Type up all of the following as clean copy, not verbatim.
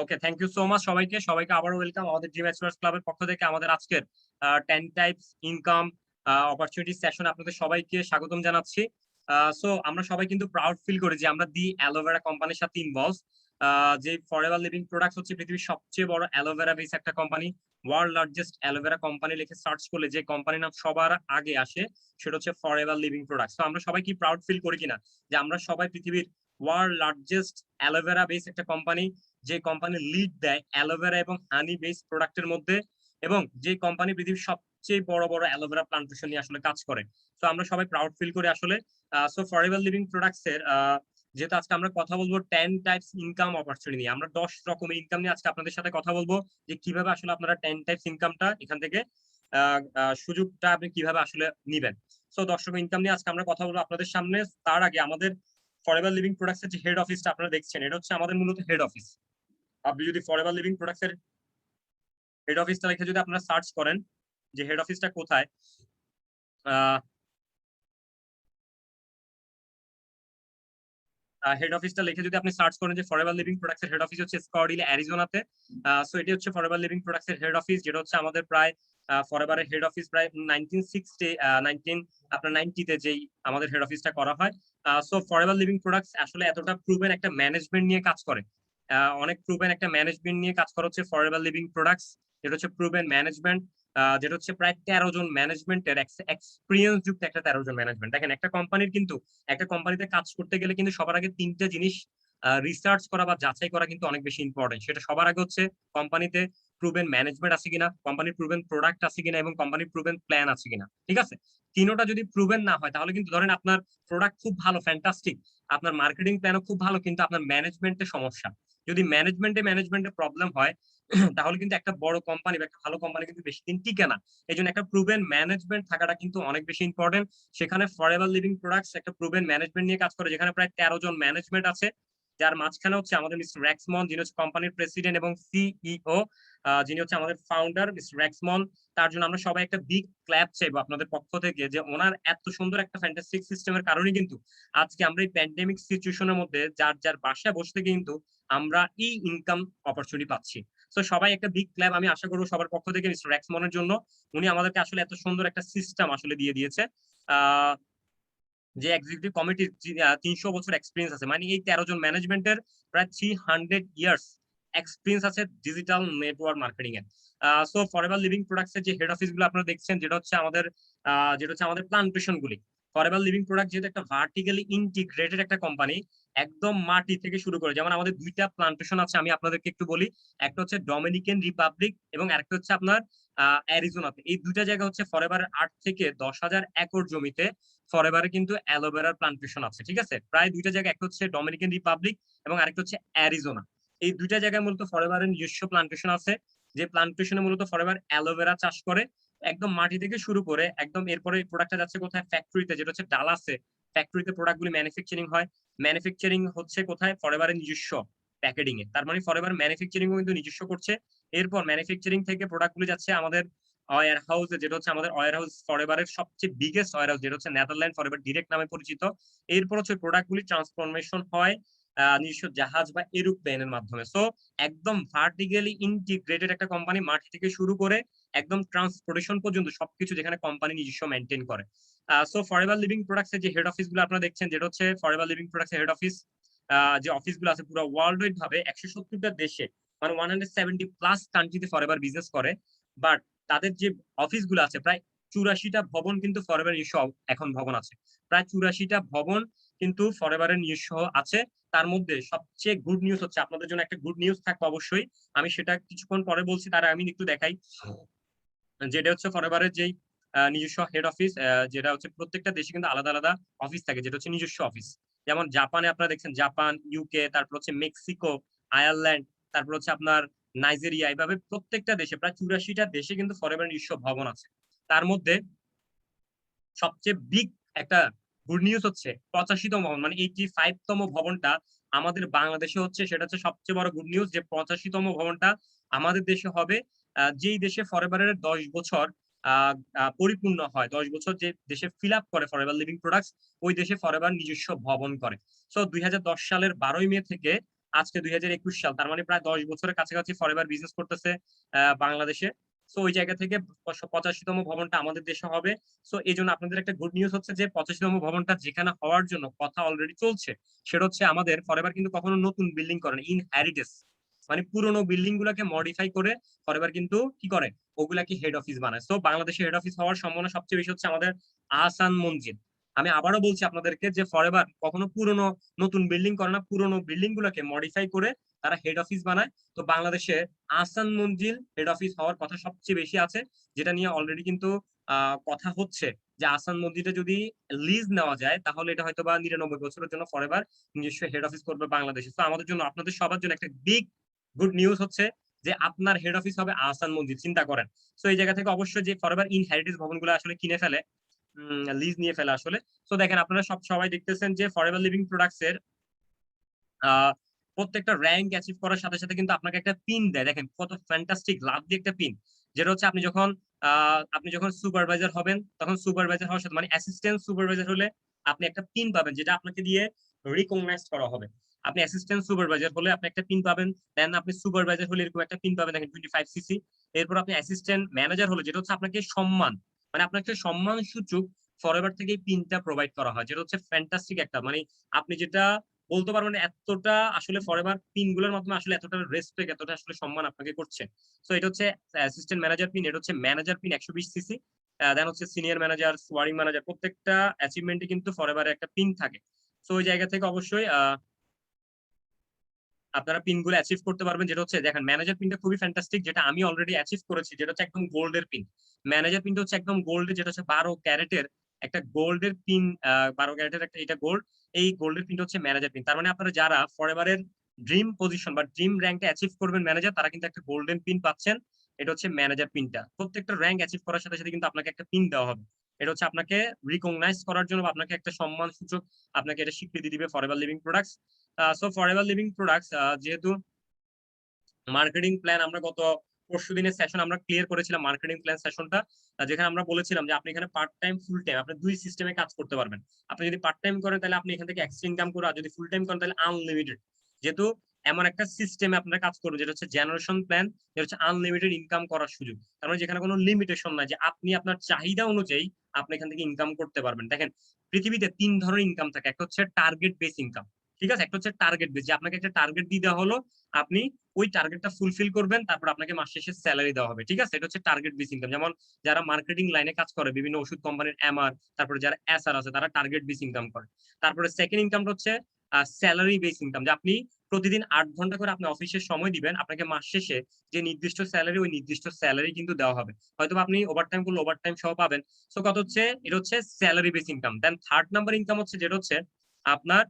Okay, thank you so much সবাইকে আবারও welcome আমাদের ড্রিম এক্সপ্লোরার্স ক্লাবের পক্ষ থেকে আমাদের আজকের 10 টাইপস ইনকাম অপরচুনিটি সেশন আপনাদের সবাইকে স্বাগতম জানাচ্ছি। সো আমরা সবাই কিন্তু প্রাউড ফিল করি যে আমরা দি অ্যালোভেরা কোম্পানির সাথে ইনভলভ। যে ফরএভার লিভিং প্রোডাক্টস হচ্ছে পৃথিবীর সবচেয়ে বড় অ্যালোভেরা বেস একটা company. World largest aloe vera company লিখে সার্চ করলে যে কোম্পানির নাম সবার আগে আসে সেটা হচ্ছে ফরএভার লিভিং প্রোডাক্টস। তো আমরা সবাই কি প্রাউড ফিল করি কিনা যে আমরা সবাই পৃথিবীর ওয়ার্ল্ড লার্জেস্ট অ্যালোভেরা বেস একটা কোম্পানি, যে কোম্পানি লিড দেয় অ্যালোভেরা এবং হানি বেস প্রোডাক্টের মধ্যে, এবং যে কোম্পানি পৃথিবীর সবচেয়ে বড় বড় অ্যালোভেরা প্লান্টেশন নিয়ে আসলে কাজ করে। তো আমরা সবাই প্রাউড ফিল করি আসলে। সো ফরএভার লিভিং প্রোডাক্টস এর যেহেতু আজকে আমরা কথা বলবো 10 টাইপস ইনকাম অপরচুনিটি নিয়ে, আমরা 10 রকমের ইনকাম নিয়ে আজকে আপনাদের সাথে কথা বলবো যে কিভাবে আসলে আপনারা 10 টাইপস ইনকামটা এখান থেকে সুযোগটা আপনি কিভাবে আসলে নিবেন। সো 10 রকম ইনকাম নিয়ে আজকে আমরা কথা বলবো আপনাদের সামনে। তার আগে আমাদের ফরএভার লিভিং প্রোডাক্টস এর যে হেড অফিসটা আপনারা দেখছেন, এটা হচ্ছে আমাদের মূলত হেড অফিস। আপনি যদি ফরএভার লিভিং প্রোডাক্টস এর হেড অফিসটা লিখে যদি আপনারা সার্চ করেন যে হেড অফিসটা কোথায়, হেড অফিসটা লিখে যদি আপনি সার্চ করেন যে ফরএভার লিভিং প্রোডাক্টস এর হেড অফিস হচ্ছে স্কর্ডিলে অ্যারিজোনাতে। সো এটি হচ্ছে ফরএভার লিভিং প্রোডাক্টস এর হেড অফিস, যেটা হচ্ছে আমাদের প্রায় ফরএভারের হেড অফিস প্রায় 1990 তে যেই আমাদের হেড অফিসটা করা হয়। সো ফরএভার লিভিং প্রোডাক্টস আসলে এতটা প্রুভেন একটা ম্যানেজমেন্ট নিয়ে কাজ করে, অনেক প্রুভেন একটা ম্যানেজমেন্ট নিয়ে কাজ করা হচ্ছে ফরএভার লিভিং প্রোডাক্টস, যেটা হচ্ছে প্রুভেন ম্যানেজমেন্ট, যেটা হচ্ছে প্রায় 13 জন ম্যানেজমেন্টের এক্সপিরিয়েন্স যুক্ত একটা 13 জন ম্যানেজমেন্ট। দেখেন, একটা কোম্পানির কিন্তু একটা কোম্পানিতে কাজ করতে গেলে কিন্তু সবার আগে তিনটা জিনিস রিসার্চ করা বা যাচাই করা কিন্তু অনেক বেশি ইম্পর্টেন্ট। সেটা সবার আগে হচ্ছে কোম্পানিতে প্রুভেন ম্যানেজমেন্ট আছে কিনা, কোম্পানির প্রুভেন প্রোডাক্ট আছে কিনা, এবং কোম্পানির প্রুভেন প্ল্যান আছে কিনা। ঠিক আছে, তিনোটা যদি প্রুভেন না হয় তাহলে কিন্তু ধরেন আপনার প্রোডাক্ট খুব ভালো, ফ্যান্টাস্টিক, আপনার মার্কেটিং প্ল্যানও খুব ভালো, কিন্তু আপনার ম্যানেজমেন্টে সমস্যা। যদি ম্যানেজমেন্টে প্রবলেম হয় তাহলে কিন্তু একটা বড় কোম্পানি বা একটা ভালো কোম্পানি কিন্তু বেশি দিন টিকে না। এই জন্য একটা প্রুভেন ম্যানেজমেন্ট থাকাটা কিন্তু অনেক বেশি ইম্পর্টেন্ট। সেখানে ফরএভার লিভিং প্রোডাক্টস একটা প্রুভেন ম্যানেজমেন্ট নিয়ে কাজ করে, যেখানে প্রায় 13 জন ম্যানেজমেন্ট আছে, যার মাঝখানে হচ্ছে আমাদের মিস্টার রেক্সমন, যিনি হচ্ছে কোম্পানির প্রেসিডেন্ট এবং সিইও, যিনি হচ্ছে আমাদের ফাউন্ডার মিস্টার রেক্সমন। তার জন্য আমরা সবাই একটা বিগ ক্ল্যাপ চাইবো আপনাদের পক্ষ থেকে, যে ওনার এত সুন্দর একটা ফ্যান্টাস্টিক সিস্টেমের কারণে কিন্তু আজকে আমরা এই প্যান্ডেমিক সিচুয়েশনের মধ্যে যার যার বাসায় বসে থেকে কিন্তু আমরা এই ইনকাম অপরচুনিটি পাচ্ছি। তো সবাই একটা বিগ ক্ল্যাপ আমি আশা করবো সবার পক্ষ থেকে মিস্টার রেক্সমনের জন্য। উনি আমাদেরকে আসলে এত সুন্দর একটা সিস্টেম আসলে দিয়ে দিয়েছে। আহ যে এক্সিকিউটিভ কমিটির 300 বছর এক্সপিরিয়েন্স আছে, মানে এই 13 জন ম্যানেজমেন্টের প্রায় 300 ইয়ার্স এক্সপিরিয়েন্স আছে ডিজিটাল নেটওয়ার্ক মার্কেটিং এর। সো ফরএভার লিভিং প্রোডাক্টস এর যে হেড অফিস গুলো আপনারা দেখছেন, যেটা হচ্ছে আমাদের প্লান্টেশন গুলি। ফরএভার লিভিং প্রোডাক্ট যেহেতু একটা ভার্টিক্যালি ইন্টিগ্রেটেড একটা কোম্পানি, একদম মাটি থেকে শুরু করে, যেমন আমাদের দুইটা প্লান্টেশন আছে, আমি আপনাদেরকে একটু বলি। একটা হচ্ছে ডমিনিকান রিপাবলিক এবং আরেকটা হচ্ছে আপনার অ্যারিজোনাতে। এই দুইটা জায়গা হচ্ছে ফরএভার 8 থেকে 10,000 একর জমিতে ফরএভারে কিন্তু অ্যালোভেরার প্লান্টেশন আছে। ঠিক আছে, প্রায় দুইটা জায়গা, একটা হচ্ছে ডমিনিকান রিপাবলিক এবং আরেকটা হচ্ছে অ্যারিজোনা। এই দুইটা জায়গায় মূলত ফরএভারের নিজস্ব প্লান্টেশন আছে, যে প্লান্টেশনে মূলত ফরএভার অ্যালোভেরা চাষ করে একদম মাটি থেকে শুরু করে একদম। এরপরে প্রোডাক্টটা যাচ্ছে কোথায়? ফ্যাক্টরিতে, যেটা হচ্ছে ডালাসে। ফ্যাক্টরিতে প্রোডাক্টগুলি ম্যানুফ্যাকচারিং হয়। ম্যানুফ্যাকচারিং হচ্ছে কোথায়? ফরএভারের নিজস্ব প্যাকেটিং এ। তার মানে ফরএভার ম্যানুফ্যাকচারিং কিন্তু নিজস্ব করছে। এরপর ম্যানুফ্যাকচারিং থেকে প্রোডাক্টগুলি যাচ্ছে আমাদের ওয়্যার হাউসে, যেটা হচ্ছে আমাদের ওয়্যার হাউস ফরএভারের সবচেয়ে বিগেস্ট ওয়্যার হাউস, যেটা হচ্ছে নেদারল্যান্ড ফরএভার ডিরেক্ট নামে পরিচিত। এরপর হচ্ছে প্রোডাক্টগুলি ট্রান্সফরমেশন হয় নিজস্ব জাহাজ বা এরোপ্লেনের মাধ্যমে। সো একদম ভার্টিক্যালি ইন্টিগ্রেটেড একটা কোম্পানি, মাটি থেকে শুরু করে একদম ট্রান্সপোর্টেশন পর্যন্ত সবকিছু যেখানে কোম্পানি নিজস্ব মেনটেন করে। সো ফরএভার লিভিং প্রোডাক্টস এর যে হেড অফিস গুলো আপনারা দেখছেন, যেটা হচ্ছে ফরএভার লিভিং প্রোডাক্টস এর হেড অফিস, যে অফিস গুলো আছে পুরো ওয়ার্ল্ড ওয়াইড ভাবে 170টা দেশে, মানে 170+ কান্ট্রিতে ফরএভার বিজনেস করে। বাট তাদের যে অফিস গুলো আছে প্রায় 84টা ভবন কিন্তু ফরএভার নিজস্ব এখন ভবন আছে। প্রায় 84টা ভবন কিন্তু ফরএভারের নিজস্ব আছে। তার মধ্যে সবচেয়ে গুড নিউজ হচ্ছে, আপনাদের জন্য একটা গুড নিউজ থাকবে অবশ্যই, আমি সেটা কিছুক্ষণ পরে বলছি, তার আমি একটু দেখাই। যেটা হচ্ছে ফরএভারের যেই নিজস্ব হেড অফিস, যেটা হচ্ছে প্রত্যেকটা দেশে কিন্তু আলাদা আলাদা অফিস থাকে, যেটা হচ্ছে নিজস্ব অফিস। যেমন জাপানে আপনারা দেখছেন, জাপান, ইউকে, তারপর হচ্ছে মেক্সিকো, আয়ারল্যান্ড, তারপর হচ্ছে আপনার নাইজেরিয়া, এইভাবে প্রত্যেকটা দেশে প্রায় 84টা দেশে কিন্তু ফরএভার নিজস্ব ভবন আছে। তার মধ্যে সবচেয়ে বিগ একটা গুড নিউজ হচ্ছে 85তম ভবন, মানে 85তম ভবনটা আমাদের বাংলাদেশে হচ্ছে। সেটা হচ্ছে সবচেয়ে বড় গুড নিউজ, যে 85তম ভবনটা আমাদের দেশে হবে। যেই দেশে ফরএভারের 10 বছর পরিপূর্ণ হয়, 10 বছর যে দেশে ফিল আপ করে ফরএভার লিভিং প্রোডাক্টস, ওই দেশে ফরএভার নিজস্ব ভবন করে। সো 2010 সালের 12ই মে থেকে আজকে 2021 সাল, তার মানে প্রায় 10 বছরের কাছাকাছি ফরএভার বিজনেস করতেছে বাংলাদেশে। সো ওই জায়গা থেকে 85তম ভবনটা আমাদের দেশে হবে। সো এই জন্য আপনাদের একটা গুড নিউজ হচ্ছে যে 85তম ভবনটা যেখানে হওয়ার জন্য কথা অলরেডি চলছে, সেটা হচ্ছে আমাদের ফরএভার কিন্তু কখনো নতুন বিল্ডিং করে না, ইনহেরিটেন্স মানে পুরোনো বিল্ডিং গুলাকে মডিফাই করে ফরএভার কিন্তু কি করে, ওগুলাকে হেড অফিস বানায়। সো বাংলাদেশে হেড অফিস হওয়ার সম্ভাবনা সবচেয়ে বেশি হচ্ছে আমাদের আহসান মঞ্জিল। আমি আবারও বলছি আপনাদেরকে যে ফরএভার কখনো পুরোনো নতুন বিল্ডিং করে না, পুরোনো বিল্ডিং গুলাকে মডিফাই করে তারা হেড অফিস বানায়। তো বাংলাদেশে আহসান মঞ্জিল হেড অফিস হওয়ার কথা সবচেয়ে বেশি আছে, যেটা নিয়ে অলরেডি কিন্তু কথা হচ্ছে যে আহসান মঞ্জিলটা যদি লিজ নেওয়া যায় তাহলে এটা হয়তো বা 99 বছরের জন্য ফরএভার নিজস্ব হেড অফিস করবে বাংলাদেশে। তো আমাদের জন্য, আপনাদের সবার জন্য একটা বিগ গুড নিউজ হচ্ছে যে আপনার হেড অফিস হবে আহসান মঞ্জিল। চিন্তা করেন। তো এই জায়গা থেকে অবশ্যই যে ফরএভার ইনহেরিটেন্স ভবনগুলো আসলে কিনে ফেলে, লিজ নিয়ে ফেলে আসলে। তো দেখেন, আপনারা সবাই দেখতেছেন যে ফরএভার লিভিং প্রোডাক্টস এর প্রত্যেকটা র্যাঙ্ক অ্যাচিভ করার সাথে সাথে কিন্তু আপনাকে একটা পিন দেয়। দেখেন কত ফ্যান্টাস্টিক লাভ দিয়ে একটা পিন, যেটা হচ্ছে আপনি যখন সুপারভাইজার হবেন, তখন সুপারভাইজার হওয়ার সাথে মানে অ্যাসিস্ট্যান্ট সুপারভাইজার হলে আপনি একটা পিন পাবেন, যেটা আপনাকে দিয়ে রিকগনাইজ করা হবে। আপনি অ্যাসিস্ট্যান্ট সুপারভাইজার হলে আপনি একটা পিন পাবেন, দেন আপনি সুপারভাইজার হলে এরকম একটা পিন পাবেন, দেখেন 25cc। এরপর আপনি অ্যাসিস্ট্যান্ট ম্যানেজার হলে, যেটা হচ্ছে আপনাকে সম্মান, মানে আপনাকে সম্মান সূচক ফরএভার থেকে পিনটা প্রোভাইড করা হয়, যেটা হচ্ছে ফ্যান্টাস্টিক একটা, মানে আপনি যেটা বলতে পারবেন না, এতটা আসলে ফরএভার পিন গুলোর মাধ্যমে আসলে এতটা রেসপেক্ট, এতটা আসলে সম্মান আপনাকে করছে। সো এটা হচ্ছে অ্যাসিস্ট্যান্ট ম্যানেজার পিন, এটা হচ্ছে ম্যানেজার পিন 120cc। দেন হচ্ছে সিনিয়র ম্যানেজার, সোয়ারিং ম্যানেজার, প্রত্যেকটা অ্যাচিভমেন্টে কিন্তু ফরএভারে একটা পিন থাকে। সো ওই জায়গা থেকে অবশ্যই আপনারা পিন গুলো অ্যাচিভ করতে পারবেন, যেটা হচ্ছে দেখেন ম্যানেজার পিনটা খুবই ফ্যান্টাস্টিক, যেটা আমি অলরেডি অ্যাচিভ করেছি, যেটা হচ্ছে একদম গোল্ডের পিন। ম্যানেজার পিনটা হচ্ছে একদম গোল্ডের, যেটা হচ্ছে 12 ক্যারেটের একটা গোল্ডের পিন, 12 ক্যারেটের একটা, এটা গোল্ড। এই গোল্ডের পিনটা হচ্ছে ম্যানেজার পিন। তার মানে আপনারা যারা ফরএভারের ড্রিম পজিশন বা ড্রিম র্যাঙ্কটা অ্যাচিভ করবেন ম্যানেজার, তারা কিন্তু একটা গোল্ডেন পিন পাচ্ছেন। এটা হচ্ছে ম্যানেজার পিনটা। প্রত্যেকটা র্যাঙ্ক অ্যাচিভ করার সাথে সাথে কিন্তু আপনাকে একটা পিন দেওয়া হবে। এটা হচ্ছে আপনাকে রিকগনাইজ করার জন্য বা আপনাকে একটা সম্মান সূচক, আপনাকে এটা স্বীকৃতি দিবে forever Living products. So forever Living products যেহেতু মার্কেটিং প্ল্যান, আমরা গত পরশুদিনের সেশন আমরা ক্লিয়ার করেছিলাম মার্কেটিং প্ল্যান সেশনটা, যেখানে আমরা বলেছিলাম যে আপনি এখানে পার্ট টাইম ফুল টাইম আপনি দুই সিস্টেমে কাজ করতে পারবেন। আপনি যদি পার্ট টাইম করেন তাহলে আপনি এখান থেকে এক্সট্রা ইনকাম করে, আর যদি ফুল টাইম করেন তাহলে আনলিমিটেড। যেহেতু এমন একটা সিস্টেমে আপনারা কাজ করবেন যেটা হচ্ছে জেনারেশন প্ল্যান, যেটা হচ্ছে আনলিমিটেড ইনকাম করার সুযোগ। তার মানে যেখানে কোনো লিমিটেশন নাই, যে আপনি আপনার চাহিদা অনুযায়ী আপনি এখান থেকে ইনকাম করতে পারবেন। দেখেন, পৃথিবীতে 3 ধরনের ইনকাম থাকে। একটা হচ্ছে টার্গেট বেস ইনকাম, ঠিক আছে? একটা হচ্ছে টার্গেট বেস, যে আপনাকে একটা টার্গেট দিয়ে দেওয়া হলো, আপনি ওই টার্গেটটা ফুলফিল করবেন, তারপর আপনাকে মাস শেষে স্যালারি দেওয়া হবে, ঠিক আছে? এটা হচ্ছে টার্গেট বেস ইনকাম। যেমন যারা মার্কেটিং লাইনে কাজ করে, বিভিন্ন ওষুধ কোম্পানির এমআর, তারপরে যারা এসআর আছে, তারা টার্গেট বেস ইনকাম করে। তারপরে সেকেন্ড ইনকামটা হচ্ছে স্যালারি বেস ইনকাম, যে আপনি প্রতিদিন 8 ঘন্টা করে আপনি অফিসের সময় দিবেন, আপনাকে মাস শেষে যে নির্দিষ্ট স্যালারি, ওই নির্দিষ্ট স্যালারি কিন্তু দেওয়া হবে। হয়তো আপনি ওভারটাইম করলে ওভারটাইম সহ পাবেন। সো কত হচ্ছে, এটা হচ্ছে স্যালারি বেস ইনকাম। দেন থার্ড নাম্বার ইনকাম হচ্ছে, আপনার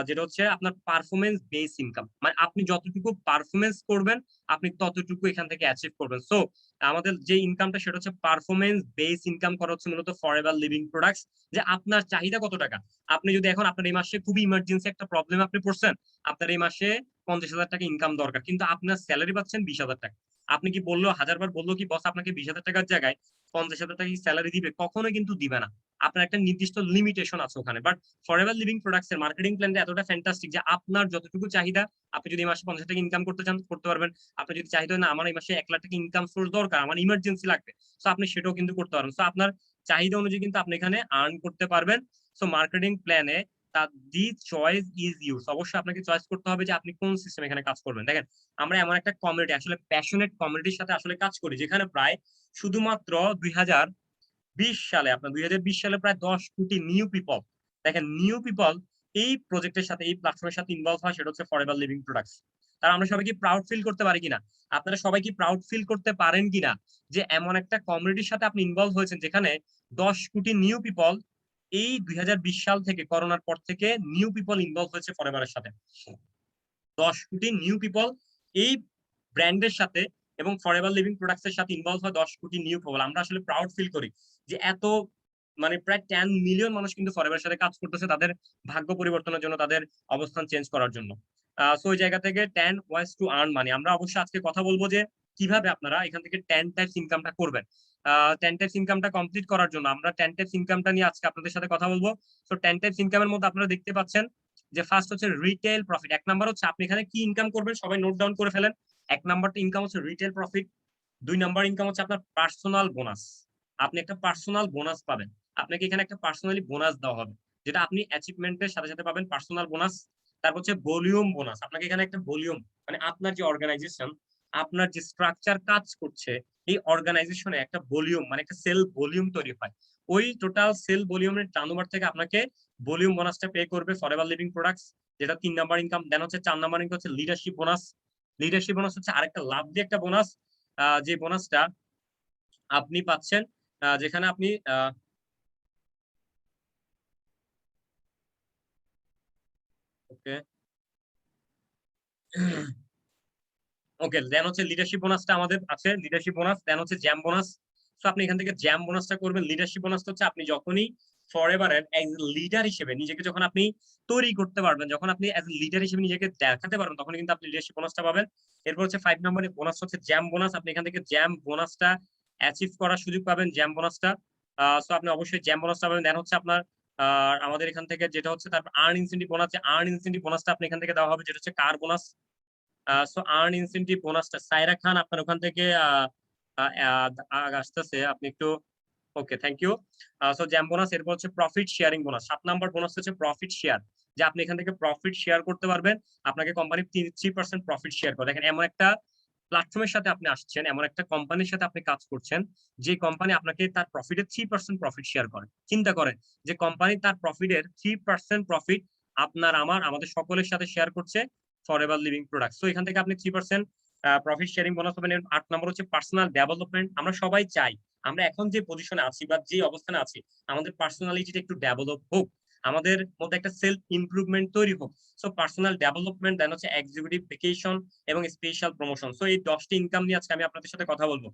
যেটা হচ্ছে আপনার পারফরমেন্স বেস ইনকাম, মানে আপনি যতটুকু পারফরমেন্স করবেন আপনি ততটুকু এখান থেকে অ্যাচিভ করবেন। সো আমাদের যে ইনকামটা, সেটা হচ্ছে পারফরমেন্স বেস ইনকাম করা হচ্ছে মূলত ফরএভার লিভিং প্রোডাক্টস। যে আপনার চাহিদা কত টাকা, আপনি যদি এখন আপনার এই মাসে খুবই ইমার্জেন্সি একটা প্রবলেম আপনি পড়ছেন, আপনার এই মাসে 50,000 টাকা ইনকাম দরকার, কিন্তু আপনার স্যালারি পাচ্ছেন 20,000 টাকা, আপনি কি বললো, 1000 বার বললো কি বস আপনাকে 20,000 টাকার জায়গায় 50,000 টাকা স্যালারি দিবে? কখনোই কিন্তু দিবে না। আপনার একটা নির্দিষ্ট লিমিটেশন আছে ওখানে। বাট ফরএভার লিভিং প্রোডাক্টস এর মার্কেটিং প্ল্যানটা এতটা ফ্যান্টাস্টিক যে আপনার যতটুকু চাহিদা, আপনি যদি এই মাসে 50 টাকা ইনকাম করতে চান করতে পারবেন। আপনি যদি চাহিদা না আমার এই মাসে 1 লাখ টাকা ইনকাম সোর্স দরকার, আমার ইমার্জেন্সি লাগবে, সো আপনি সেটাও কিন্তু করতে পারবেন। সো আপনার চাহিদা অনুযায়ী কিন্তু আপনি এখানে আর্ন করতে পারবেন। সো মার্কেটিং প্ল্যানে দি চয়েস ইজ ইউজ, অবশ্যই আপনাকে চয়েস করতে হবে যে আপনি কোন সিস্টেম এখানে কাজ করবেন। দেখেন, আমরা এমন একটা কমিউনিটি, আসলে প্যাশনেট কমিউনিটির সাথে আসলে কাজ করি, যেখানে প্রায় শুধুমাত্র 2020 সালে, আপনার 2020 সালে প্রায় 10 কোটি নিউ পিপল, দেখেন নিউ পিপল এই প্রজেক্টের সাথে, এই প্ল্যাটফর্মের সাথে ইনভলভ হয়, সেটা হচ্ছে ফরএভার লিভিং প্রোডাক্টস। তার আমরা সবাই কি প্রাউড ফিল করতে পারি কিনা? আপনারা সবাই কি প্রাউড ফিল করতে পারেন কিনা যে এমন একটা কমিউনিটির সাথে আপনি ইনভলভ হয়েছেন, যেখানে 10 কোটি নিউ পিপল এই 2020 সাল থেকে, করোনার পর থেকে নিউ পিপল ইনভলভ হয়েছে ফরএভারের সাথে। 10 কোটি নিউ পিপল এই ব্র্যান্ডের সাথে এবং ফরএভার লিভিং প্রোডাক্টস এর সাথে ইনভলভ হয় 10 কোটি নিউ পিপল। আমরা আসলে প্রাউড ফিল করি যে এত, মানে প্রায় 10 মিলিয়ন মানুষ কিন্তু ফরএভারের সাথে কাজ করতেছে তাদের ভাগ্য পরিবর্তনের জন্য, তাদের অবস্থান চেঞ্জ করার জন্য। সো ওই জায়গা থেকে 10 ওয়াইজ টু আর্ন মানি, আমরা অবশ্যই আজকে কথা বলবো যে কিভাবে আপনারা এখান থেকে 10 টাইপস ইনকামটা করবেন। 10 টাইপস ইনকামটা কমপ্লিট করার জন্য আমরা 10 টাইপস ইনকামটা নিয়ে আজকে আপনাদের সাথে কথা বলবো। সো 10 টাইপস ইনকামের মধ্যে আপনারা দেখতে পাচ্ছেন যে ফার্স্ট হচ্ছে রিটেল প্রফিট। 1 নাম্বার হচ্ছে আপনি এখানে কি ইনকাম করবেন সবাই নোট ডাউন করে ফেলেন। 1 নাম্বারটা ইনকাম হচ্ছে রিটেল প্রফিট। 2 নাম্বার ইনকাম হচ্ছে আপনার পার্সোনাল বোনাস। আপনি একটা পার্সোনাল বোনাস পাবেন। আপনাকে এখানে একটা পার্সোনালি বোনাস দেওয়া হবে, যেটা আপনি অ্যাচিভমেন্টের সাথে সাথে পাবেন পার্সোনাল বোনাস। তারপর হচ্ছে ভলিউম বোনাস। আপনাকে এখানে একটা ভলিউম, মানে আপনার যে অর্গানাইজেশন, আপনার যে স্ট্রাকচার কাজ করছে, এই অর্গানাইজেশনে একটা ভলিউম, মানে একটা সেল ভলিউম তৈরি হয়। ওই টোটাল সেল ভলিউমের টার্নওভার থেকে আপনাকে ভলিউম বোনাসটা পে করবে ফরএভার লিভিং প্রোডাক্টস, যেটা 3 নাম্বার ইনকাম। দেন হচ্ছে 4 নাম্বার ইনকাম হচ্ছে লিডারশিপ বোনাস। লিডারশিপ বোনাস হচ্ছে আরেকটা লাভ দিয়ে একটা বোনাস, যে বোনাসটা আপনি পাচ্ছেন, যেখানে আপনি ওকে ওকে দেন হচ্ছে লিডারশিপ বোনাসটা আমাদের আছে, লিডারশিপ বোনাস। দেন হচ্ছে জ্যাম বোনাস। তো আপনি এখান থেকে জ্যাম বোনাসটা করবেন। লিডারশিপ বোনাসটা হচ্ছে আপনি যখনই ফরএভারের এজ লিডার হিসেবে নিজেকে যখন আপনি তৈরি করতে পারবেন, যখন আপনি এজ লিডার হিসেবে নিজেকে দেখাতে পারবেন, তখন কিন্তু আপনি লিডারশিপ বোনাসটা পাবেন। এরপর হচ্ছে 5 নম্বরের বোনাস হচ্ছে জ্যাম বোনাস। আপনি এখান থেকে জ্যাম বোনাসটা অ্যাচিভ করার সুযোগ পাবেন, জ্যাম বোনাসটা। সো আপনি অবশ্যই জ্যাম বোনাসটা পাবেন। দেন হচ্ছে আপনার আমাদের এখান থেকে যেটা হচ্ছে তারপর earn incentive bonus. Earn incentive বোনাসটা আপনি এখান থেকে দেওয়া হবে, যেটা হচ্ছে car bonus. So earn incentive বোনাসটা সাইরা খান আপনার ওখান থেকে আসতেছে, আপনি একটু ওকে থ্যাংক ইউ। সো জ্যাম বোনাস। এরপর হচ্ছে profit sharing bonus. 7 number bonus হচ্ছে প্রফিট শেয়ার, যে আপনি এখান থেকে প্রফিট শেয়ার করতে পারবেন। আপনাকে কোম্পানি 3% প্রফিট শেয়ার করে। দেখেন, এমন একটা প্ল্যাটফর্মের সাথে আপনি আসছেন, এমন একটা কোম্পানির সাথে আপনি কাজ করছেন, যে কোম্পানি আপনাকে তার প্রফিটের 3% প্রফিট শেয়ার করে। চিন্তা করেন যে কোম্পানি তার প্রফিটের 3% প্রফিট আপনার আমাদের সকলের সাথে শেয়ার করছে ফরএভার লিভিং প্রোডাক্ট। তো এখান থেকে আপনি 3% প্রফিট শেয়ারিং বোনাস পাবেন। 8 নম্বর হচ্ছে পার্সোনাল ডেভেলপমেন্ট। আমরা সবাই চাই আমরা এখন যে পজিশনে আছি বা যে অবস্থানে আছি, আমাদের পার্সোনালিটিটা একটু ডেভেলপ হোক, আমাদের মধ্যে একটা সেলফ ইমপ্রুভমেন্ট তৈরি হোক। সো পার্সোনাল ডেভেলপমেন্ট, দেন হচ্ছে এক্সিকিউটিভ ভেকেশন এবং স্পেশাল প্রমোশন। সো এই 10টি ইনকাম নিয়ে আজকে আমি আপনাদের সাথে কথা বলবো।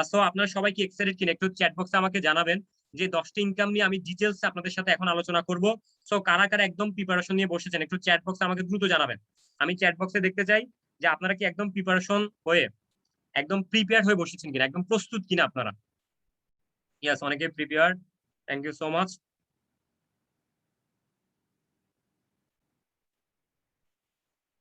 সো আপনারা সবাই কি এক্সাইটেড কিনা একটু চ্যাট বক্সে আমাকে জানাবেন, যে 10টি ইনকাম নিয়ে আমি ডিটেলস আপনাদের সাথে এখন আলোচনা করব। সো কারা কারা একদম প্রিপারেশন নিয়ে বসেছেন একটু চ্যাট বক্সে আমাকে দ্রুত জানাবেন। আমি চ্যাট বক্সে দেখতে চাই যে আপনারা কি একদম প্রিপারেশন হয়ে, একদম প্রিপেয়ার হয়ে বসেছেন কিনা, একদম প্রস্তুত কিনা আপনারা। ইয়াস, অনেকে prepare. Thank you so much.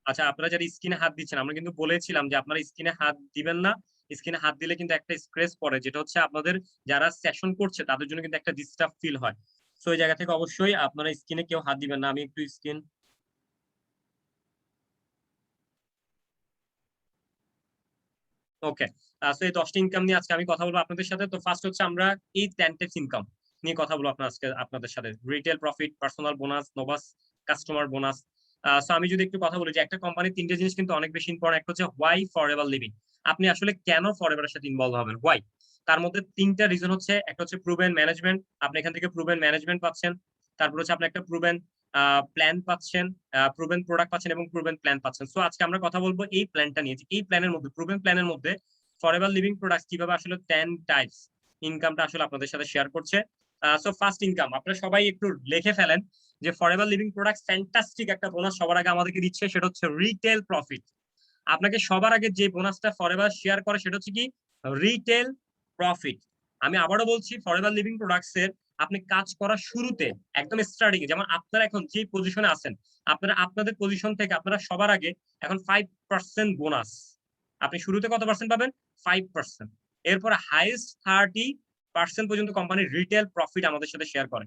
আচ্ছা, আপনারা যারা স্ক্রিনে হাত দিচ্ছেন, আমরা কিন্তু বলেছিলাম যে আপনারা স্ক্রিনে হাত দিবেন না। স্ক্রিনে হাত দিলে কিন্তু একটা স্ক্রেচ পড়ে, যেটা হচ্ছে আপনাদের যারা সেশন করছে তাদের জন্য কিন্তু একটা ডিস্টার্ব ফিল হয়। সো এই জায়গা থেকে অবশ্যই আপনারা স্ক্রিনে কেউ হাত দিবেন না। আমি একটু স্ক্রিন ওকে। সো এই 10টি ইনকাম নিয়ে আজকে আমি কথা বলবো আপনাদের সাথে। তো ফার্স্ট হচ্ছে আমরা এই 10 টাইপস ইনকাম নিয়ে কথা বলবো আজকে আপনাদের সাথে। Retail profit, personal bonus, Nova's customer bonus. So আমি যদি একটু কথা বলি যে একটা কোম্পানির 3টে জিনিস কিন্তু অনেক বেশি ইম্পর্টেন্ট। একটা হচ্ছে হোয়াই ফরএভার লিভিং। আপনি আসলে কেন ফরএভারের সাথে ইনভলভ হবেন, হোয়াই। তার মধ্যে 3টা রিজন হচ্ছে, একটা হচ্ছে প্রুভেন ম্যানেজমেন্ট। আপনি এখান থেকে প্রুভেন ম্যানেজমেন্ট পাচ্ছেন। তারপর হচ্ছে আপনি একটা প্রুভেন প্ল্যান পাচ্ছেন, প্রুভেন প্রোডাক্ট পাচ্ছেন এবং প্রুভেন প্ল্যান পাচ্ছেন। সো আজকে আমরা কথা বলবো এই প্ল্যানটা নিয়ে, এই প্ল্যানের মধ্যে, প্রুভেন প্ল্যানের মধ্যে ফরএভার লিভিং প্রোডাক্টস কিভাবে আসলে 10 টাইপস ইনকামটা আসলে আপনাদের সাথে শেয়ার করছে। সো ফার্স্ট ইনকাম, আপনারা সবাই একটু লিখে ফেলেন যে ফরএভার লিভিং প্রোডাক্টস ফ্যান্টাস্টিক একটা বোনাস সবার আগে আমাদেরকে দিচ্ছে, সেটা হচ্ছে রিটেল প্রফিট। আপনাকে সবার আগে যে বোনাসটা ফরএভার শেয়ার করে সেটা হচ্ছে কি, রিটেল প্রফিট। আমি আবারও বলছি, ফরএভার লিভিং প্রোডাক্টস এর আপনি কাজ করার শুরুতে, একদম স্টার্টিং এ, যেমন আপনারা এখন যে পজিশনে আছেন, আপনারা আপনাদের পজিশন থেকে আপনারা সবার আগে এখন 5% বোনাস। আপনি শুরুতে কত পার্সেন্ট পাবেন? 5%। এরপর হাইয়েস্ট 30% পর্যন্ত কোম্পানির রিটেল প্রফিট আমাদের সাথে শেয়ার করে।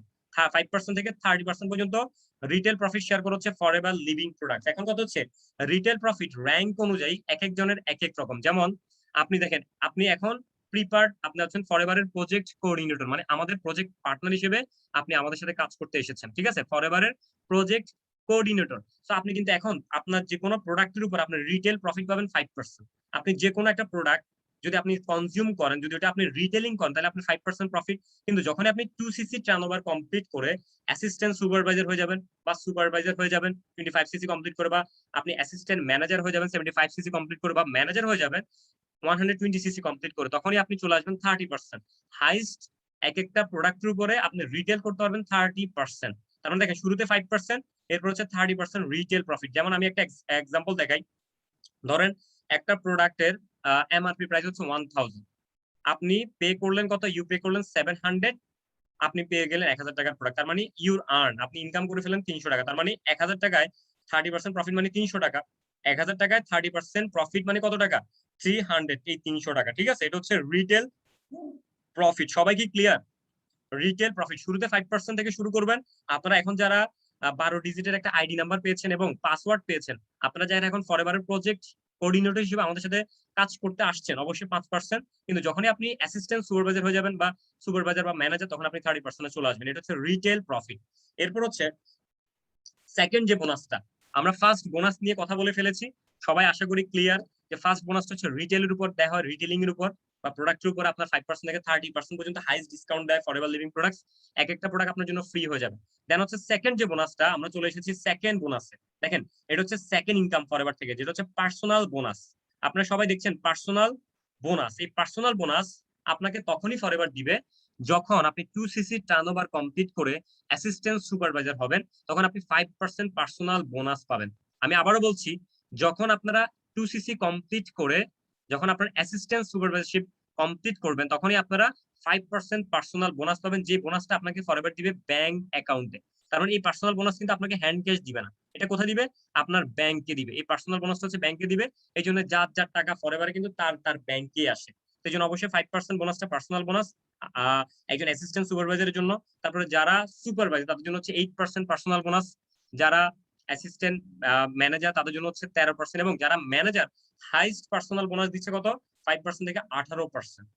5% থেকে 30% পর্যন্ত রিটেল প্রফিট শেয়ার করে হচ্ছে ফরএভার লিভিং প্রোডাক্ট। এখন কত হচ্ছে, রিটেল প্রফিট র্যাঙ্ক অনুযায়ী এক একজনের এক এক রকম। যেমন আপনি দেখেন, আপনি এখন প্রিপার্ড, আপনি আছেন ফরএভারের প্রজেক্ট কোঅর্ডিনেটর, মানে আমাদের প্রজেক্ট পার্টনার হিসেবে আপনি আমাদের সাথে কাজ করতে এসেছেন, ঠিক আছে, ফরএভারের প্রজেক্ট কোঅর্ডিনেটর। তো আপনি কিন্তু এখন আপনার যে কোনো প্রোডাক্টের উপর আপনার রিটেল প্রফিট পাবেন 5%। আপনি যে কোনো একটা প্রোডাক্ট যদি আপনি কনজিউম করেন, যদি ওটা আপনি রিটেলিং করেন, তাহলে আপনি 5% প্রফিট। কিন্তু যখন আপনি 2cc টার্নওভার কমপ্লিট করে অ্যাসিস্ট্যান্ট সুপারভাইজার হয়ে যাবেন, বা সুপারভাইজার হয়ে যাবেন 25cc কমপ্লিট করে, বা আপনি অ্যাসিস্ট্যান্ট ম্যানেজার হয়ে যাবেন 75cc কমপ্লিট করে, বা ম্যানেজার হয়ে যাবেন 120cc কমপ্লিট করে, তখনই আপনি চলে আসবেন 30%। হাইস্ট এক একটা প্রোডাক্টের উপরে আপনি রিটেল করতে পারবেন 30%। তার মানে দেখেন, শুরুতে 5%, এরপর হচ্ছে 30% রিটেল প্রফিট। যেমন আমি একটা এক্সাম্পল দেখাই। ধরেন একটা প্রোডাক্টের এমআরপি প্রাইস হচ্ছে 1000, আপনি পে করলেন কত, ইউ পে করলেন 700, আপনি পেয়ে গেলেন 1000 টাকার প্রোডাক্ট। তার মানে ইউর আর্ন, আপনি ইনকাম করে ফেলেন 300 টাকা। তার মানে 1000 টাকায় 30% প্রফিট মানে 300 টাকা। 1000 টাকায় 30% প্রফিট মানে কত টাকা? 300, এই 300 টাকা। ঠিক আছে, এটা হচ্ছে রিটেল প্রফিট। সবাই কি ক্লিয়ার? রিটেল প্রফিট শুরুতে 5% থেকে শুরু করবেন। আপনারা এখন যারা 12 ডিজিটের একটা আইডি নাম্বার পেয়েছেন এবং পাসওয়ার্ড পেয়েছেন, আপনারা যারা এখন ফরএভারের প্রজেক্ট কোঅর্ডিনেটর হিসেবে আমাদের সাথে কাজ করতে আসছেন, অবশ্যই 5%। কিন্তু যখনই আপনি অ্যাসিস্ট্যান্ট সুপারভাইজার হয়ে যাবেন বা সুপারভাইজার বা ম্যানেজার, তখন আপনি 30% চলে আসবেন। এটা হচ্ছে রিটেল প্রফিট। এরপর হচ্ছে সেকেন্ড যে বোনাসটা, আমরা ফার্স্ট বোনাস নিয়ে কথা বলে ফেলেছি, সবাই আশা করি ক্লিয়ার যে ফার্স্ট বোনাসটা হচ্ছে রিটেলের উপর দেওয়া হয়, রিটেলিং এর উপর বা প্রোডাক্টের উপর আপনার 5% থেকে 30% পর্যন্ত হাইস্ট ডিসকাউন্ট দেয় ফরএভার লিভিং প্রোডাক্টস। এক একটা প্রোডাক্ট আপনার জন্য ফ্রি হয়ে যাবে। দেন হচ্ছে সেকেন্ড যে বোনাসটা, আমরা চলে এসেছি সেকেন্ড বোনাসে। দেখেন, এটা হচ্ছে সেকেন্ড ইনকাম ফরএভার থেকে, যেটা হচ্ছে পার্সোনাল বোনাস। আপনারা সবাই দেখছেন পার্সোনাল বোনাস। এই পার্সোনাল বোনাস আপনাকে তখনই ফরএভার দিবে যখন আপনি 2cc টার্নওভার কমপ্লিট করে অ্যাসিস্ট্যান্ট সুপারভাইজার হবেন, তখন আপনি 5% পার্সোনাল বোনাস পাবেন। আমি আবারও বলছি, যখন আপনারা 2cc কমপ্লিট করে যখন আপনার অ্যাসিস্ট্যান্ট সুপারভাইজারশিপ কমপ্লিট করবেন, তখনই আপনারা 5% পার্সোনাল বোনাস পাবেন, যে বোনাসটা আপনাকে ফরএভার দিবে ব্যাংক অ্যাকাউন্টে। কারণ এই পার্সোনাল বোনাস কিন্তু আপনাকে হ্যান্ড ক্যাশ দিবে না, এটা কোথায় দিবে? আপনার ব্যাংকে দিবে। এই পার্সোনাল বোনাসটা হচ্ছে ব্যাংকে দিবে। এই জন্য যার যার টাকা ফরএভারে কিন্তু তার তার ব্যাংকে আসে। সেই জন্য অবশ্যই 5% বোনাসটা পার্সোনাল বোনাস একজন অ্যাসিস্ট্যান্ট সুপারভাইজারের জন্য। তারপরে যারা সুপারভাইজার তাদের জন্য হচ্ছে 8% পার্সোনাল বোনাস। যারা অ্যাসিস্ট্যান্ট ম্যানেজার তাদের জন্য হচ্ছে 13%, এবং যারা ম্যানেজার হাইস্ট পার্সোনাল বোনাস দিচ্ছে কত? 5% থেকে 18%।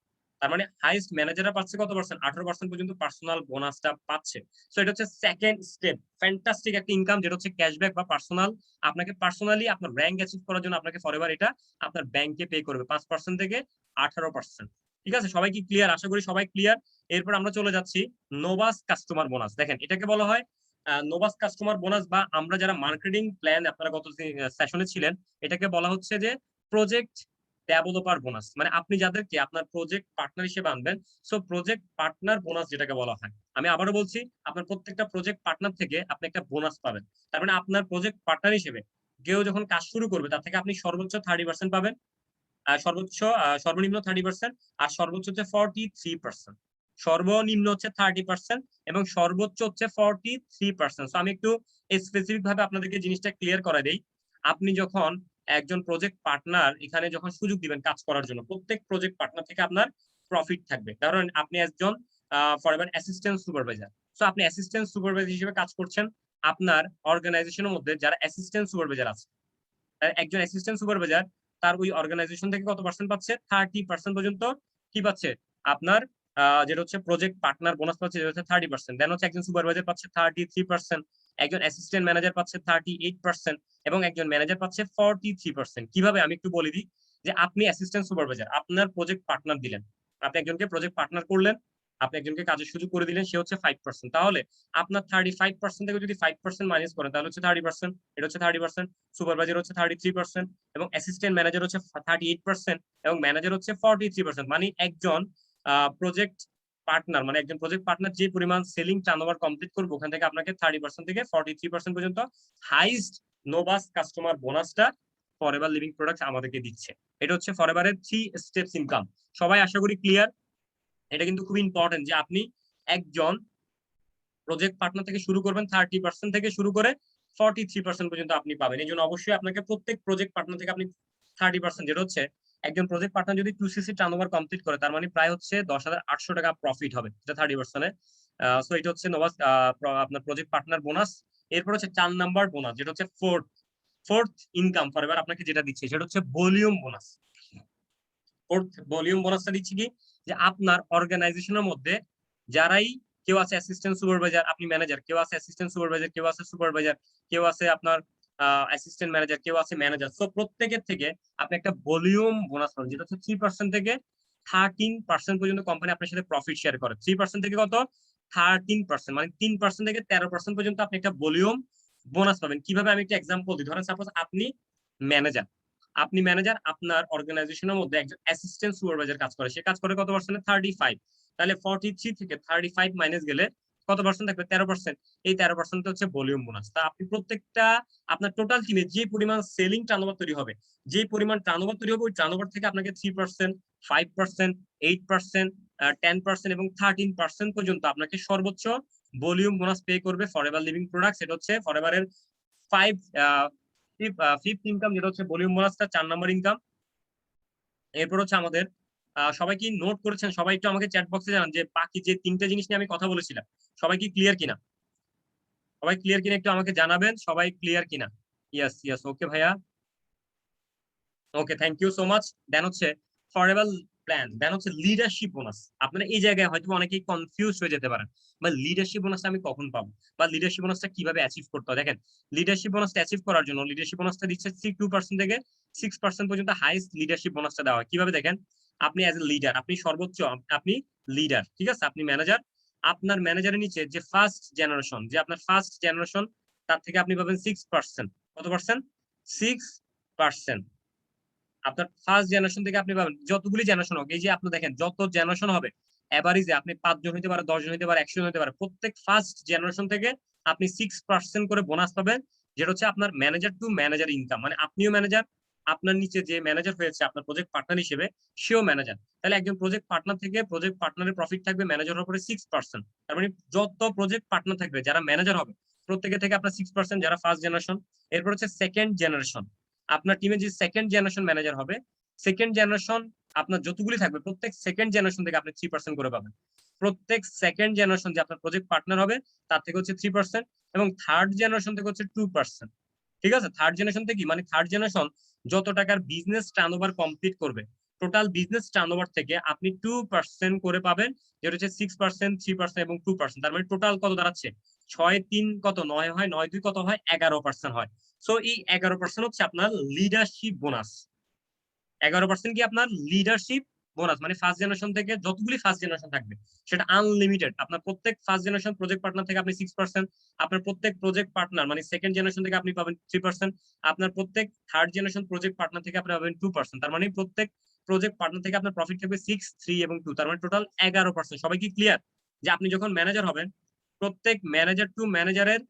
তার মানে হাইস্ট ম্যানেজাররা পাচ্ছে কত পার্সেন্ট? 18% পর্যন্ত পার্সোনাল বোনাসটা পাচ্ছে। সো এটা হচ্ছে সেকেন্ড স্টেপ, ফ্যান্টাস্টিক একটা ইনকাম, যেটা হচ্ছে ক্যাশব্যাক বা পার্সোনাল। আপনাকে পার্সোনালি আপনার র্যাঙ্ক অ্যাচিভ করার জন্য আপনাকে ফরএভার এটা আপনার ব্যাংকে পে করবে 5% থেকে 18%। ঠিক আছে, সবাই কি ক্লিয়ার? আশা করি সবাই ক্লিয়ার। এরপর আমরা চলে যাচ্ছি নোভাস কাস্টমার বোনাস। দেখেন, এটাকে বলা হয় নোভাস কাস্টমার বোনাস, বা আমরা যারা মার্কেটিং প্ল্যান আপনারা গত সেশনে ছিলেন, এটাকে বলা হচ্ছে যে প্রজেক্ট ডেভেলপার বোনাস। মানে আপনি যাদেরকে আপনার প্রজেক্ট পার্টনার হিসেবে আনবেন, সো প্রজেক্ট পার্টনার বোনাস যেটাকে বলা হয়। আমি আবারও বলছি, আপনার প্রত্যেকটা প্রজেক্ট পার্টনার থেকে আপনি একটা বোনাস পাবেন। তার মানে আপনার প্রজেক্ট পার্টনার হিসেবে কেউ যখন কাজ শুরু করবে, তার থেকে আপনি সর্বোচ্চ 30% পাবেন, সর্বনিম্ন 30%, আর সর্বোচ্চ হচ্ছে 43%। সর্বনিম্ন হচ্ছে 30% এবং সর্বোচ্চ হচ্ছে 43%। আমি একটু স্পেসিফিক ভাবে আপনাদেরকে জিনিসটা ক্লিয়ার করে দেই। আপনি যখন একজন প্রজেক্ট পার্টনার এখানে যখন সুযোগ দিবেন কাজ করার জন্য, প্রত্যেক প্রজেক্ট পার্টনার থেকে আপনার প্রফিট থাকবে। কারণ আপনি একজন ফরএভার অ্যাসিস্ট্যান্ট সুপারভাইজার, সো আপনি অ্যাসিস্ট্যান্ট সুপারভাইজার হিসেবে কাজ করছেন। আপনার অর্গানাইজেশনের মধ্যে যারা অ্যাসিস্ট্যান্ট সুপারভাইজার আছে, একজন অ্যাসিস্ট্যান্ট সুপারভাইজার তার ওই অর্গানাইজেশন থেকে কত পার্সেন্ট পাচ্ছে? 30% পর্যন্ত কি পাচ্ছে? আপনার যেটা হচ্ছে প্রজেক্ট পার্টনার বোনাস পাচ্ছে, যেটা হচ্ছে 30%। দেন হচ্ছে একজন সুপারভাইজার পাচ্ছে 33%, একজন অ্যাসিস্ট্যান্ট ম্যানেজার পাচ্ছে 38%, এবং একজন ম্যানেজার পাচ্ছে 43%। কিভাবে? আমি একটু বলে দিই যে আপনি অ্যাসিস্ট্যান্ট সুপারভাইজার, আপনার প্রজেক্ট পার্টনার দিলেন, আপনি একজনকে প্রজেক্ট পার্টনার করলেন, আপনি একজনকে কাজের সুযোগ করে দিলেন, সে হচ্ছে 5%। তাহলে আপনার 35% থেকে যদি 5% মাইনাস করেন, তাহলে হচ্ছে 30%। এটা হচ্ছে 30%। সুপারভাইজার হচ্ছে 33%, এবং অ্যাসিস্ট্যান্ট ম্যানেজার হচ্ছে 38%, এবং ম্যানেজার হচ্ছে 43%। মানে একজন প্রজেক্ট পার্টনার, মানে একজন প্রজেক্ট পার্টনার যে পরিমাণ সেলিং টার্নওভার কমপ্লিট করবে, ওখান থেকে আপনাকে 30% থেকে 43% পর্যন্ত হাইস্ট নোভাস কাস্টমার বোনাসটা ফরএভার লিভিং প্রোডাক্টস আমাদেরকে দিচ্ছে। এটা হচ্ছে ফরএভারের 3 স্টেপস ইনকাম। সবাই আশা করি ক্লিয়ার। এটা কিন্তু খুব ইম্পর্টেন্ট যে আপনি একজন প্রজেক্ট পার্টনার থেকে শুরু করবেন, 30% থেকে শুরু করে 43% পর্যন্ত আপনি পাবেন। এই জন্য অবশ্যই আপনাকে প্রত্যেক প্রজেক্ট পার্টনার থেকে আপনি 30%, যেটা হচ্ছে একজন প্রজেক্ট পার্টনার যদি 2cc টার্নওভার কমপ্লিট করে, তার মানে প্রায় হচ্ছে 10,800 টাকা প্রফিট হবে, যেটা 30%। সো এটা হচ্ছে নোভাস আপনার প্রজেক্ট পার্টনার বোনাস। এরপর হচ্ছে 4 নাম্বার বোনাস, যেটা হচ্ছে ফোর্থ ইনকাম ফরএভার আপনাকে যেটা দিচ্ছে, সেটা হচ্ছে ভলিউম বোনাস। ফোর্থ ভলিউম বোনাসটা দিচ্ছি কি, যে আপনার অর্গানাইজেশনের মধ্যে যারাই, কেউ আছে অ্যাসিস্ট্যান্ট সুপারভাইজার, আপনি ম্যানেজার, কেউ আছে অ্যাসিস্ট্যান্ট সুপারভাইজার, কেউ আছে সুপারভাইজার, কেউ আছে আপনার অ্যাসিস্ট্যান্ট ম্যানেজার, কেউ আছে ম্যানেজার। তো প্রত্যেকের থেকে আপনি একটা ভলিউম বোনাস পাবেন, যেটা হচ্ছে 3% থেকে 13% পর্যন্ত কোম্পানি আপনার সাথে প্রফিট শেয়ার করে। 3% থেকে কত? 13%, মানে 3% থেকে 13% পর্যন্ত আপনি একটা ভলিউম বোনাস পাবেন। কিভাবে? আমি একটা এক্সাম্পল দিই। ধরেন সাপোজ আপনি ম্যানেজার, আপনার অর্গানাইজেশনের মধ্যে একজন অ্যাসিস্ট্যান্ট সুপারভাইজার কাজ করে, সে কাজ করে কত পার্সেন্ট? 35। তাহলে 43 থেকে 35 মাইনাস গেলে কত পার্সেন্ট থাকবে? 13%। এই 13% হচ্ছে ভলিউম বোনাস। তা আপনি প্রত্যেকটা আপনার টোটাল টিমে যে পরিমাণ সেলিং টার্নওভার তৈরি হবে, যে পরিমাণ টার্নওভার তৈরি হবে, ওই টার্নওভার থেকে আপনাকে 3%, 5%, 8%, 10% এবং 13% পর্যন্ত আপনাকে সর্বোচ্চ ভলিউম বোনাস পে করবে ফরএভার লিভিং প্রোডাক্টস। এটা হচ্ছে ফরএভারের ফিফথ ইনকাম, যেটা হচ্ছে ভলিউম বোনাসটা 4 নম্বর ইনকাম। এরপর হচ্ছে আমাদের সবাই কি নোট করেছেন? সবাই একটু আমাকে চ্যাট বক্সে জানান যে বাকি যে 3টে জিনিস নিয়ে আমি কথা বলেছিলাম সবাই কি ক্লিয়ার কিনা? সবাই ক্লিয়ার কিনা একটু আমাকে জানাবেন, সবাই ক্লিয়ার কিনা? ইয়েস ইয়েস, ওকে ভাইয়া, ওকে, থ্যাংক ইউ সো মাচ। দেন হচ্ছে ফরএভার প্ল্যান, দেন হচ্ছে লিডারশিপ বোনাস। আপনারা এই জায়গায় হয়তো অনেকেই কনফিউজ হয়ে যেতে পারেন, বা লিডারশিপ বোনাসটা আমি কখন পাবো, বা লিডারশিপ বোনাসটা কিভাবে অ্যাচিভ করতে হয়। দেখেন, লিডারশিপ বোনাসটা অ্যাচিভ করার জন্য লিডারশিপ বোনাসটা দিচ্ছে 2% থেকে 6% পর্যন্ত হাইস্ট লিডারশিপ বোনাসটা দেওয়া হয়। কিভাবে দেখেন, আপনি অ্যাজ এ লিডার, আপনি সর্বোচ্চ, আপনি লিডার, ঠিক আছে, আপনি ম্যানেজার, আপনার ম্যানেজারের নিচে যে ফার্স্ট জেনারেশন, যে আপনার ফার্স্ট জেনারেশন, তার থেকে আপনি পাবেন 6%। কত পার্সেন্ট? 6%। আপনার ফার্স্ট জেনারেশন থেকে আপনি পাবেন যতগুলি জেনারেশন হোক, এই যে আপনি দেখেন যত জেনারেশন হবে এভারেজে আপনি 5 জন হইতে পারে, 10 জন হইতে পারে, 100 জন হইতে পারে, প্রত্যেক ফার্স্ট জেনারেশন থেকে আপনি 6% করে বোনাস পাবেন, যেটা হচ্ছে আপনার ম্যানেজার টু ম্যানেজার ইনকাম। মানে আপনিও ম্যানেজার, আপনার নিচে যে ম্যানেজার হয়েছে আপনার প্রজেক্ট পার্টনার হিসেবে সেও ম্যানেজার। তাহলে একজন প্রজেক্ট পার্টনার থেকে প্রজেক্ট পার্টনারের প্রফিট থাকবে ম্যানেজারের উপরে 6%। তার মানে যত প্রজেক্ট পার্টনার থাকবে যারা ম্যানেজার হবে প্রত্যেকে থেকে আপনার 6%, যারা ফার্স্ট জেনারেশন। এরপর হচ্ছে সেকেন্ড জেনারেশন, আপনার টিমে যে সেকেন্ড জেনারেশন ম্যানেজার হবে, সেকেন্ড জেনারেশন আপনার যতগুলি থাকবে প্রত্যেক সেকেন্ড জেনারেশন থেকে আপনি 3% করে পাবেন। প্রত্যেক সেকেন্ড জেনারেশন যে আপনার প্রজেক্ট পার্টনার হবে তার থেকে হচ্ছে 3%, এবং থার্ড জেনারেশন থেকে হচ্ছে 2%। ঠিক আছে, থার্ড জেনারেশন থেকে মানে থার্ড জেনারেশন যত টাকার বিজনেস টার্নওভার কমপ্লিট করবে, টোটাল বিজনেস টার্নওভার থেকে আপনি 2% করে পাবেন, যেটা হচ্ছে 6%, 3% এবং 2%। তার মানে টোটাল কত দাঁড়াচ্ছে? 6 3 কত, 9 হয়, 9 2 কত হয়, 11% হয়। সো এই 11% হচ্ছে আপনার লিডারশিপ বোনাস। 11% কি আপনার লিডারশিপ বোনাস, মানে ফার্স্ট জেনারেশন থেকে যতগুলি ফার্স্ট জেনারেশন থাকবে সেটা আনলিমিটেড। আপনার প্রত্যেক ফার্স্ট জেনারেশন প্রজেক্ট পার্টনার থেকে আপনি 6%, আপনার প্রত্যেক প্রজেক্ট পার্টনার মানে সেকেন্ড জেনারেশন থেকে আপনি পাবেন 3%, আপনার প্রত্যেক থার্ড জেনারেশন প্রজেক্ট পার্টনার থেকে আপনি পাবেন 2%। তার মানে প্রত্যেক প্রজেক্ট পার্টনার থেকে আপনার প্রফিট থাকবে 6 3 এবং 2, তার মানে টোটাল 11%। সবাই কি ক্লিয়ার যে আপনি যখন ম্যানেজার হবেন প্রত্যেক ম্যানেজার টু ম্যানেজারের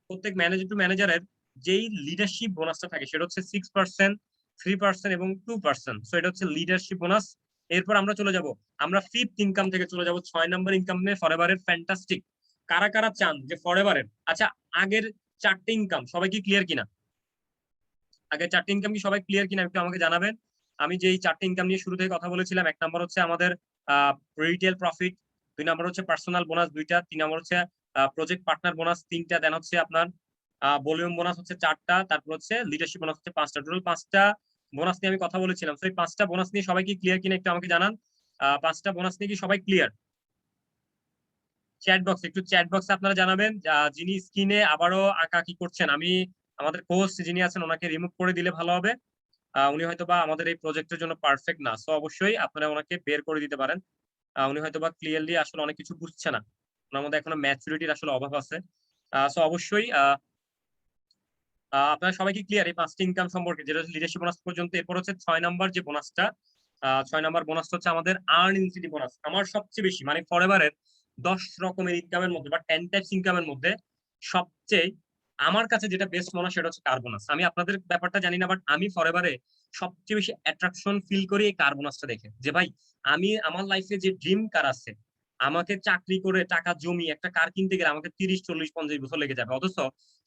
প্রত্যেক ম্যানেজার টু ম্যানেজারের যেই লিডারশিপ বোনাসটা থাকে সেটা হচ্ছে 6%, 3% এবং 2%। সো এটা হচ্ছে লিডারশিপ বোনাস। এরপর আমরা চলে যাব, আমরা ফিফথ ইনকাম থেকে চলে যাব 6 নম্বর ইনকামে, ফরএভারের ফ্যান্টাস্টিক। কারা কারা চান যে ফরএভারের, আচ্ছা আগের 4টে ইনকাম সবাই কি ক্লিয়ার কিনা? আগের 4টে ইনকাম কি সবাই ক্লিয়ার কিনা একটু আমাকে জানাবেন। আমি যে এই 4টে ইনকাম নিয়ে শুরু থেকে কথা বলেছিলাম, 1 নম্বর হচ্ছে আমাদের রিটেল প্রফিট, 2 নম্বর হচ্ছে পার্সোনাল বোনাস 2টা, 3 নম্বর হচ্ছে প্রজেক্ট পার্টনার বোনাস 3টা, দেন হচ্ছে আপনার ভলিউম বোনাস হচ্ছে 4টা, তারপর হচ্ছে লিডারশিপ বোনাস হচ্ছে 5টা। টোটাল 5টা বোনাস নিয়ে আমি কথা বলেছিলাম। সেই 5টা বোনাস নিয়ে সবাই কি ক্লিয়ার কিনা একটু আমাকে জানান। 5টা বোনাস নিয়ে কি সবাই ক্লিয়ার? চ্যাট বক্স, একটু চ্যাট বক্সে আপনারা জানাবেন। যিনি স্ক্রিনে আবারও আঁকা কি করছেন, আমি আমাদের হোস্ট যিনি আছেন ওনাকে রিমুভ করে দিলে ভালো হবে। উনি হয়তোবা আমাদের এই প্রজেক্টের জন্য পারফেক্ট না, সো অবশ্যই আপনারা ওনাকে বের করে দিতে পারেন। উনি হয়তোবা ক্লিয়ারলি আসলে অনেক কিছু বুঝছে না, ওনার মধ্যে এখনো ম্যাচুরিটির আসলে অভাব আছে। সো অবশ্যই আপনারা সবাই কি ক্লিয়ার এই 5টি ইনকাম সম্পর্কে, যেটা লিডারশিপ বোনাস পর্যন্ত। এরপর হচ্ছে 6 নম্বর যে বোনাসটা, 6 নম্বর বোনাস হচ্ছে আমাদের আর্ন ইনসেন্টিভ বোনাস। আমার সবচেয়ে বেশি মানে ফরএভারের 10 রকমের ইনকামের মধ্যে বা 10 টাইপস ইনকামের মধ্যে সবচেয়ে আমার কাছে যেটা বেস্ট মনে হয় সেটা হচ্ছে কার বোনাস। আমি আপনাদের ব্যাপারটা জানি না, বাট আমি ফরএভারে সবচেয়ে বেশি অ্যাট্রাকশন ফিল করি এই কার বোনাসটা দেখে, যে ভাই আমি আমার লাইফে যে ড্রিম কার আছে, আমাকে চাকরি করে টাকা জমি একটা কার কিনতে গেলে আমাকে 30 40 50 বছর লেগে যাবে, অথচ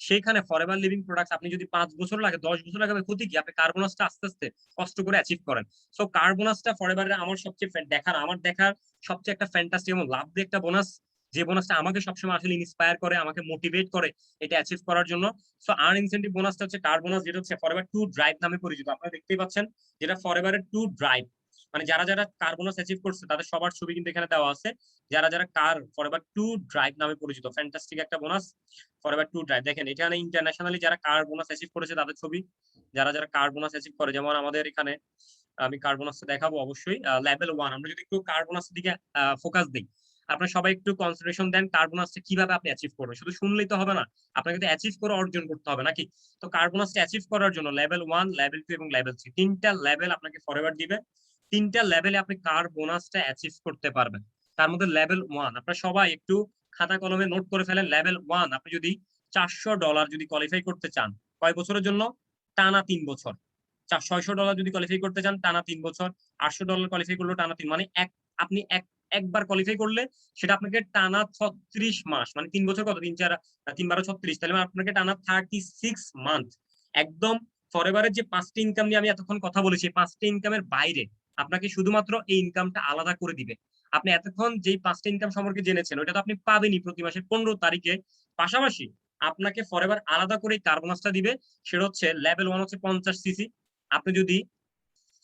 সেইখানে ফরএভার লিভিং প্রোডাক্টস আপনি যদি 5 বছর লাগে 10 বছর লাগাবে ক্ষতি কি, আপনি কার বোনাসটা আস্তে আস্তে কষ্ট করে অ্যাচিভ করেন। সো কার বোনাসটা ফরএভারের আমার সবচেয়ে দেখার সবচেয়ে একটা ফ্যান্টাস্টিক এবং লাভ দিয়ে একটা বোনাস, যে বোনাসটা আমাকে সবসময় আসলে ইন্সপায়ার করে, আমাকে মোটিভেট করে এটা অ্যাচিভ করার জন্য। সো আর্ন ইনসেন্টিভ বোনাসটা হচ্ছে কার বোনাস, যেটা হচ্ছে ফরএভার টু ড্রাইভ নামে পরিচিত। আপনারা দেখতেই পাচ্ছেন যেটা ফরএভারের টু ড্রাইভ, মানে যারা যারা কার বোনাস অ্যাচিভ করছে তাদের সবার ছবি কিন্তু এখানে দেওয়া আছে। যারা যারা কার ফরএভার টু ড্রাইভ নামে পরিচিত, ফ্যান্টাস্টিক একটা বোনাস ফরএভার টু ড্রাইভ। দেখেন এখানে ইন্টারন্যাশনালি যারা কার বোনাস অ্যাচিভ করেছে তাদের ছবি, যারা যারা কার বোনাস অ্যাচিভ করে, যেমন আমাদের এখানে আমি কার বোনাসটা দেখাবো অবশ্যই। লেভেল 1 আমরা যদি একটু কার বোনাসের দিকে ফোকাস দিই, আপনারা সবাই একটু কনসিডারেশন দেন কার বোনাসটা কিভাবে আপনি অ্যাচিভ করবেন। শুধু শুনলেই তো হবে না, আপনাকে কিন্তু অ্যাচিভ করে অর্জন করতে হবে নাকি। তো কার বোনাসটা অ্যাচিভ করার জন্য লেভেল 1, লেভেল 2 এবং লেভেল 3 তিনটা লেভেল আপনাকে ফরএভার দিবে। তিনটা লেভেলে আপনি কার বোনাসটা অ্যাচিভ করতে পারবেন। তার মধ্যে লেভেল 1 আপনারা সবাই একটু খাতা কলমে নোট করে ফেলেন। লেভেল 1 আপনি যদি $400 যদি কোয়ালিফাই করতে চান, কয় বছরের জন্য? টানা 3 বছর। $600 যদি কোয়ালিফাই করতে চান টানা 3 বছর, $800 কোয়ালিফাই করলো টানা 3, মানে 1 আপনি একবার কোয়ালিফাই করলে সেটা আপনাকে টানা 36 মাস, মানে 3 বছর, কত 3 12 36, তাহলে আপনাকে টানা 36 মান্থ একদম ফরএভারের যে 5টি ইনকাম নিয়ে আমি এতক্ষণ কথা বলেছি, 5টি ইনকামের বাইরে আপনাকে শুধুমাত্র এই ইনকামটা আলাদা করে দিবে। আপনি এতক্ষণ যেই 5টা ইনকাম সম্পর্কে জেনেছেন ওটা তো আপনি পাবেনই প্রতি মাসের 15 তারিখে। পাশাপাশি আপনাকে ফরএভার আলাদা করে কার্বোনাসটা দিবে, সেটা হচ্ছে লেভেল 1 হচ্ছে 50 সিসি। আপনি যদি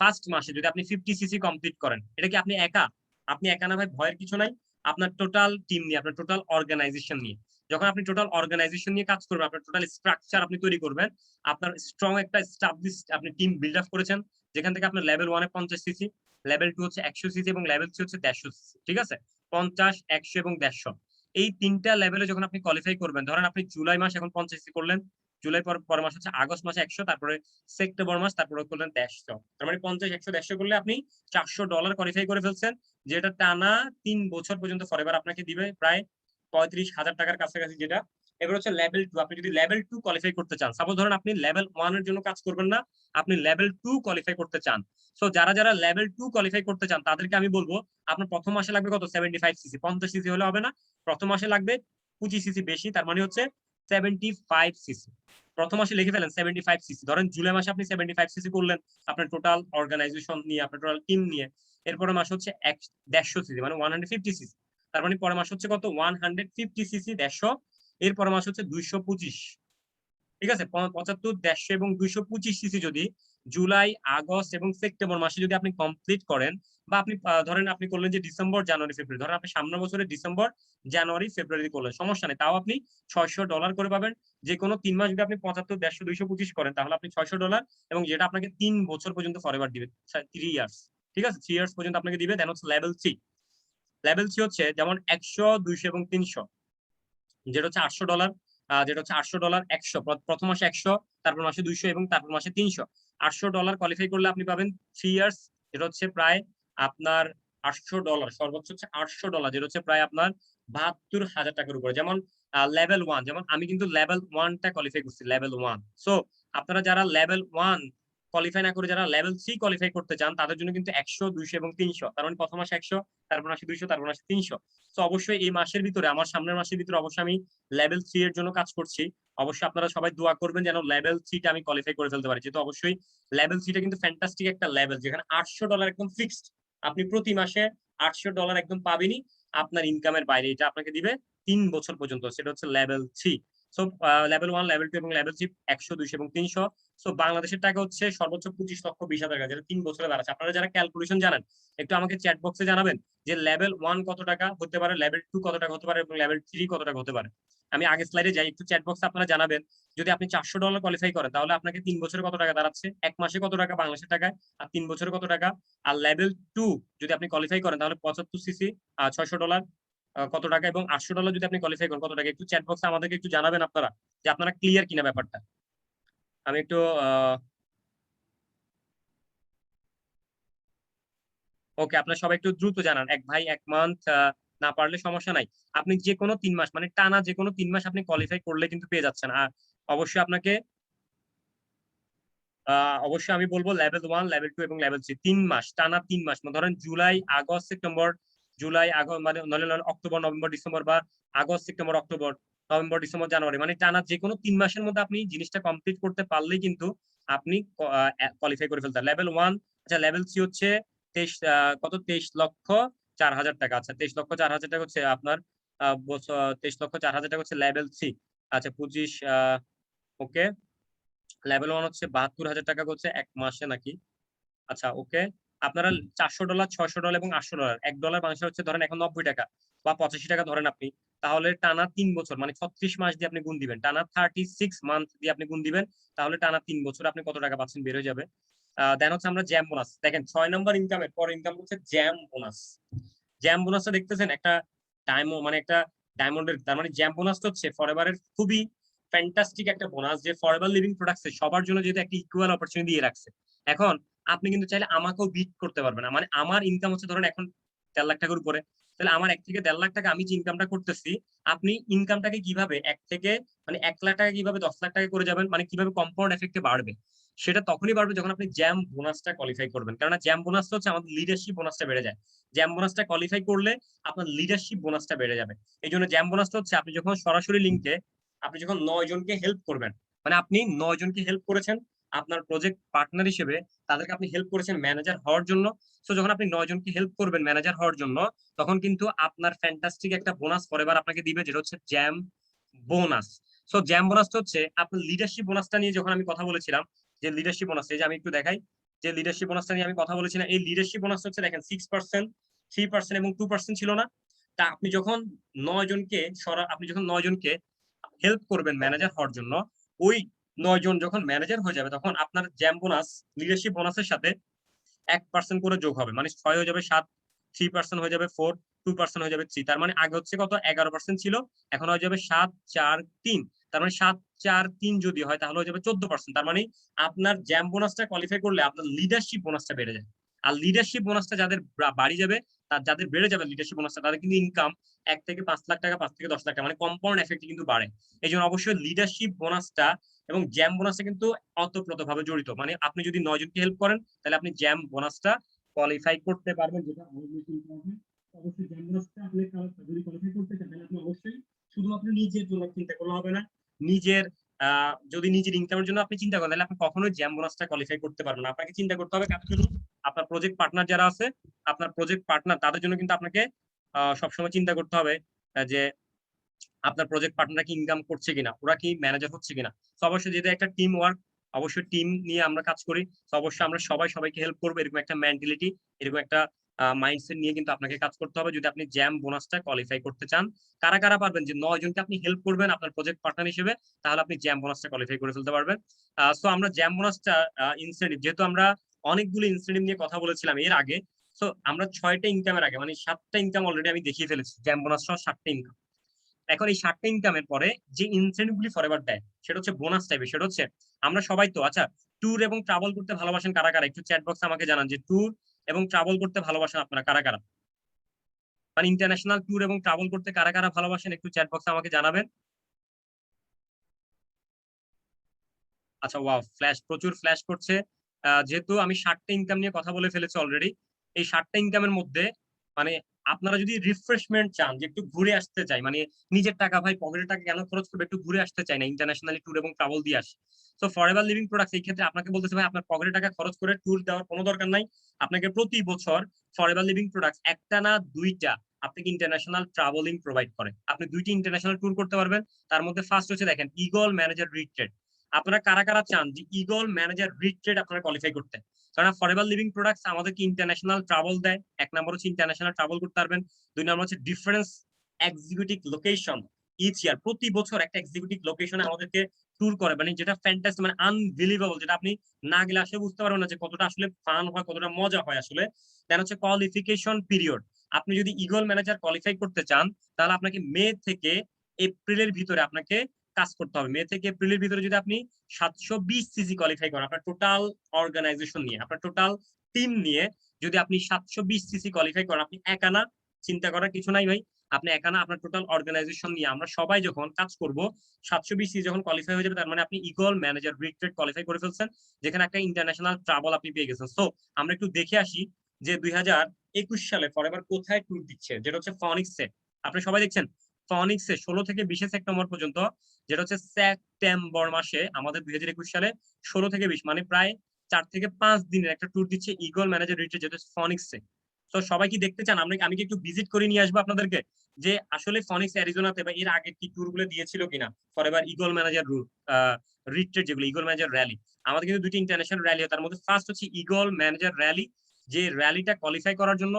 ফার্স্ট মাসে যদি আপনি 50 সিসি কমপ্লিট করেন, এটা কি আপনি একা? আপনি একা না ভাই, ভয়ের কিছু নাই। আপনার টোটাল টিম নিয়ে, আপনার টোটাল অর্গানাইজেশন নিয়ে, যখন আপনি টোটাল অর্গানাইজেশন নিয়ে কাজ করবেন, আপনার টোটাল স্ট্রাকচার আপনি তৈরি করবেন, আপনার স্ট্রং একটা স্টাবলিশ আপনি টিম বিল্ড আপ করেছেন, যেখান থেকে আপনার লেভেল 1 এ 50 সিসি, লেভেল 2 হচ্ছে 100 সিসি এবং লেভেল 3 হচ্ছে 150 সিসি। ঠিক আছে, 50, 100 এবং 150, এই তিনটা লেভেলে যখন আপনি কোয়ালিফাই করবেন, ধরেন আপনি জুলাই মাস এখন 50 সিসি করলেন, জুলাই পরের মাস হচ্ছে আগস্ট মাসে 100, তারপরে সেপ্টেম্বর মাস, তারপরে করলেন 150, তার মানে 50, 100, 150 করলে আপনি $400 কোয়ালিফাই করে ফেলছেন, যেটা টানা 3 বছর পর্যন্ত ফরএভার আপনাকে দিবে প্রায় 35,000 টাকার কাছাকাছি যেটা। এবার হচ্ছে লেভেল 2, আপনি যদি লেভেল 2 কোয়ালিফাই করতে চান, সাপোজ ধরেন আপনি লেভেল 1 এর জন্য কাজ করবেন না, আপনি লেভেল 2 কোয়ালিফাই করতে চান। সো যারা লেভেল 2 কোয়ালিফাই করতে চান তাদেরকে আমি বলবো, আপনার প্রথম মাসে লাগবে কত? 75 সিসি। 50 সিসি হলে হবে না, প্রথম মাসে লাগবে 25 সিসি বেশি, তার মানে হচ্ছে 75 সিসি। প্রথম মাসে লিখে ফেলেন 75 সিসি। ধরেন জুলাই মাসে আপনি 75 সিসি করলেন আপনার টোটাল অর্গানাইজেশন নিয়ে, আপনার টোটাল টিম নিয়ে। এরপরে মাস হচ্ছে 150 সিসি, মানে 150 সিসি। তার মানে পরের মাস হচ্ছে কত? 150 সিসি 150। এরপর মাস হচ্ছে 225। ঠিক আছে, 75, 150 এবং 225 সিসি যদি জুলাই, আগস্ট এবং সেপ্টেম্বর মাসে যদি আপনি কমপ্লিট করেন, বা আপনি ধরেন আপনি করলেন যে ডিসেম্বর, জানুয়ারি, ফেব্রুয়ারি, ধরেন আপনি সামনের বছরের ডিসেম্বর, জানুয়ারি, ফেব্রুয়ারি করলেন, সমস্যা নেই, তাও আপনি $600 করে পাবেন। যে কোনো 3 মাস যদি আপনি 75, 150, 225 করেন, তাহলে আপনি $600, এবং যেটা আপনাকে 3 বছর পর্যন্ত ফরএভার দিবে, 3 ইয়ার্স। ঠিক আছে, 3 ইয়ার্স পর্যন্ত আপনাকে দিবে। দেন হচ্ছে লেভেল 3। লেভেল 3 হচ্ছে যেমন 100, 200 এবং 300, যেটা হচ্ছে $800, যেটা হচ্ছে $800, 100, প্রথম মাসে 100, তারপর মাসে 200 এবং তারপর মাসে 300। $800 কোয়ালিফাই করলে আপনি পাবেন 3 ইয়ার্স, যেটা হচ্ছে প্রায় আপনার $800, সর্বোচ্চ হচ্ছে $800, যেটা হচ্ছে প্রায় আপনার 72,000 টাকার উপরে। যেমন লেভেল 1, যেমন আমি কিন্তু লেভেল 1টা কোয়ালিফাই করছি, লেভেল 1। সো আপনারা যারা লেভেল 1 কোয়ালিফাই না করে যারা লেভেল 3 কোয়ালিফাই করতে চান, তাদের জন্য কিন্তু 100, 200 এবং 300, তার মানে প্রথম মাসে 100, তারপর মাসে 200, তারপর মাসে 300। তো অবশ্যই এই মাসের ভিতরে, আমার সামনের মাসের ভিতরে অবশ্যই আমি লেভেল 3 এর জন্য কাজ করছি। অবশ্যই আপনারা সবাই দোয়া করবেন যেন লেভেল 3 টা আমি কোয়ালিফাই করে ফেলতে পারি, যেহেতু অবশ্যই লেভেল 3 টা কিন্তু ফ্যান্টাস্টিক একটা লেভেল, যেখানে $800 একদম ফিক্সড। আপনি প্রতি মাসে $800 একদম পাবেনই আপনার ইনকামের বাইরে, এটা আপনাকে দিবে 3 বছর পর্যন্ত, সেটা হচ্ছে লেভেল 3। সো লেভেল 1, লেভেল 2 এবং লেভেল 3 100, 200 এবং 300। সো বাংলাদেশের টাকা হচ্ছে সর্বোচ্চ 25,20,000 টাকা, যেটা 3 বছরে দাঁড়াচ্ছে। আপনারা যারা ক্যালকুলেশন জানেন একটু আমাকে চ্যাট বক্সে জানাবেন যে লেভেল 1 কত টাকা হতে পারে, লেভেল 2 কত টাকা হতে পারে এবং লেভেল 3 কত টাকা হতে পারে। আমি আগে স্লাইডে যাই, একটু চ্যাট বক্সে আপনারা জানাবেন। যদি আপনি $400 কোয়ালিফাই করেন, তাহলে আপনাকে 3 বছরে কত টাকা দাঁড়াচ্ছে, 1 মাসে কত টাকা বাংলাদেশের টাকায়, আর 3 বছরে কত টাকা। আর লেভেল 2 যদি আপনি কোয়ালিফাই করেন, তাহলে 75 সিসি, $600 কত টাকা, এবং $800 যদি আপনি কোয়ালিফাই করেন কত টাকা। একটু চ্যাট বক্সে আমাদেরকে একটু জানাবেন আপনারা যে আপনারা ক্লিয়ার কিনা ব্যাপারটা। আমি একটু ওকে, আপনারা সবাই একটু দ্রুত জানান। এক ভাই 1 মান্থ না পারলে সমস্যা নাই। আপনি যে কোনো 3 মাস, মানে টানা যে কোনো 3 মাস আপনি কোয়ালিফাই করলে কিন্তু পেয়ে যাচ্ছেন। আর অবশ্যই আপনাকে অবশ্যই আমি বলবো লেভেল 1, লেভেল 2 এবং লেভেল 3 3 মাস, টানা 3 মাস, মানে ধরেন জুলাই, আগস্ট, সেপ্টেম্বর, জুলাই, আগস্ট, মানে নইলে অক্টোবর, নভেম্বর, ডিসেম্বর, বা আগস্ট, সেপ্টেম্বর, অক্টোবর, নভেম্বর, ডিসেম্বর, জানুয়ারি, মানে টানা যে কোনো 3 মাসের মধ্যে আপনি জিনিসটা কমপ্লিট করতে পারলেই কিন্তু আপনি কোয়ালিফাই করে ফেলতে। লেভেল 1, আচ্ছা লেভেল 3 হচ্ছে 23 কত 23,04,000 টাকা। আচ্ছা 23,04,000 টাকা হচ্ছে আপনার 23,04,000 টাকা হচ্ছে লেভেল 3। আচ্ছা 25, ওকে। লেভেল 1 হচ্ছে 72,000 টাকা হচ্ছে 1 মাসে নাকি? আচ্ছা ওকে। আপনারা $400, $600 এবং $800, $1 বাংলাদেশে হচ্ছে ধরেন এখন 90 টাকা বা 85 টাকা ধরেন আপনি। তাহলে টানা 3 বছর, মানে 36 মাস দিয়ে আপনি গুণ দিবেন। টানা 36 মান্থ দিয়ে আপনি গুণ দিবেন। তাহলে টানা 3 বছর আপনি কত টাকা পাচ্ছেন বের হয়ে যাবে। দেন হচ্ছে আমরা জ্যাম বোনাস। দেখেন 6 নাম্বার ইনকামের পর ইনকাম হচ্ছে জ্যাম বোনাস। জ্যাম বোনাসটা দেখতেছেন, একটা মানে একটা ডায়মন্ডের, তার মানে জ্যাম বোনাসটা হচ্ছে ফরএভারের খুবই ফ্যান্টাস্টিক একটা বোনাস, যে ফরএভার লিভিং প্রোডাক্টস সবার জন্য যেহেতু একটা ইকুয়াল অপরচুনিটি দিয়ে রাখছে। এখন আপনি কিন্তু চাইলে আমাকেও বিট করতে পারবেন না। মানে আমার ইনকাম হচ্ছে ধরেন এখন 1.5 লাখ টাকার উপরে, তাহলে আমার 1 থেকে 1.5 লাখ টাকা আমি যে ইনকামটা করতেছি, আপনি ইনকামটাকে কিভাবে 1 থেকে, মানে 1 লাখ টাকা কিভাবে 10 লাখ টাকা করে যাবেন, মানে কিভাবে কম্পাউন্ড এফেক্টে বাড়বে। সেটা তখনই বাড়বে যখন আপনি জ্যাম বোনাসটা কোয়ালিফাই করবেন। কেননা জ্যাম বোনাসটা হচ্ছে আমাদের লিডারশিপ বোনাসটা বেড়ে যায়। জ্যাম বোনাসটা কোয়ালিফাই করলে আপনার লিডারশিপ বোনাসটা বেড়ে যাবে। এইজন্য জ্যাম বোনাসটা হচ্ছে আপনি যখন সরাসরি লিঙ্কে আপনি যখন ৯ জনকে হেল্প করবেন। মানে আপনি ৯ জনকে হেল্প করেছেন আপনার প্রজেক্ট পার্টনার হিসেবে, তাদেরকে আপনি হেল্প করেছেন ম্যানেজার হওয়ার জন্য। সো যখন আপনি ৯ জনকে হেল্প করবেন ম্যানেজার হওয়ার জন্য, তখন কিন্তু আপনার ফ্যান্টাস্টিক একটা বোনাস ফরএভার আপনাকে দিবে, যেটা হচ্ছে জ্যাম বোনাস। সো জ্যাম বোনাসটা হচ্ছে আপনার লিডারশিপ বোনাসটা নিয়ে যখন আমি কথা বলেছিলাম, যে লিডারশিপ বোনাস, এই যে আমি একটু দেখাই, যে লিডারশিপ বোনাসটা নিয়ে আমি কথা বলেছিলাম, এই লিডারশিপ বোনাসটা হচ্ছে দেখেন 6%, 3% এবং 2% ছিল না? তা আপনি যখন ৯ জনকে আপনি যখন ৯ জনকে হেল্প করবেন ম্যানেজার হওয়ার জন্য, ওই ৯ জন যখন ম্যানেজার হয়ে যাবে, তখন আপনার জ্যাম বোনাস লিডারশিপ বোনাসের সাথে 1% করে যোগ হবে। মানে 6 হয়ে যাবে 7, 3% হয়ে যাবে 4, 2% হয়ে যাবে 3। তার মানে আগে হচ্ছে কত 11% ছিল, এখন হয়ে যাবে 7, 4, 3। তার মানে 7, 4, 3 যদি হয় তাহলে হয়ে যাবে 14%। তার মানে আপনার জ্যাম বোনাসটা কোয়ালিফাই করলে আপনার লিডারশিপ বোনাসটা বেড়ে যায়। আর লিডারশিপ বোনাসটা যাদের বাড়ি যাবে, যাদের বেড়ে যাবে লিডারশিপ বোনাসটা, তাদের কিন্তু ইনকাম ১ থেকে ৫ লাখ টাকা, ৫ থেকে ১০ লাখ টাকা, মানে কম্পাউন্ড এফেক্টে কিন্তু বাড়ে। এই জন্য অবশ্যই লিডারশিপ বোনাসটা এবং জ্যাম বোনাসটা কিন্তু অতপ্রতভাবে জড়িত। মানে আপনি যদি ৯ জনকে হেল্প করেন, তাহলে আপনি জ্যাম বোনাসটা কোয়ালিফাই করতে পারবেন, যেটা অনেক বেশি ইম্পর্টেন্ট। অবশ্যই জ্যাম বোনাসটা আপনি যদি কোয়ালিফাই করতে চান, তাহলে আপনি অবশ্যই শুধুমাত্র নিজের জন্য চিন্তা করলে হবে না। নিজের যদি নিজের ইনকামের জন্য আপনি চিন্তা করেন, তাহলে আপনি কখনোই জ্যাম বোনাসটা কোয়ালিফাই করতে পারবেন না। আপনাকে চিন্তা করতে হবে কার জন্য? আপনার প্রজেক্ট পার্টনার যারা আছে, আপনার প্রজেক্ট পার্টনার তাদের জন্য কিন্তু আপনাকে সবসময় চিন্তা করতে হবে যে আপনার প্রজেক্ট পার্টনার কি ইনকাম করছে কিনা, ওরা কি ম্যানেজার হচ্ছে কিনা। তো অবশ্যই যেহেতু একটা টিম ওয়ার্ক, অবশ্যই টিম নিয়ে আমরা কাজ করি, তো অবশ্যই আমরা সবাই সবাইকে হেল্প করবো, এরকম একটা মেন্টালিটি, এরকম একটা মাইন্ডসেট নিয়ে কিন্তু আপনাকে কাজ করতে হবে যদি আপনি জ্যাম বোনাসটা কোয়ালিফাই করতে চান। কারা কারা পারবেন যে ৯ জনকে আপনি হেল্প করবেন আপনার প্রজেক্ট পার্টনার হিসেবে, তাহলে আপনি জ্যাম বোনাসটা কোয়ালিফাই করে ফেলতে পারবেন। সো আমরা জ্যাম বোনাসটা ইনসেন্টিভ, যেহেতু আমরা অনেকগুলো ইনসেন্টিভ নিয়ে কথা বলেছিলাম এর আগে, সো আমরা 6টা ইনকামের আগে, মানে 7টা ইনকাম অলরেডি আমি দেখিয়ে ফেলেছি, জ্যাম বোনাস সহ 7টা ইনকাম। এখন এই 7টা ইনকামের পরে যে ইনসেন্টিভ গুলি ফরএভার দেয়, সেটা হচ্ছে বোনাস টাইপের। সেটা হচ্ছে আমরা সবাই তো, আচ্ছা, ট্যুর এবং ট্রাভেল করতে ভালোবাসেন কারা কারা, একটু চ্যাট বক্সে আমাকে জানান যে ট্যুর এবং ট্রাভেল করতে ভালোবাসেন আপনারা কারা কারা, মানে ইন্টারন্যাশনাল ট্যুর এবং ট্রাভেল করতে কারা কারা ভালোবাসেন, একটু চ্যাট বক্সে আমাকে জানাবেন। আচ্ছা, ওয়াও, ফ্ল্যাশ, প্রচুর ফ্ল্যাশ করছে। যেহেতু আমি 7টা ইনকাম নিয়ে কথা বলে ফেলেছি অলরেডি, এই 7টা ইনকামের মধ্যে মানে আপনারা যদি রিফ্রেশমেন্ট চান, যে একটু ঘুরে আসতে চাই, মানে নিজের টাকা, ভাই পকেটের টাকা কেন খরচ করবে, একটু ঘুরে আসতে চাই না, ইন্টারন্যাশনালি ট্যুর এবং ট্রাভেল দিয়ে আসি। তো ফরএভার লিভিং প্রোডাক্টস এই ক্ষেত্রে আপনাকে বলতেছে, ভাই আপনার পকেটের টাকা খরচ করে ট্যুর দেওয়ার কোনো দরকার নাই। আপনাকে প্রতি বছর ফরএভার লিভিং প্রোডাক্টস একটা না দুইটা আপনাকে ইন্টারন্যাশনাল ট্রাভেলিং প্রোভাইড করে। আপনি 2টি ইন্টারন্যাশনাল ট্যুর করতে পারবেন। তার মধ্যে ফার্স্ট হচ্ছে দেখেন ইগল ম্যানেজার রিট্রিট। আপনারা কারা কারা চান যে ইগল ম্যানেজার রিট্রিট আপনারা কোয়ালিফাই করতে? কারণ ফরএভার লিভিং প্রোডাক্টস আমাদেরকে ইন্টারন্যাশনাল ট্রাভেল দেয়। 1 নম্বর হচ্ছে ইন্টারন্যাশনাল ট্রাভেল করতে পারবেন। 2 নম্বর হচ্ছে difference executive location. Each year, প্রতি বছর একটা এক্সিকিউটিভ লোকেশনে আমাদেরকে ট্যুর করে, মানে যেটা ফ্যান্টাস্টিক, মানে আনবিলিভেবল, যেটা আপনি না গেলে আসলে বুঝতে পারবেন না যে কতটা আসলে ফান হয়, কতটা মজা হয় আসলে। দেন হচ্ছে কোয়ালিফিকেশন পিরিয়ড। আপনি যদি ইগল ম্যানেজার কোয়ালিফাই করতে চান, তাহলে আপনাকে মে থেকে এপ্রিলের ভিতরে আপনাকে কাজ করতে হবে। মে থেকে এপ্রিলের ভিতরে যদি আপনি 720 সিসি কোয়ালিফাই করেন, আপনার টোটাল অর্গানাইজেশন নিয়ে, আপনার টোটাল টিম নিয়ে যদি আপনি 720 সিসি কোয়ালিফাই করেন, আপনি একানা, চিন্তা করার কিছু নাই ভাই, আপনি একানা আপনার টোটাল অর্গানাইজেশন নিয়ে আমরা সবাই যখন কাজ করব, 720 সিসি যখন কোয়ালিফাই হয়ে যাবে, তার মানে আপনি ইগল ম্যানেজার রিট্রিট কোয়ালিফাই করে ফেলছেন, যেখানে একটা ইন্টারন্যাশনাল ট্রাভেল আপনি পেয়ে গেছেন। সো আমরা একটু দেখে আসি যে 2021 সালে ফরএভার কোথায় ট্যুর দিচ্ছে, যেটা হচ্ছে ফনিক্সে। আপনি সবাই দেখছেন ফনিক্সে 16 থেকে 20 সেপ্টেম্বর পর্যন্ত, যেটা হচ্ছে সেপ্টেম্বর মাসে আমাদের 2021 সালে 16 থেকে 20, মানে প্রায় 4 থেকে 5 দিনের একটা ট্যুর দিচ্ছে ইগল ম্যানেজার রিট্রিট, যেটা ফনিক্সে। তো সবাই কি দেখতে চান? আমি কি একটু ভিজিট করে নিয়ে আসবো আপনাদেরকে, যে আসলে ফনিক্স অ্যারিজোনাতে বা এর আগে কি ট্যুর গুলো দিয়েছিল কিনা ফরএভার ইগল ম্যানেজার রিট্রিট, যেগুলো ইগল ম্যানেজার র্যালি। আমাদের কিন্তু 2টি ইন্টারন্যাশনাল র্যালি হয়, তার মধ্যে ফার্স্ট হচ্ছে ইগল ম্যানেজার র্যালি, যে র্যালিটা কোয়ালিফাই করার জন্য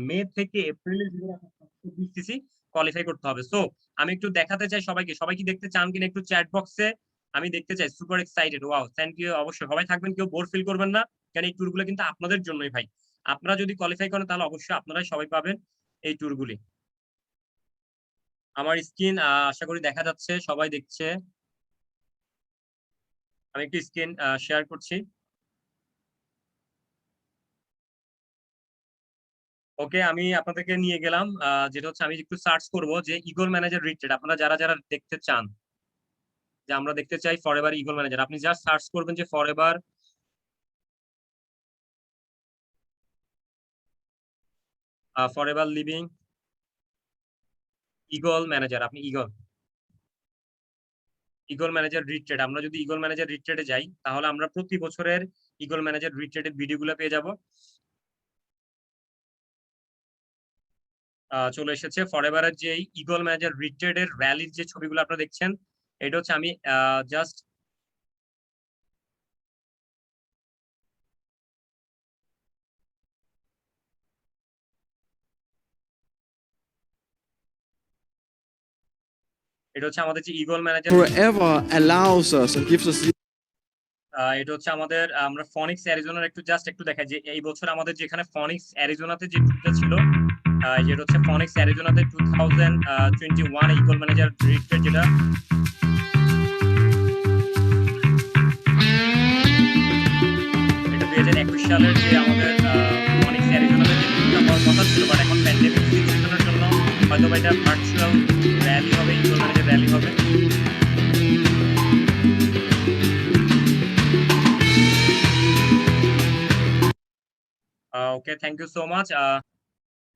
মে থেকে এপ্রিলের ভিতরে 720 সিসি কোয়ালিফাই করতে হবে। সো আমি একটু দেখাতে চাই সবাইকে, সবাই কি দেখতে চান কিনা একটু চ্যাট বক্সে আমি দেখতে চাই। Super excited, wow, thank you. অবশ্যই সবাই থাকবেন, কেউ বোর ফিল করবেন না, কারণ এই ট্যুর গুলো কিন্তু আপনাদের জন্যই ভাই। আপনারা যদি কোয়ালিফাই করেন, তাহলে অবশ্যই আপনারাই সবাই পাবেন এই ট্যুর গুলি। আমার স্ক্রিন আশা করি দেখা যাচ্ছে, সবাই দেখছে। আমি একটু স্ক্রিন শেয়ার করছি। ওকে, আমি আপনাদেরকে নিয়ে গেলাম, যেটা হচ্ছে আমি একটু সার্চ করব যে ইগল ম্যানেজার রিট্রিট, আপনারা যারা যারা দেখতে চান, যে আমরা দেখতে চাই ফরএভার ইগল ম্যানেজার, আপনি জাস্ট সার্চ করবেন যে forever forever living eagle manager, আপনি ইগল ম্যানেজার রিট্রেড, আমরা যদি ইগল ম্যানেজার রিট্রেডে যাই তাহলে আমরা প্রতি বছরের ইগল ম্যানেজার রিট্রেডের ভিডিওগুলো পেয়ে যাব। চলে এসেছে ফরএভারের যে ইগল ম্যানেজার রিট্রেডের র্যালির যে ছবিগুলো আপনারা দেখছেন, এটা হচ্ছে আমি জাস্ট এটা হচ্ছে আমাদের যে eagle manager forever allows us and gives us এটা হচ্ছে আমাদের, আমরা ফনিক্স অ্যারিজোনার একটু দেখাই যে এই বছর আমাদের যেখানে ফনিক্স অ্যারিজোনাতে যে ট্যুরটা ছিল, যেটা হচ্ছে ফনিক্স অ্যারিজোনাতে 2021 ইগল ম্যানেজার রিট্রেড, যেটা এটা 2021 সালের যে আমাদের ফনিক্স অ্যারিজোনাতে যে ট্যুরটা হওয়ার কথা ছিল, বাট এখন প্যান্ডেমিক সিচুয়েশনের জন্য হয়তো এটা ভার্চুয়াল র্যালি হবে, ইগল ম্যানেজার র্যালি হবে। ওকে, থ্যাংক ইউ সো মাচ।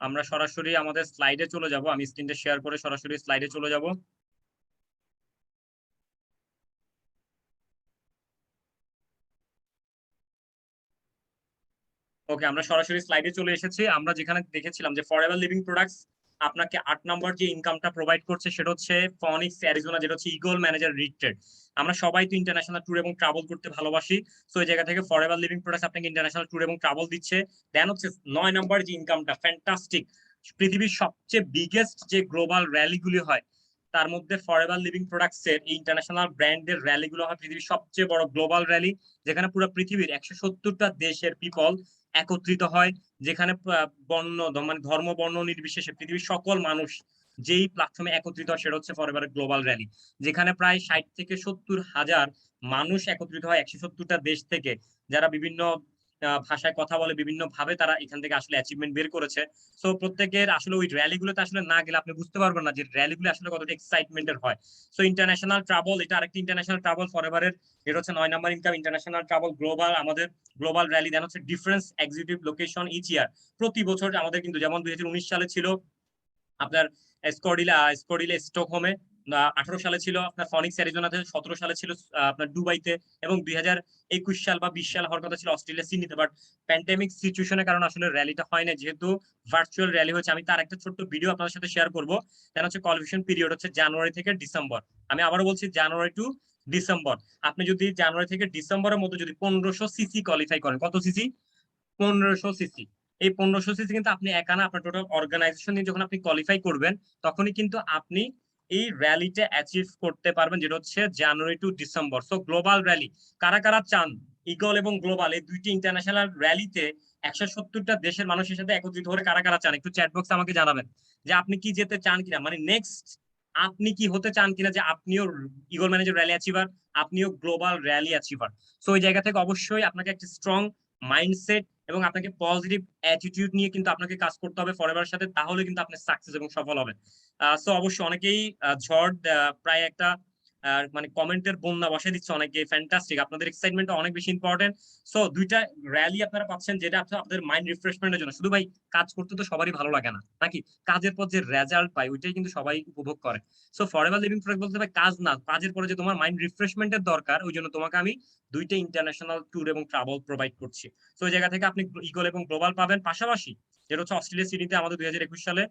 আমরা সরাসরি আমাদের স্লাইডে চলে যাব, আমি স্ক্রিনটা শেয়ার করে সরাসরি স্লাইডে চলে যাব। ওকে, আমরা সরাসরি স্লাইডে চলে এসেছি। আমরা যেখানে দেখেছিলাম যে ফরএভার লিভিং প্রোডাক্টস আপনাকে 8 নম্বর যে ইনকামটা প্রোভাইড করছে সেটা হচ্ছে ফনিক্স অ্যারিজোনা, যেটা হচ্ছে ইগল ম্যানেজার রিট্রেড। আমরা সবাই তো ইন্টারন্যাশনাল ট্যুর এবং ট্রাভেল করতে ভালোবাসি, সো এই জায়গা থেকে ফরএভার লিভিং প্রোডাক্টস আপনাকে ইন্টারন্যাশনাল ট্যুর এবং ট্রাভেল দিচ্ছে। দেন হচ্ছে 9 নম্বর যে ইনকামটা ফ্যান্টাস্টিক, পৃথিবীর সবচেয়ে বিগেস্ট যে গ্লোবাল র্যালিগুলি হয় তার মধ্যে ফরএভার লিভিং প্রোডাক্টস এর ইন্টারন্যাশনাল ব্র্যান্ডের র্যালিগুলো হয় পৃথিবীর সবচেয়ে বড় গ্লোবাল র্যালি, যেখানে পুরো পৃথিবীর 170টা দেশের পিপল একত্রিত হয়, যেখানে বর্ণ মানে ধর্ম বর্ণ নির্বিশেষে পৃথিবীর সকল মানুষ যেই প্ল্যাটফর্মে একত্রিত হয় সেটা হচ্ছে ফরএভার গ্লোবাল র্যালি, যেখানে প্রায় 60 থেকে 70 হাজার মানুষ একত্রিত হয় 170টা দেশ থেকে, যারা বিভিন্ন ভাষায় কথা বলে, বিভিন্ন ভাবে তারা এখান থেকে আসলে অ্যাচিভমেন্ট বের করেছে। সো প্রত্যেকের আসলে ওই র্যালিগুলোতে আসলে না গেলে আপনি বুঝতে পারবেন না যে র্যালিগুলো আসলে কতটা এক্সাইটমেন্টের হয়। সো ইন্টারন্যাশনাল ট্রাভেল, এটা আরেকটি ইন্টারন্যাশনাল ট্রাভেল ফরএভারের, এটা হচ্ছে 9 নম্বর ইনকাম ইন্টারন্যাশনাল ট্রাভেল গ্লোবাল, আমাদের গ্লোবাল র্যালি। দেন হচ্ছে difference executive location each year, প্রতি বছর আমাদের কিন্তু যেমন 2019 সালে ছিল আপনার স্কডিলা স্টকহোমে, 18 সালে ছিল আপনার ফনিক্স অ্যারিজোনাতে, 17 সালে ছিল আপনার দুবাইতে, এবং 2021 সাল বা 20 সাল হওয়ার কথা ছিল অস্ট্রেলিয়া সিডনিতে, বাট প্যান্ডেমিক সিচুয়েশনের কারণে আসলে র্যালিটা হয় না, যেহেতু ভার্চুয়াল র্যালি হচ্ছে। আমি তার একটা ছোট্ট ভিডিও আপনাদের সাথে শেয়ার করবো। দেন হচ্ছে কোয়ালিফিকেশন পিরিয়ড হচ্ছে জানুয়ারি থেকে ডিসেম্বর, আমি আবারও বলছি জানুয়ারি টু ডিসেম্বর। আপনি যদি জানুয়ারি থেকে ডিসেম্বরের মধ্যে যদি 1500 সিসি কোয়ালিফাই করেন, কত সিসি? 1500 সিসি। এই 1500 সিসি কিন্তু আপনি একা না, আপনার টোটাল অর্গানাইজেশন নিয়ে যখন আপনি কোয়ালিফাই করবেন তখনই কিন্তু আপনি এই র্যালিটা অ্যাচিভ করতে পারবেন, যেটা হচ্ছে জানুয়ারি টু ডিসেম্বর। সো গ্লোবাল র্যালি কারা কারা চান, ইগল এবং গ্লোবাল এই দুইটি ইন্টারন্যাশনাল র্যালিতে 170টা দেশের মানুষের সাথে একত্রিত হয়ে কারা কারা চান, একটু চ্যাট বক্সে আমাকে জানাবেন যে আপনি কি যেতে চান কিনা, মানে নেক্সট আপনি কি হতে চান কিনা, যে আপনিও ইগল ম্যানেজার র্যালি অ্যাচিভার, আপনিও গ্লোবাল র্যালি অ্যাচিভার। সো ওই জায়গা থেকে অবশ্যই আপনাকে একটা স্ট্রং মাইন্ডসেট এবং আপনাকে পজিটিভ অ্যাটিটিউড নিয়ে কিন্তু আপনাকে কাজ করতে হবে ফরএভারের সাথে, তাহলে কিন্তু আপনি সাকসেস এবং সফল হবেন। সো অবশ্যই অনেকেই ঝড় প্রায় একটা মানে কমেন্টের বন্যা বসাই দিচ্ছে অনেকে, ফ্যান্টাস্টিক, আপনাদের এক্সাইটমেন্টটা অনেক বেশি ইম্পর্টেন্ট। সো দুইটা র্যালি আপনারা পাচ্ছেন, যেটা আপনাদের মাইন্ড রিফ্রেশমেন্টের জন্য। শুধু ভাই কাজ করতে তো সবারই ভালো লাগে না নাকি, কাজের পর যে রেজাল্ট পাই ওইটাই কিন্তু সবাই উপভোগ করে। সো ফরএভার লিভিং প্রোডাক্ট বলতে ভাই কাজ না, কাজের পরে যে তোমার মাইন্ড রিফ্রেশমেন্টের দরকার, ওই জন্য তোমাকে আমি দুইটা ইন্টারন্যাশনাল ট্যুর এবং ট্রাভেল প্রোভাইড করছি। তো ওই জায়গা থেকে আপনি ইগল এবং গ্লোবাল পাবেন, পাশাপাশি যেটা হচ্ছে অস্ট্রেলিয়া সিডনিতে আমাদের 2021 সালে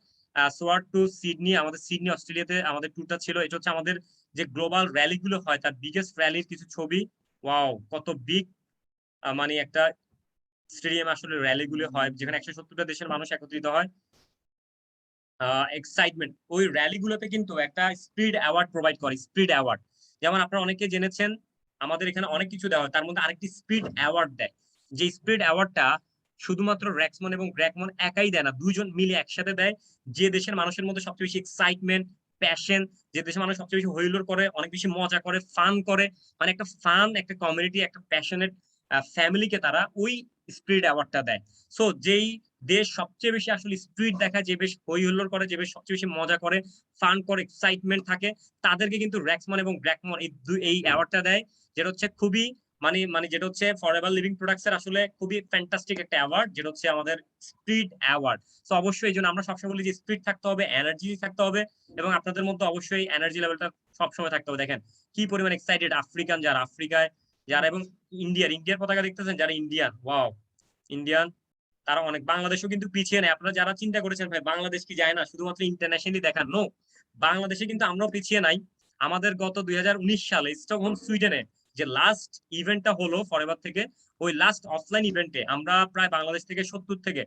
সোয়ার্ড টু সিডনি, আমাদের সিডনি অস্ট্রেলিয়াতে আমাদের ট্যুরটা ছিল। এটা হচ্ছে আমাদের যে গ্লোবাল র্যালি গুলো হয় তার বিগেস্ট র্যালির কিছু ছবি। ওয়াও, কত বিগ মানে একটা স্টেডিয়াম আসলে র্যালি গুলো হয়, যেখানে 170টা দেশের মানুষ একত্রিত হয়। এক্সাইটমেন্ট, ওই র্যালি গুলোতে কিন্তু একটা স্পিড অ্যাওয়ার্ড প্রোভাইড করে, স্পিড অ্যাওয়ার্ড। যেমন আপনারা অনেকে জেনেছেন আমাদের এখানে অনেক কিছু দেওয়া হয়, তার মধ্যে আরেকটি স্পিড অ্যাওয়ার্ড দেয়, যে স্পিড অ্যাওয়ার্ডটা শুধুমাত্র র্যাক্সমন এবং গ্র্যাকমন একাই দেয় না, দুইজন মিলে একসাথে দেয়। যে দেশের মানুষের মধ্যে সবচেয়ে বেশি এক্সাইটমেন্ট, প্যাশন, যে দেশের মানুষ সবচেয়ে বেশি হইলোড় করে, অনেক বেশি মজা করে, ফান করে, মানে একটা ফান, একটা কমিউনিটি, একটা প্যাশনেট ফ্যামিলিকে তারা ওই স্পিরিট অ্যাওয়ার্ডটা দেয়। সো যেই দেশ সবচেয়ে বেশি আসলে স্পিরিট দেখায়, যে বেশ হই হুল্লোড় করে, যে বেশ সবচেয়ে বেশি মজা করে, ফান করে, এক্সাইটমেন্ট থাকে, তাদেরকে কিন্তু র্যাক্সমন এবং গ্র্যাকমন এই অ্যাওয়ার্ডটা দেয়, যেটা হচ্ছে খুবই মানে মানে যেটা হচ্ছে ফরএভার লিভিং প্রোডাক্টস এর আসলে খুবই ফ্যান্টাস্টিক একটা অ্যাওয়ার্ড, যেটা হচ্ছে আমাদের স্পিড অ্যাওয়ার্ড। তো অবশ্যই এই জন্য আমরা সবসময় বলি যে স্পিড থাকতে হবে, এনার্জি থাকতে হবে, এবং আপনাদের মধ্যে অবশ্যই এনার্জি লেভেলটা সবসময় থাকতে হবে। দেখেন কি পরিমাণ এক্সাইটেড আফ্রিকান যারা, আফ্রিকায় যারা, এবং ইন্ডিয়ার পতাকা দেখতেছেন যারা ইন্ডিয়ান, ওয়াও ইন্ডিয়ান, তারা অনেক। বাংলাদেশও কিন্তু পিছিয়ে নেই। আপনারা যারা চিন্তা করেছেন ভাই বাংলাদেশ কি যায় না শুধুমাত্র ইন্টারন্যাশনালি দেখার, নো, বাংলাদেশে কিন্তু আমরাও পিছিয়ে নাই। আমাদের গত 2019 সালে স্টকহোম সুইডেনে যে লাস্ট ইভেন্টটা হলো ফরএভার থেকে, ওই লাস্ট অফলাইন ইভেন্টে আমরা প্রায় বাংলাদেশ থেকে 60 থেকে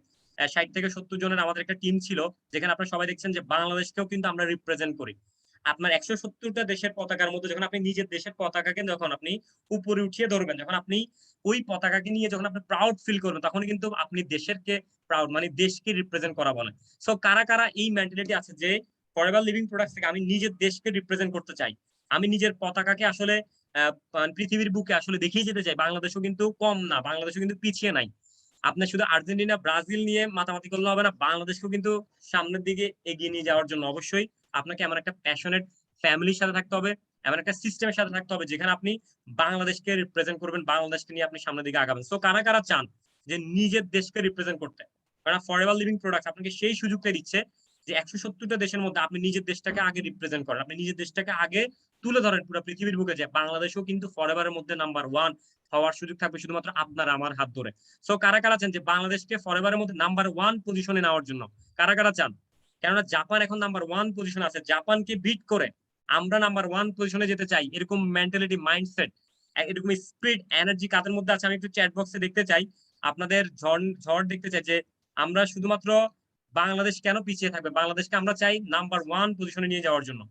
70 জনের আমাদের একটা টিম ছিল, যেখানে আপনারা সবাই দেখছেন যে বাংলাদেশকেও কিন্তু আমরা রিপ্রেজেন্ট করি। আপনার 170টা দেশের পতাকার মধ্যে যখন আপনি নিজের দেশের পতাকাকে যখন আপনি উপরে উঠিয়ে ধরবেন, যখন আপনি ওই পতাকাকে নিয়ে যখন আপনি প্রাউড ফিল করবেন, তখন কিন্তু আপনি দেশেরকে প্রাউড, মানে দেশকে রিপ্রেজেন্ট করা বলে। সো কারা কারা এই মেন্টালিটি আছে যে ফরএভার লিভিং প্রোডাক্টস থেকে আমি নিজের দেশকে রিপ্রেজেন্ট করতে চাই, আমি নিজের পতাকাকে আসলে পৃথিবীর বুকে আসলে দেখিয়ে যেতে চাই, বাংলাদেশও কিন্তু কম না, বাংলাদেশও কিন্তু পিছিয়ে নাই। আপনার শুধু আর্জেন্টিনা ব্রাজিল নিয়ে মাতামাতি করলে হবে না, বাংলাদেশকেও কিন্তু সামনের দিকে এগিয়ে নিয়ে যাওয়ার জন্য অবশ্যই আপনাকে এমন একটা প্যাশনেট ফ্যামিলির সাথে থাকতে হবে, এমন একটা সিস্টেমের সাথে থাকতে হবে যেখানে আপনি বাংলাদেশকে রিপ্রেজেন্ট করবেন, বাংলাদেশকে নিয়ে আপনি সামনের দিকে আগাবেন। সো কারা কারা চান যে নিজের দেশকে রিপ্রেজেন্ট করতে, কারণ ফরএভার লিভিং প্রোডাক্ট আপনাকে সেই সুযোগটা দিচ্ছে যে 170টা দেশের মধ্যে আপনি নিজের দেশটাকে আগে রিপ্রেজেন্ট করেন, আপনি নিজের দেশটাকে আগে তুলে ধরেন পুরো পৃথিবীর বুকে, যে বাংলাদেশও কিন্তু ফরএভারের মধ্যে নাম্বার 1 হওয়ার সুযোগ থাকবে শুধুমাত্র আপনার আমার হাত ধরে। সো কারা কারা চান যে বাংলাদেশকে ফরএভারের মধ্যে নাম্বার 1 পজিশনে নেওয়ার জন্য, কারা কারা চান? কেননা জাপান এখন নাম্বার 1 পজিশনে আছে, জাপানকে বিট করে আমরা নাম্বার 1 পজিশনে যেতে চাই, এরকম মেন্টালিটি, মাইন্ডসেট, এরকম স্পিড, এনার্জি কাদের মধ্যে আছে আমি একটু চ্যাট বক্সে দেখতে চাই, আপনাদের ঝড় দেখতে চাই যে আমরা শুধুমাত্র বাংলাদেশ কেন পিছিয়ে থাকবে, বাংলাদেশকে আমরা চাই নাম্বার 1 পজিশনে নিয়ে যাওয়ার জন্য।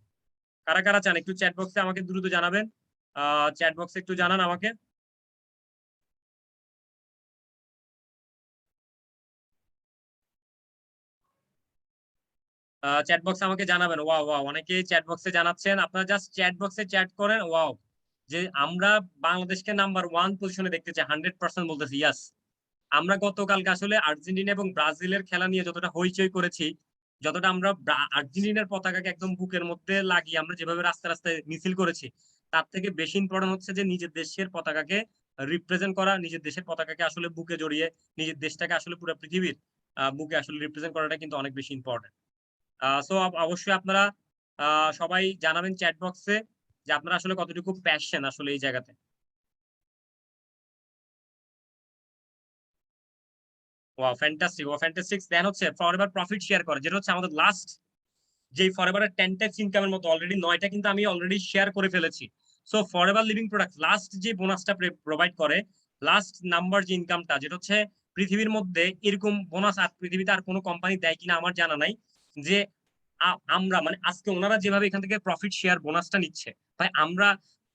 কারা কারা চান একটু চ্যাট বক্সে আমাকে দ্রুত জানাবেন, চ্যাট বক্সে একটু জানান আমাকে। চ্যাট বক্সে আমাকে জানাবেন। ওয়াও ওয়াও, অনেকেই চ্যাট বক্সে জানাচ্ছেন, আপনারা জাস্ট চ্যাট বক্সে চ্যাট করেন। ওয়াও, যে আমরা বাংলাদেশকে নাম্বার 1 পজিশনে দেখতে চাই, 100% বলতেছি ইয়াস। আমরা গতকালকে আসলে আর্জেন্টিনা এবং ব্রাজিলের খেলা নিয়ে যতটা হইচই করেছি, যতটা আমরা আর্জেন্টিনার পতাকাকে একদম বুকের মধ্যে লাগিয়ে আমরা যেভাবে রাস্তায় রাস্তায় মিছিল করেছি, তার থেকে বেশি ইম্পর্টেন্ট হচ্ছে যে নিজের দেশের পতাকাকে রিপ্রেজেন্ট করা, নিজের দেশের পতাকাকে আসলে বুকে জড়িয়ে নিজের দেশটাকে আসলে পুরো পৃথিবীর বুকে আসলে রিপ্রেজেন্ট করাটা কিন্তু অনেক বেশি ইম্পর্টেন্ট। সো অবশ্যই আপনারা সবাই জানাবেন চ্যাট বক্সে যে আপনারা আসলে কতটুকু প্যাশন আসলে এই জায়গাতে। Wow fantastic, wow fantastic. Then হচ্ছে ফরএভার প্রফিট শেয়ার করে, যেটা হচ্ছে আমাদের লাস্ট যেই ফরএভারের 10 টাইপস ইনকামের মতো অলরেডি 9টা কিন্তু আমি অলরেডি শেয়ার করে ফেলেছি। So forever living product last যে বোনাসটা প্রোভাইড করে, লাস্ট নাম্বার যে ইনকামটা, যেটা হচ্ছে পৃথিবীর মধ্যে এরকম বোনাস আর পৃথিবীতে আর কোনো কোম্পানি দেয় কিনা আমার জানা নাই, যে আমরা মানে আজকে ওনারা যেভাবে এখান থেকে প্রফিট শেয়ার বোনাসটা নিচ্ছে, ভাই আমরা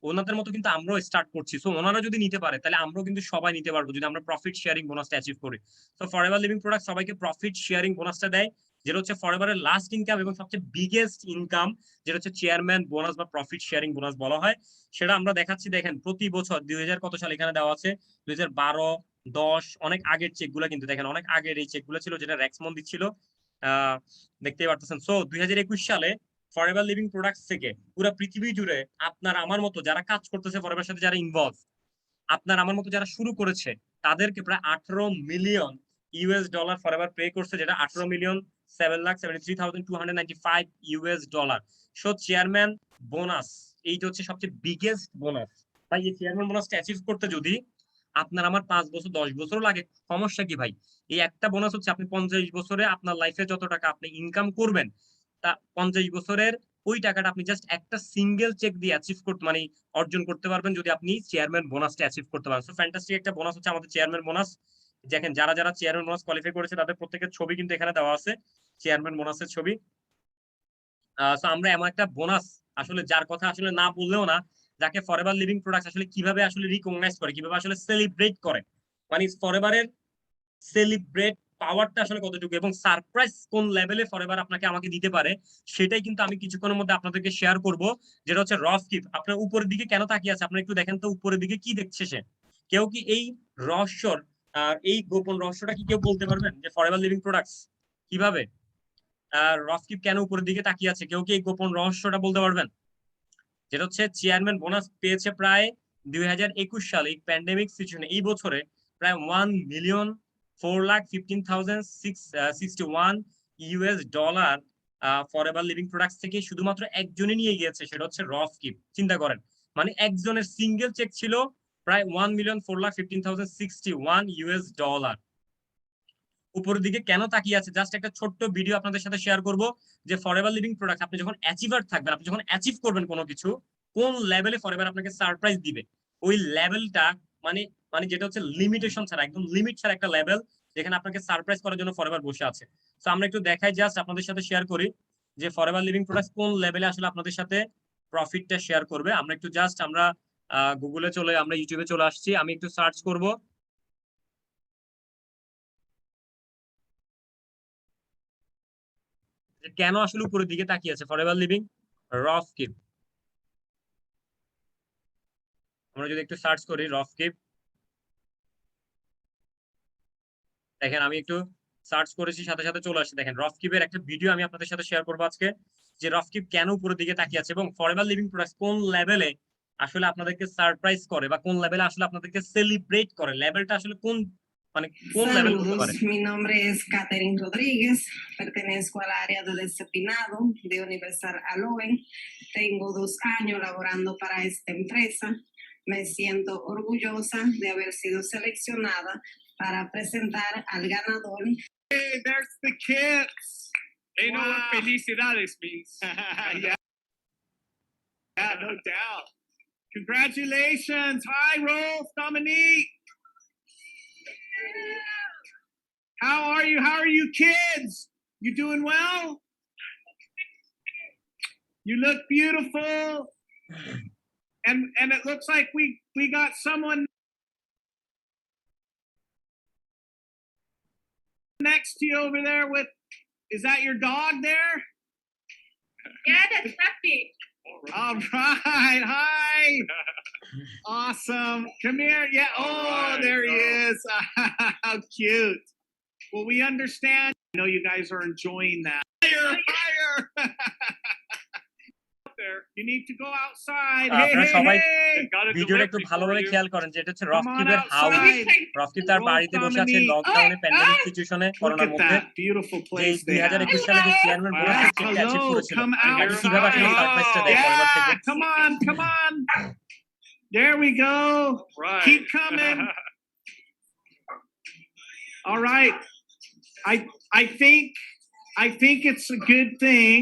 ওনাদের মতো কিন্তু আমরাও স্টার্ট করছি। সো ওনারা যদি নিতে পারে তাহলে আমরাও কিন্তু সবাই নিতে পারবো যদি আমরা প্রফিট শেয়ারিং বোনাসটা অ্যাচিভ করি। তো ফরএভার লিভিং প্রোডাক্ট সবাইকে প্রফিট শেয়ারিং বোনাসটা দেয়, যেটা হচ্ছে ফরএভারের লাস্ট ইনকাম এবং সবচেয়ে বিগেস্ট ইনকাম, যেটা হচ্ছে চেয়ারম্যান বোনাস বা প্রফিট শেয়ারিং বোনাস বলা হয়। সেটা আমরা দেখাচ্ছি, দেখেন প্রতি বছর 2000 কত সাল এখানে দেওয়া আছে, 2012, 10, অনেক আগের চেক গুলা কিন্তু দেখেন, অনেক আগের এই চেক গুলো ছিল যেটা রেক্সমন দিচ্ছিল, দেখতেই পারতেছেন। সো 2021 সালে ফরএভার লিভিং প্রোডাক্টস থেকে পুরো পৃথিবী জুড়ে আপনার আমার মতো যারা কাজ করতেছে, ফরএভার সাথে যারা ইনভলভ, আপনার আমার মতো যারা শুরু করেছে, তাদেরকে প্রায় 18 million US dollar forever pay করছে, যেটা 18 million 7,73,295 US dollar. So chairman bonus এইটা হচ্ছে সবচেয়ে বিগেস্ট বোনাস। তাই এই চেয়ারম্যান বোনাসটা অ্যাচিভ করতে যদি আপনার আমার 5 বছর 10 বছরও লাগে, সমস্যা কি ভাই? এই একটা বোনাস হচ্ছে আপনি 50 বছরে আপনার লাইফে যত টাকা আপনি ইনকাম করবেন, তা 50 বছরের ওই টাকাটা আপনি জাস্ট একটা সিঙ্গেল চেক দিয়ে অ্যাচিভ করতে, মানে অর্জন করতে পারবেন যদি আপনি চেয়ারম্যান বোনাসটা অ্যাচিভ করতে পারেন। সো ফ্যান্টাস্টিক একটা বোনাস হচ্ছে আমাদের চেয়ারম্যান বোনাস। দেখেন যারা যারা চেয়ারম্যান বোনাস কোয়ালিফাই করেছে তাদের প্রত্যেকের ছবি কিন্তু এখানে দেওয়া আছে, চেয়ারম্যান বোনাসের ছবি। সো আমরা এমন একটা বোনাস আসলে যার কথা আসলে না বললেও না, যাকে ফরএভার লিভিং প্রোডাক্টস আসলে কিভাবে আসলে রিকগনাইজ করে, কিভাবে আসলে সেলিব্রেট করে, মানে ফরএভারের সেলিব্রেট পাওয়ারটা আসলে কতটুকু এবং সারপ্রাইজ কোন লেভেলে ফরএভার আপনাকে আমাকে দিতে পারে, সেটাই কিন্তু আমি কিছুক্ষণের মধ্যে আপনাদেরকে শেয়ার করব। যেটা হচ্ছে রফকিপ। আপনার উপরের দিকে কেন তাকিয়ে আছে, আপনারা একটু দেখেন তো উপরের দিকে কি দেখছে সে? কেউ কি এই রহস্যর এই গোপন রহস্যটা কি কেউ বলতে পারবেন যে ফরএভার লিভিং প্রোডাক্টস কিভাবে, রফকিপ কেন উপরের দিকে তাকিয়ে আছে? কেউ কি এই গোপন রহস্যটা বলতে পারবেন? যেটা হচ্ছে চেয়ারম্যান বোনাস পেয়েছে প্রায় 2021 সালে এই প্যান্ডেমিক সিচুয়েশনে এই বছরে প্রায় 1,04,15,661 US dollar forever Living products থেকে শুধুমাত্র একজনে নিয়ে গিয়েছে, সেটা হচ্ছে রফকিপ। চিন্তা করেন, মানে একজনের সিঙ্গেল চেক ছিল প্রায় 1,04,15,061 ইউএস ডলার। উপরের দিকে কেন তাকিয়ে আছে, জাস্ট একটা ছোট্ট ভিডিও আপনাদের সাথে শেয়ার করব যে ফরএভার লিভিং প্রোডাক্ট আপনি যখন অ্যাচিভার থাকবেন, আপনি যখন অ্যাচিভ করবেন কোনো কিছু, কোন লেভেলে ফরএভার আপনাকে সারপ্রাইজ দিবে। ওই লেভেলটা মানে মানে যেটা হচ্ছে লিমিটেশন ছাড়া, একদম লিমিট ছাড়া একটা লেভেল, যেখানে আপনাকে সারপ্রাইজ করার জন্য ফরএভার বসে আছে। তো আমরা একটু দেখাই, জাস্ট আপনাদের সাথে শেয়ার করি যে ফরএভার লিভিং প্রোডাক্ট কোন লেভেলে আসলে আপনাদের সাথে প্রফিটটা শেয়ার করবে। আমরা একটু জাস্ট আমরা গুগলে চলে, আমরা ইউটিউবে চলে আসছি, আমি একটু সার্চ করব কেন আসলে উপরের দিকে তাকিয়ে আছে ফরএভার লিভিং রফকিপ। আমরা যদি একটু সার্চ করি রফকিপ, দেখেন আমি একটু সার্চ করেছি, সাথে সাথে চলে আসছে। দেখেন রফকিপের একটা ভিডিও আমি আপনাদের সাথে শেয়ার করবো আজকে, যে রফকিপ কেন উপরের দিকে তাকিয়ে আছে এবং ফরএভার লিভিং প্রোডাক্টস কোন লেভেলে আসলে আপনাদেরকে সারপ্রাইজ করে বা কোন লেভেলে আসলে আপনাদেরকে সেলিব্রেট করে। লেভেলটা আসলে কোন, মানে কোন লেভেল হতে পারে। Saludos, mi nombre es Catherine Rodríguez, pertenezco al área de desepinado de Universal Aloe. Tengo 2 años laborando para esta empresa. Me siento orgullosa de haber sido seleccionada para presentar al ganador. Hey, there's the kids. They know what felicidades means. Yeah, no doubt. Congratulations. Hi, Rolf, Dominique. How are you? How are you kids? You doing well? You look beautiful. And it looks like we got someone next to you over there with, is that your dog there? Yeah, that's Peppy. All right. Hi. Awesome. Come here. Yeah. Oh, there he is. How cute. Well, we understand. I know you guys are enjoying that. Higher. There. You need to go outside. Hey, আপনারা hey, সবাই hey. ভিডিওটা একটু ভালোভাবে খেয়াল করেন, যেটা হচ্ছে রফকিপের house. outside. রফকিপ তার বাড়িতে বসে আছে লকডাউনে, প্যান্ডেমিক সিচুয়েশনে, Look করোনার at মধ্যে। that beautiful যে place they have. 2021 সালে যে চেয়ারম্যান বোনাস Yeah, চেকটা অ্যাচিভ hello, করেছিল, come তাকে কিভাবে আসলে outside. সারপ্রাইজটা দেয় ফরএভার থেকে। Yeah, come on, come on. There we go. Right. Keep coming. All right. I think it's a good thing.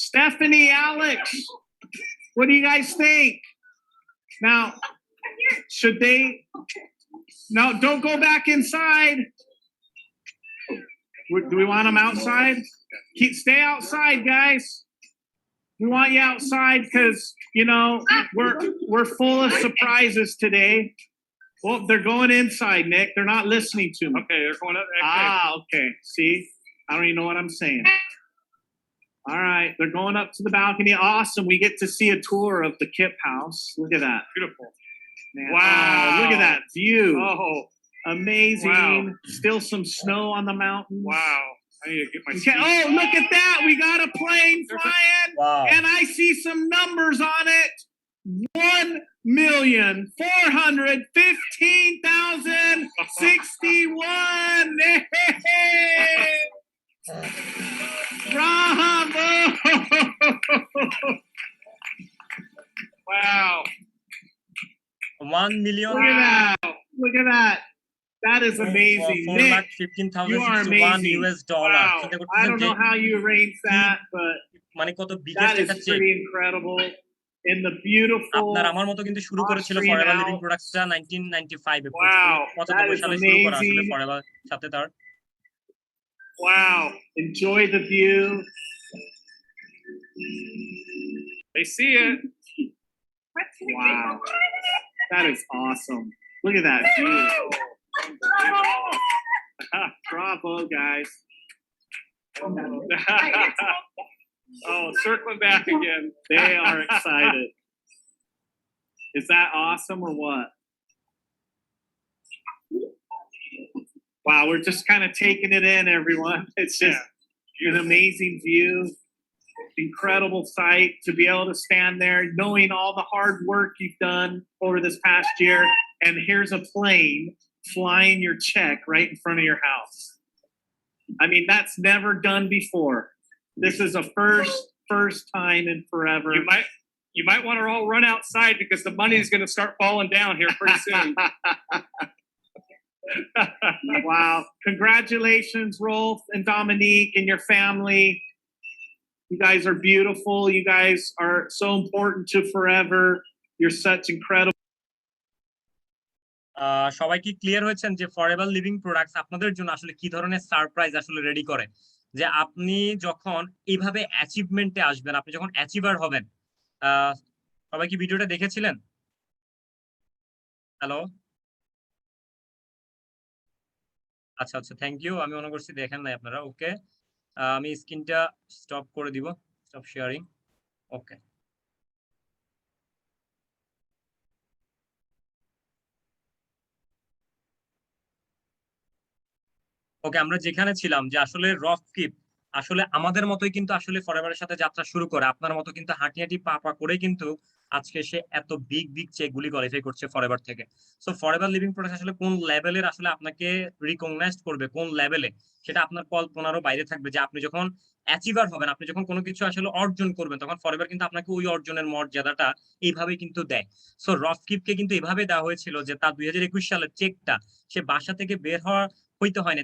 Stephanie, Alex, what do you guys think? Now, should they? No, don't go back inside. Do we want them outside? Stay outside, guys. We want you outside because you know we're full of surprises today. Well, they're going inside, Nick. They're not listening to me. Okay, they're going up. Okay. See, I don't even know what I'm saying. All right, they're going up to the balcony. Awesome. We get to see a tour of the Kip house. Look at that. Beautiful. Man. Wow. Oh, look at that view. Oh, Amazing. Wow. Still some snow on the mountains. wow. I need to get my Okay. Oh, look at that. We got a plane flying. Wow. And I see some numbers on it. 1,415,061. Bravo! Wow. 1 million Look at that. Look at that. That is amazing. Nick, you are 4,15,061 amazing. US dollar. Wow. চিন্তা I করতেছেন don't যে know how you arranged that, but মানে কত that biggest is একটা check. pretty incredible. In the beautiful আপনার আমার মতো কিন্তু শুরু করেছিল Austrian forever living Alps. প্রোডাক্টসটা 1995 A, Wow, 75 that is সালে শুরু করা আসলে amazing. ফরএভার সাথে তার। Wow. Enjoy the view. They see it. Wow. That is awesome. Look at that view. Bravo, guys. Oh, circling back again. They are excited. Is that awesome or what? Wow, we're just kind of taking it in, everyone. It's just an amazing view. incredible sight to be able to stand there, knowing all the hard work you've done over this past year. And here's a plane flying your check right in front of your house. I mean, that's never done before. This is a first time in forever. You might want to all run outside because the money is going to start falling down here pretty soon. Wow. Congratulations, Rolf and Dominique and your family. You guys are beautiful. You guys are so important to Forever. You're such incredible. সবাই কি clear হয়েছেন যে forever Living products আপনাদের জন্য আসলে কি ধরনের surprise আসলে রেডি করে, যে আপনি যখন এইভাবে অ্যাচিভমেন্টে আসবেন, আপনি যখন অ্যাচিভার হবেন। সবাই কি ভিডিওটা দেখেছিলেন? হ্যালো, আচ্ছা আচ্ছা, থ্যাংক ইউ। আমি মনে করছি দেখেন নাই আপনারা। ওকে, আমি স্ক্রিনটা স্টপ করে দিব, স্টপ শেয়ারিং। ওকে, ওকে, আমরা যেখানে ছিলাম যে আসলে রফকিপ আসলে আমাদের মতোই কিন্তু আসলে ফরএভারের সাথে যাত্রা শুরু করে, আপনার মতো কিন্তু হাঁটি হাঁটি পা পা করে কিন্তু আজকে সে এত বিগ বিগ চেক গুলি কোয়ালিফাই করছে ফরএভার থেকে। সো ফরএভার লিভিং প্রোডাক্ট আসলে কোন লেভেলের আসলে আপনাকে রিকগনাইজ করবে, কোন লেভেলে, সেটা আপনার কল্পনারও বাইরে থাকবে। যে আপনি যখন অ্যাচিভার হবেন, আপনি যখন কোনো কিছু আসলে অর্জন করবেন, তখন ফরএভার কিন্তু আপনাকে ওই অর্জনের মর্যাদাটা এইভাবে কিন্তু দেয়। সো রফকিপকে কিন্তু এভাবে দেওয়া হয়েছিল যে তার 2021 সালের চেকটা সে বাসা থেকে বের হইতে হয়নি,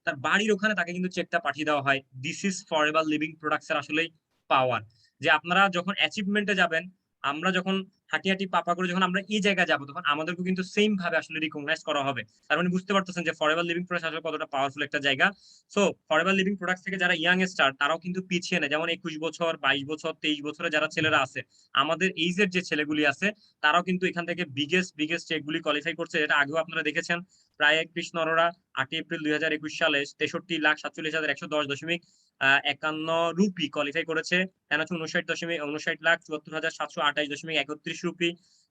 তার বাড়ির ওখানে তাকে কিন্তু চেকটা পাঠিয়ে দেওয়া হয়। This is forever Living products এর আসলেই পাওয়ার। যে আপনারা যখন অ্যাচিভমেন্টে যাবেন, আমরা যখন হাঁটি হাঁটি পাপা করে যখন আমরা এই জায়গায় যাবো, তখন আমাদেরকে কিন্তু সেম ভাবে আসলে রিকগনাইজ করা হবে। তার মানে বুঝতে পারতেছেন যে ফরএভার লিভিং প্রোডাক্টস আসলে কতটা পাওয়ারফুল একটা জায়গা। সো ফরএভার লিভিং প্রোডাক্টস থেকে যারা ইয়াং স্টার, তারাও কিন্তু পিছিয়ে নেয়। যেমন 21 বছর, 22 বছর, 23 বছরের যারা ছেলেরা আছে, আমাদের এইজের যে ছেলেগুলি আছে, তারাও কিন্তু এখান থেকে বিগেস্ট চেকগুলি কোয়ালিফাই করছে। যেটা আগেও আপনারা দেখেছেন। প্রায় কৃষ্ণ অরোরা 8 এপ্রিল 2021 সালে 63,47,110.51 রুপি কোয়ালিফাই করেছে। হচ্ছে 59,59,74,728.31 রুপি,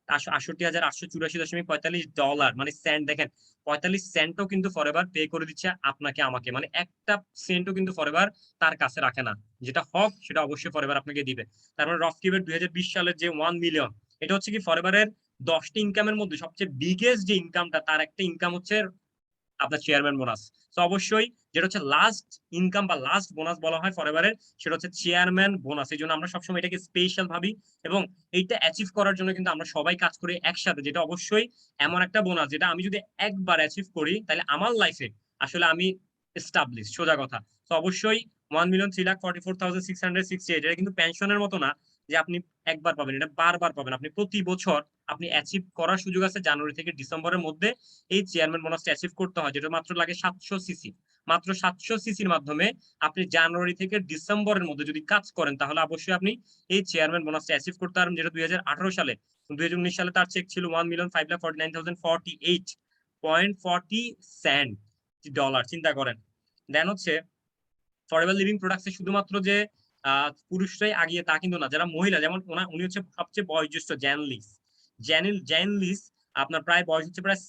68,884.45 ডলার, মানে সেন্ট। দেখেন 45 সেন্টও কিন্তু ফরএভার পে করে দিচ্ছে আপনাকে আমাকে, মানে একটা সেন্টও কিন্তু ফরএভার তার কাছে রাখে না। যেটা হক সেটা অবশ্যই ফরএভার আপনাকে দিবে। তারপরে রফকিপের 2020 সালের যে 1 মিলিয়ন, এটা হচ্ছে কি ফরএভারের 10টি ইনকামের মধ্যে সবচেয়ে বিগেস্ট যে ইনকামটা, তার একটা ইনকাম হচ্ছে আপনার চেয়ারম্যান বোনাস। তো অবশ্যই যেটা হচ্ছে লাস্ট ইনকাম বা লাস্ট বোনাস বলা হয় ফরএভারের, সেটা হচ্ছে চেয়ারম্যান বোনাস। এই জন্য আমরা সবসময় এটাকে স্পেশাল ভাবি, এবং এইটা অ্যাচিভ করার জন্য কিন্তু আমরা সবাই কাজ করি একসাথে। যেটা অবশ্যই এমন একটা বোনাস, যেটা আমি যদি একবার অ্যাচিভ করি, তাহলে আমার লাইফে আসলে আমি এস্টাবলিশ, সোজা কথা। তো অবশ্যই 1,44,668, এটা কিন্তু পেনশনের মতো না যে আপনি একবার পাবেন, এটা বারবার পাবেন। আপনি প্রতি বছর আপনি অ্যাচিভ করার সুযোগ আছে। জানুয়ারি থেকে ডিসেম্বরের মধ্যে এই চেয়ারম্যান বোনাসটা অ্যাচিভ করতে হয়, যেটা মাত্র লাগে 700 সিসি। মাত্র 700 সিসির মাধ্যমে আপনি জানুয়ারি থেকে ডিসেম্বরের মধ্যে যদি কাজ করেন, তাহলে অবশ্যই আপনি এই চেয়ারম্যান বোনাসটা অ্যাচিভ করতে পারবেন। যেটা 2018 সালে, 2019 সালে তার চেক ছিল 1,549,048.40 ডলার। চিন্তা করেন। দেন হচ্ছে ফরএভার লিভিং প্রোডাক্টসে শুধুমাত্র যে পুরুষরাই আগিয়ে তা কিন্তু না, যারা মহিলা, যেমন উনি হচ্ছে সবচেয়ে বয়োজ্যেষ্ঠ, জ্যান লিস। আপনার প্রায় বয়স হচ্ছে প্রায়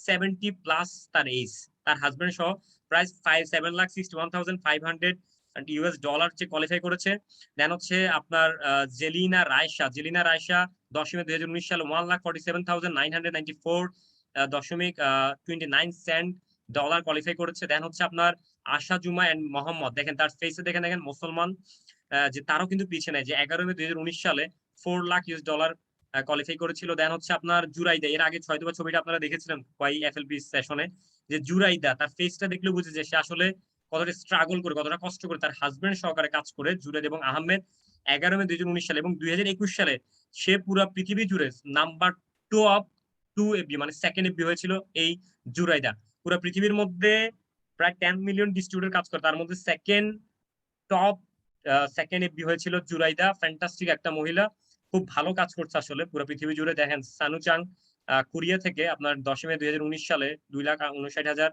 70 প্লাস তার এজ। তার হাজবেন্ড সহ প্রায় 7,61,500 ইউএস ডলার কোয়ালিফাই করেছে। দেন হচ্ছে আপনার জেলিনা রায়সা 10 মে 2019 সালে 1,47,994.29 ডলার কোয়ালিফাই করেছে। দেন হচ্ছে আপনার আশা জুমা এন্ড মোহাম্মদ, দেখেন তার ফেসে দেখেন মুসলমান, যে তারও কিন্তু পিছিয়ে নেয়, যে 11 মে 2019 সালে 4 লাখ ইউএস ডলার কোয়ালিফাই করেছিল। দেন হচ্ছে আপনার জুরাইদা, এর আগে হয়তো ছবিটা আপনারা দেখেছিলেন এফএলপি সেশনে, যে জুরাইদা, তার ফেসটা দেখলে বুঝে যে সে আসলে কতটা স্ট্রাগল করে, কতটা কষ্ট করে তার হাজবেন্ড সহকারে কাজ করে। জুরাইদ এবং আহমেদ 11 মে 2019 সালে এবং 2021 সালে সে পুরো পৃথিবী জুড়ে নাম্বার 2 এফবি, মানে সেকেন্ড এফবি হয়েছিল এই জুরাইদা। পুরো পৃথিবীর মধ্যে প্রায় 10 মিলিয়ন ডিস্ট্রিবিউটর কাজ করে, তার মধ্যে সেকেন্ড এফবি হয়েছিল জুরাইদা। ফ্যান্টাস্টিক একটা মহিলা, খুব ভালো কাজ করছে আসলে পুরো পৃথিবী জুড়ে। দেখেন সানুচাং কোরিয়া থেকে আপনার 10 মে 2019 সালে 2,59,000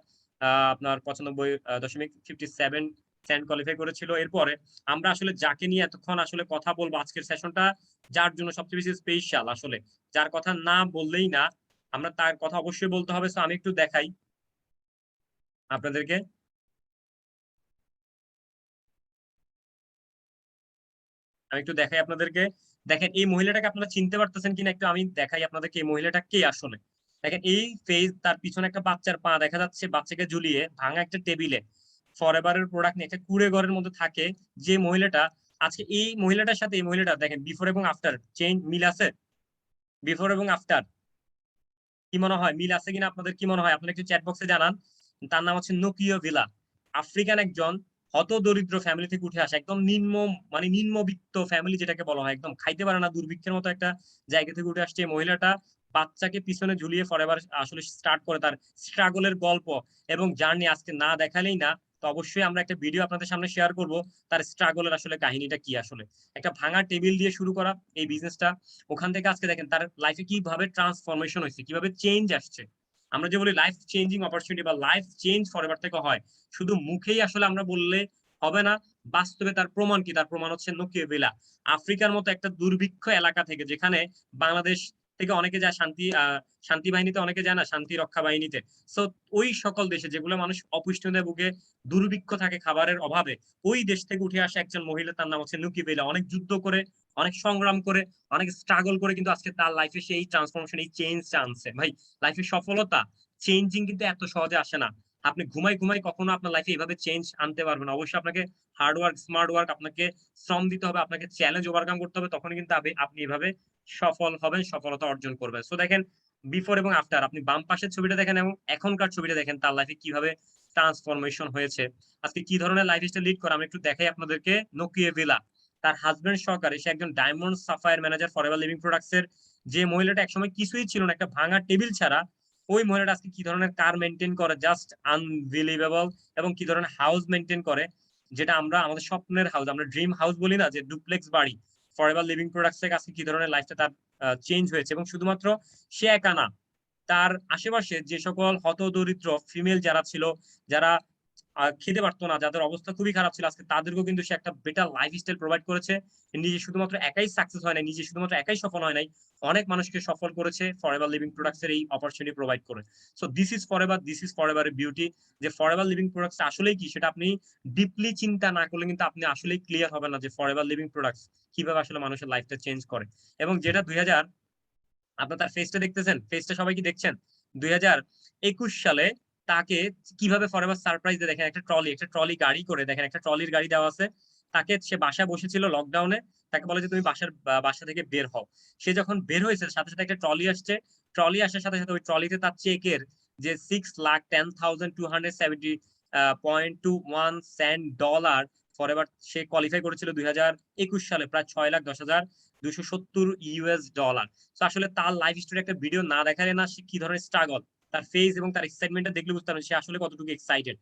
আপনার 95.57 সেন্ট কোয়ালিফাই করেছিল। এরপরে আমরা আসলে যাকে নিয়ে এতক্ষণ আসলে কথা বলবো আজকের সেশনটা, যার জন্য সবচেয়ে বেশি স্পেশাল, আসলে যার কথা না বললেই না, আমরা তার কথা অবশ্যই বলতে হবে। তো আমি একটু দেখাই আপনাদেরকে। আমি একটু দেখাই আপনাদেরকে। দেখেন এই মহিলাটাকে আপনারা চিনতে পারতেছেন কিনা একটু আমি দেখাই আপনাদেরকে এই মহিলাটা কে আসলে। দেখেন এই ফেজ, তার পিছনে একটা বাচ্চার পা দেখা যাচ্ছে, বাচ্চাকে ঝুলিয়ে ভাঙা একটা টেবিলে ফরএভারের প্রোডাক্ট নিয়ে একটা কুড়ে ঘরের মধ্যে থাকে যে মহিলাটা। আজকে এই মহিলাটার সাথে এই মহিলাটা দেখেন বিফোর এবং আফটার চেঞ্জ মিল আছে? বিফোর এবং আফটার কি মনে হয়, মিল আছে কিনা আপনাদের কি মনে হয়? আপনারা একটু চ্যাট বক্সে জানান। তার নাম হচ্ছে নোকিও ভিলা। আফ্রিকান একজন হত দরিদ্র ফ্যামিলি থেকে উঠে আসা, একদম নিম্নবিত্ত ফ্যামিলি যেটাকে বলা হয়, একদম খাইতে পারে না, দুর্ভিক্ষের মতো একটা জায়গা থেকে উঠে আসছে এই মহিলাটা। বাচ্চাকে পিছনে ঝুলিয়ে ফরএভার আসলে স্টার্ট করে তার স্ট্রাগলের গল্প এবং জার্নি আজকে না দেখালেই না। তো অবশ্যই আমরা একটা ভিডিও আপনাদের সামনে শেয়ার করব তার স্ট্রাগলের আসলে কাহিনীটা কি। আসলে একটা ভাঙা টেবিল দিয়ে শুরু করা এই বিজনেসটা, ওখান থেকে আজকে দেখেন তার লাইফে কিভাবে ট্রান্সফরমেশন হয়েছে, কিভাবে চেঞ্জ আসছে। আমরা যে বলি লাইফ চেঞ্জিং অপরচুনিটি বা লাইফ চেঞ্জ ফরএভার থেকে হয়, শুধু মুখেই আসলে আমরা বললে হবে না, বাস্তবে তার প্রমাণ কি? তার প্রমাণ হচ্ছে নোকিও ভিলা। আফ্রিকার মতো একটা দুর্ভিক্ষ এলাকা থেকে, যেখানে বাংলাদেশ থেকে অনেকে যায় শান্তি বাহিনীতে, অনেকে যায় না শান্তি রক্ষা বাহিনীতে। সো ওই সকল দেশে যেগুলো মানুষ অপুষ্টিতে ভুগে, দুর্ভিক্ষ থাকে খাবারের অভাবে, ওই দেশ থেকে উঠে আসা একজন মহিলা, তার নাম হচ্ছে নোকিও ভিলা। অনেক যুদ্ধ করে, অনেক সংগ্রাম করে, অনেক স্ট্রাগল করে কিন্তু আজকে তার লাইফে সেই ট্রান্সফরমেশন, এই চেঞ্জটা আনছে। ভাই লাইফে সফলতা চেঞ্জিং কিন্তু এত সহজে আসে না। আপনি ঘুমাই কখনো আপনার লাইফে এইভাবে চেঞ্জ আনতে পারবেন না। অবশ্যই আপনাকে হার্ড ওয়ার্ক, স্মার্ট ওয়ার্ক, আপনাকে শ্রম দিতে হবে, আপনাকে চ্যালেঞ্জ ওভারকাম করতে হবে, তখন কিন্তু আপনি এভাবে সফল হবেন, সফলতা অর্জন করবেন। সো দেখেন বিফোর এবং আফটার, আপনি বাম পাশের ছবিটা দেখেন এবং এখনকার ছবিটা দেখেন, তার লাইফে কিভাবে ট্রান্সফরমেশন হয়েছে, আজকে কি ধরনের লাইফস্টাইল লিড করে। আমি একটু দেখাই আপনাদেরকে। নোকিও ভিলা তার হাজবেন্ড সহকারে, সে একজন diamond Sapphire manager forever Living products এর। যে মহিলাটা একসময় কিছুই ছিল না, একটা ভাঙা টেবিল ছাড়া, ওই মহিলাটা আজকে কি ধরনের কার মেনটেন করে, জাস্ট আনবিলিভেবল। এবং কি ধরনের হাউস মেনটেন করে, যেটা আমরা আমাদের স্বপ্নের হাউস, আমরা ড্রিম হাউস বলি না, যে ডুপ্লেক্স বাড়ি, ফরএভার লিভিং প্রোডাক্টস থেকে আজকে কি ধরনের লাইফটা তার চেঞ্জ হয়েছে। এবং শুধুমাত্র সে একা না, তার আশেপাশে যে সকল হত দরিদ্র ফিমেল যারা ছিল, যারা খেতে পারতো না, যাদের অবস্থা খুবই খারাপ ছিল, আজকে তাদেরকেও কিন্তু সে একটা বেটার লাইফস্টাইল প্রোভাইড করেছে। নিজে শুধুমাত্র একাই সাকসেস হয় নাই, নিজে শুধুমাত্র একাই সফল হয় নাই, অনেক মানুষকে সফল করেছে ফরএভার লিভিং প্রোডাক্টস এর এই অপরচুনিটি প্রোভাইড করে। সো দিস ইজ ফরএভার এর বিউটি। যে ফরএভার লিভিং প্রোডাক্টস আসলেই কি, সেটা আপনি ডিপলি চিন্তা না করলে কিন্তু আপনি আসলেই ক্লিয়ার হবেন না যে ফরএভার লিভিং প্রোডাক্টস কিভাবে আসলে মানুষের লাইফটা চেঞ্জ করে। এবং যেটা আপনার তার ফেসটা দেখতেছেন, ফেসটা সবাই কি দেখছেন? 2021 সালে তাকে কিভাবে ফরএভার সারপ্রাইজ দিয়ে, দেখেন একটা ট্রলি গাড়ি করে, দেখেন একটা ট্রলির গাড়ি দেওয়া আছে তাকে। সে বাসায় বসেছিল লকডাউনে, তাকে বলে যে তুমি বাসা থেকে বের হও। সে যখন বের হয়েছে, সাথে সাথে একটা ট্রলি আসছে। ট্রলি আসার সাথে সাথে ওই ট্রলিতে তার চেকের যে $6,10,270.21 ফরএভার সে কোয়ালিফাই করেছিল 2021 সালে, প্রায় $6,10,270 আসলে তার লাইফ স্টোরি একটা ভিডিও না দেখালে না, সে কি ধরনের স্ট্রাগল, তার ফেস এবং তার এক্সাইটমেন্টটা দেখলে বুঝতে পারবেন সে আসলে কতটুকু এক্সাইটেড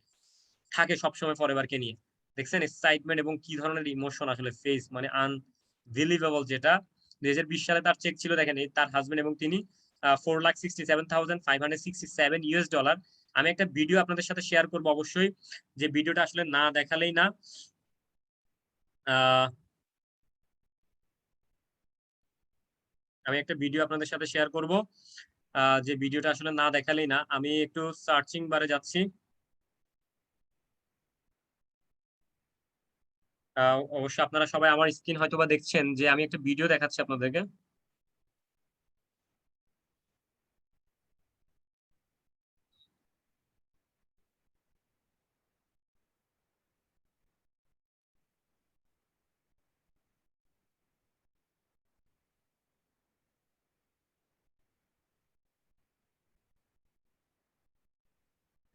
থাকে সবসময় ফরএভারকে নিয়ে। দেখছেন এক্সাইটমেন্ট এবং কি ধরনের ইমোশন, আসলে ফেস মানে আনবিলিভেবল। যেটা 2020 সালে তার চেক ছিল, দেখেন তার হাজবেন্ড এবং তিনি $4,67,567। আমি একটা ভিডিও আপনাদের সাথে শেয়ার করবো অবশ্যই, যে ভিডিওটা আসলে না দেখালেই না। আমি একটা ভিডিও আপনাদের সাথে শেয়ার করব, যে ভিডিওটা আসলে না দেখালেই না। আমি একটু সার্চিং বারে যাচ্ছি। অবশ্যই আপনারা সবাই আমার স্ক্রিন হয়তোবা দেখছেন, যে আমি একটা ভিডিও দেখাচ্ছি আপনাদেরকে।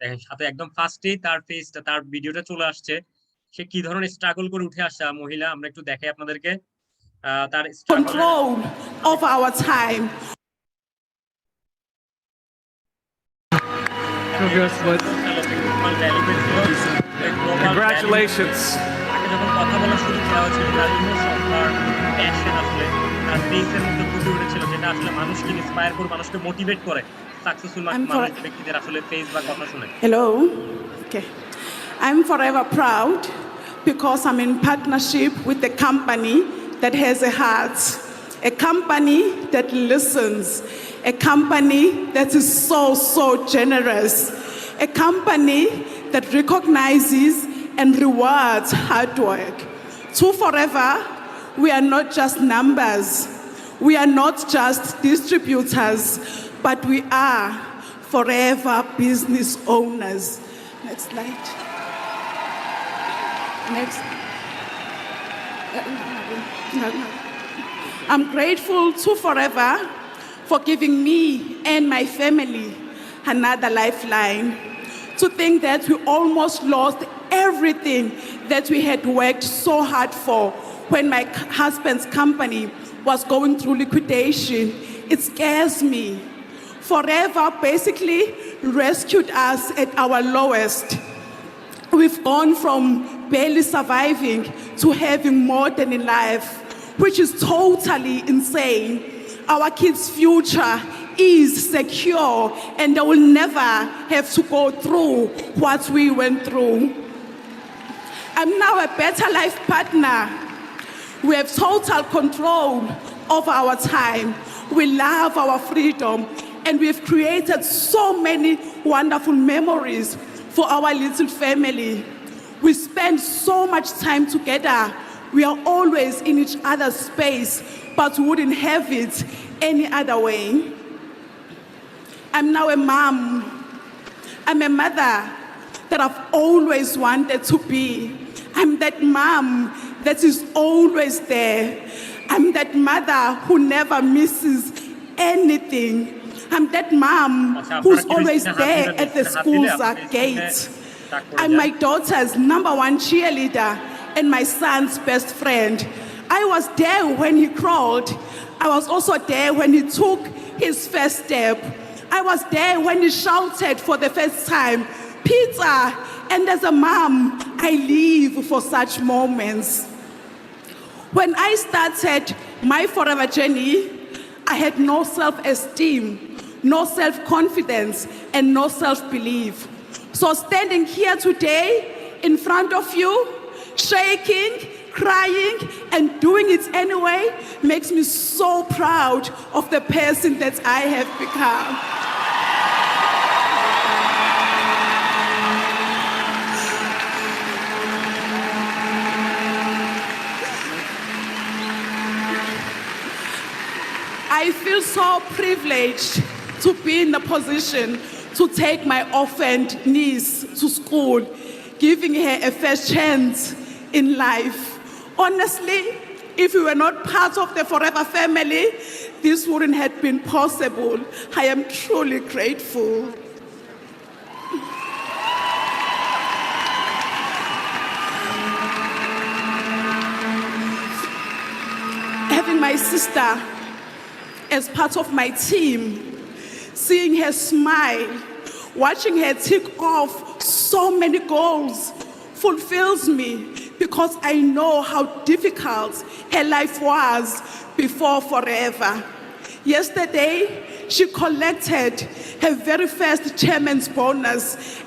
দেখেন সাথে একদম ফার্স্টেই তার ফেসটা, তার ভিডিওটা চলে আসছে। সে কি ধরনের স্ট্রাগল করে উঠে আসা মহিলা, আমরা একটু দেখাই আপনাদেরকে তার control of our time. Congratulations. তাকে যখন কথা বলা শুরু করা হয়েছিল, তার ইমোশন, তার প্যাশন আসলে তার ফেসের মধ্যে ফুটে উঠেছিল, যেটা আসলে মানুষকে ইন্সপায়ার করে, মানুষকে মোটিভেট করে সাকসেসফুল ব্যক্তিদের আসলে ফেস বা কথা শুনে। Hello. Okay. I'm forever proud because I'm in partnership with a company that has a heart, a company that listens, a company that is so generous, a company that recognizes and rewards hard work. To Forever, we are not just numbers. We are not just distributors, but we are forever business owners. Next slide. Next. I'm grateful to Forever for giving me and my family another lifeline. To think that we almost lost everything that we had worked so hard for when my husband's company was going through liquidation, it scares me. Forever basically rescued us at our lowest. We've gone from barely surviving to having more than enough, which is totally insane. Our kids' future is secure and they will never have to go through what we went through. I'm now a better life partner. We have total control over our time. We love our freedom, and we've created so many wonderful memories for our little family. We spend so much time together. We are always in each other's space, but we wouldn't have it any other way. I'm now a mom. I'm a mother that I've always wanted to be. I'm that mom that is always there. I'm that mother who never misses anything. I'm that mom who's always there at the school's gate. I'm my daughter's #1 cheerleader and my son's best friend. I was there when he crawled. I was also there when he took his first step. I was there when he shouted for the first time, "Pizza!" And as a mom, I live for such moments. When I started my Forever journey, I had no self-esteem, no self-confidence, and no self-belief. So standing here today in front of you, shaking, crying, and doing it anyway, makes me so proud of the person that I have become. I feel so privileged to be in the position to take my orphaned niece to school, giving her a first chance in life. Honestly, if we were not part of the Forever family, this wouldn't have been possible. I am truly grateful. Having my sister as part of my team, seeing her smile, watching her tick off so many goals fulfills me because I know how difficult her life was before Forever. Yesterday, she collected her very first chairman's bonus,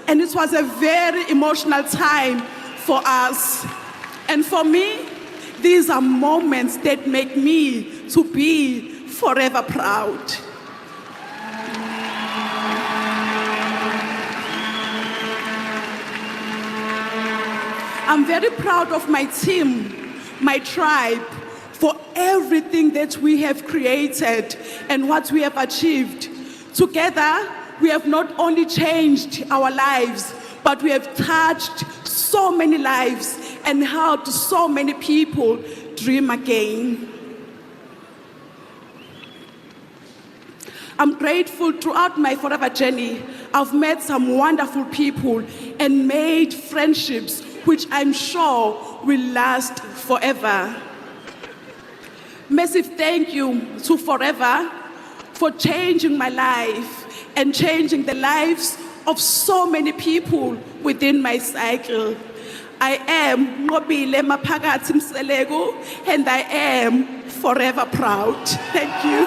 and it was a very emotional time for us. And for me, these are moments that make me to be forever proud. I'm very proud of my team, my tribe, for everything that we have created and what we have achieved. Together, we have not only changed our lives, but we have touched so many lives and helped so many people dream again. I'm grateful throughout my Forever journey. I've met some wonderful people and made friendships which I'm sure will last forever. Massive thank you to Forever for changing my life and changing the lives of so many people within my cycle. I am Ngobile Maphakathi Mselego, and I am forever proud. Thank you.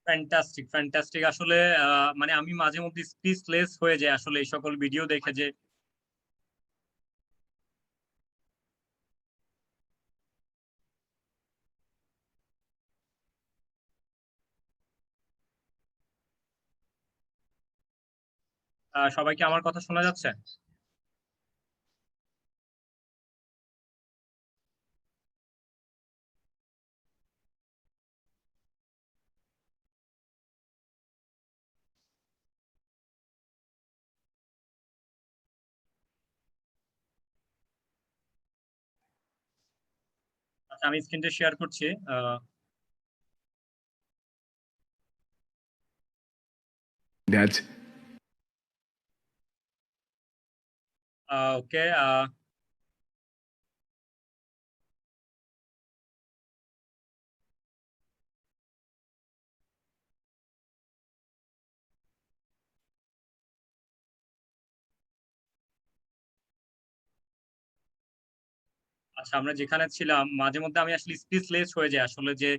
Fantastic আসলে মানে আমি মাঝে মধ্যে speechless হয়ে যাই আসলে এই সকল ভিডিও দেখে যে সবাইকে আমার কথা শোনা যাচ্ছে? আচ্ছা, আমি স্ক্রিনটা শেয়ার করছি। That ওকে, আচ্ছা, আমরা যেখানে ছিলাম মাঝে মধ্যে আমি আসলে স্পিচলেস হয়ে যাই আসলে, যে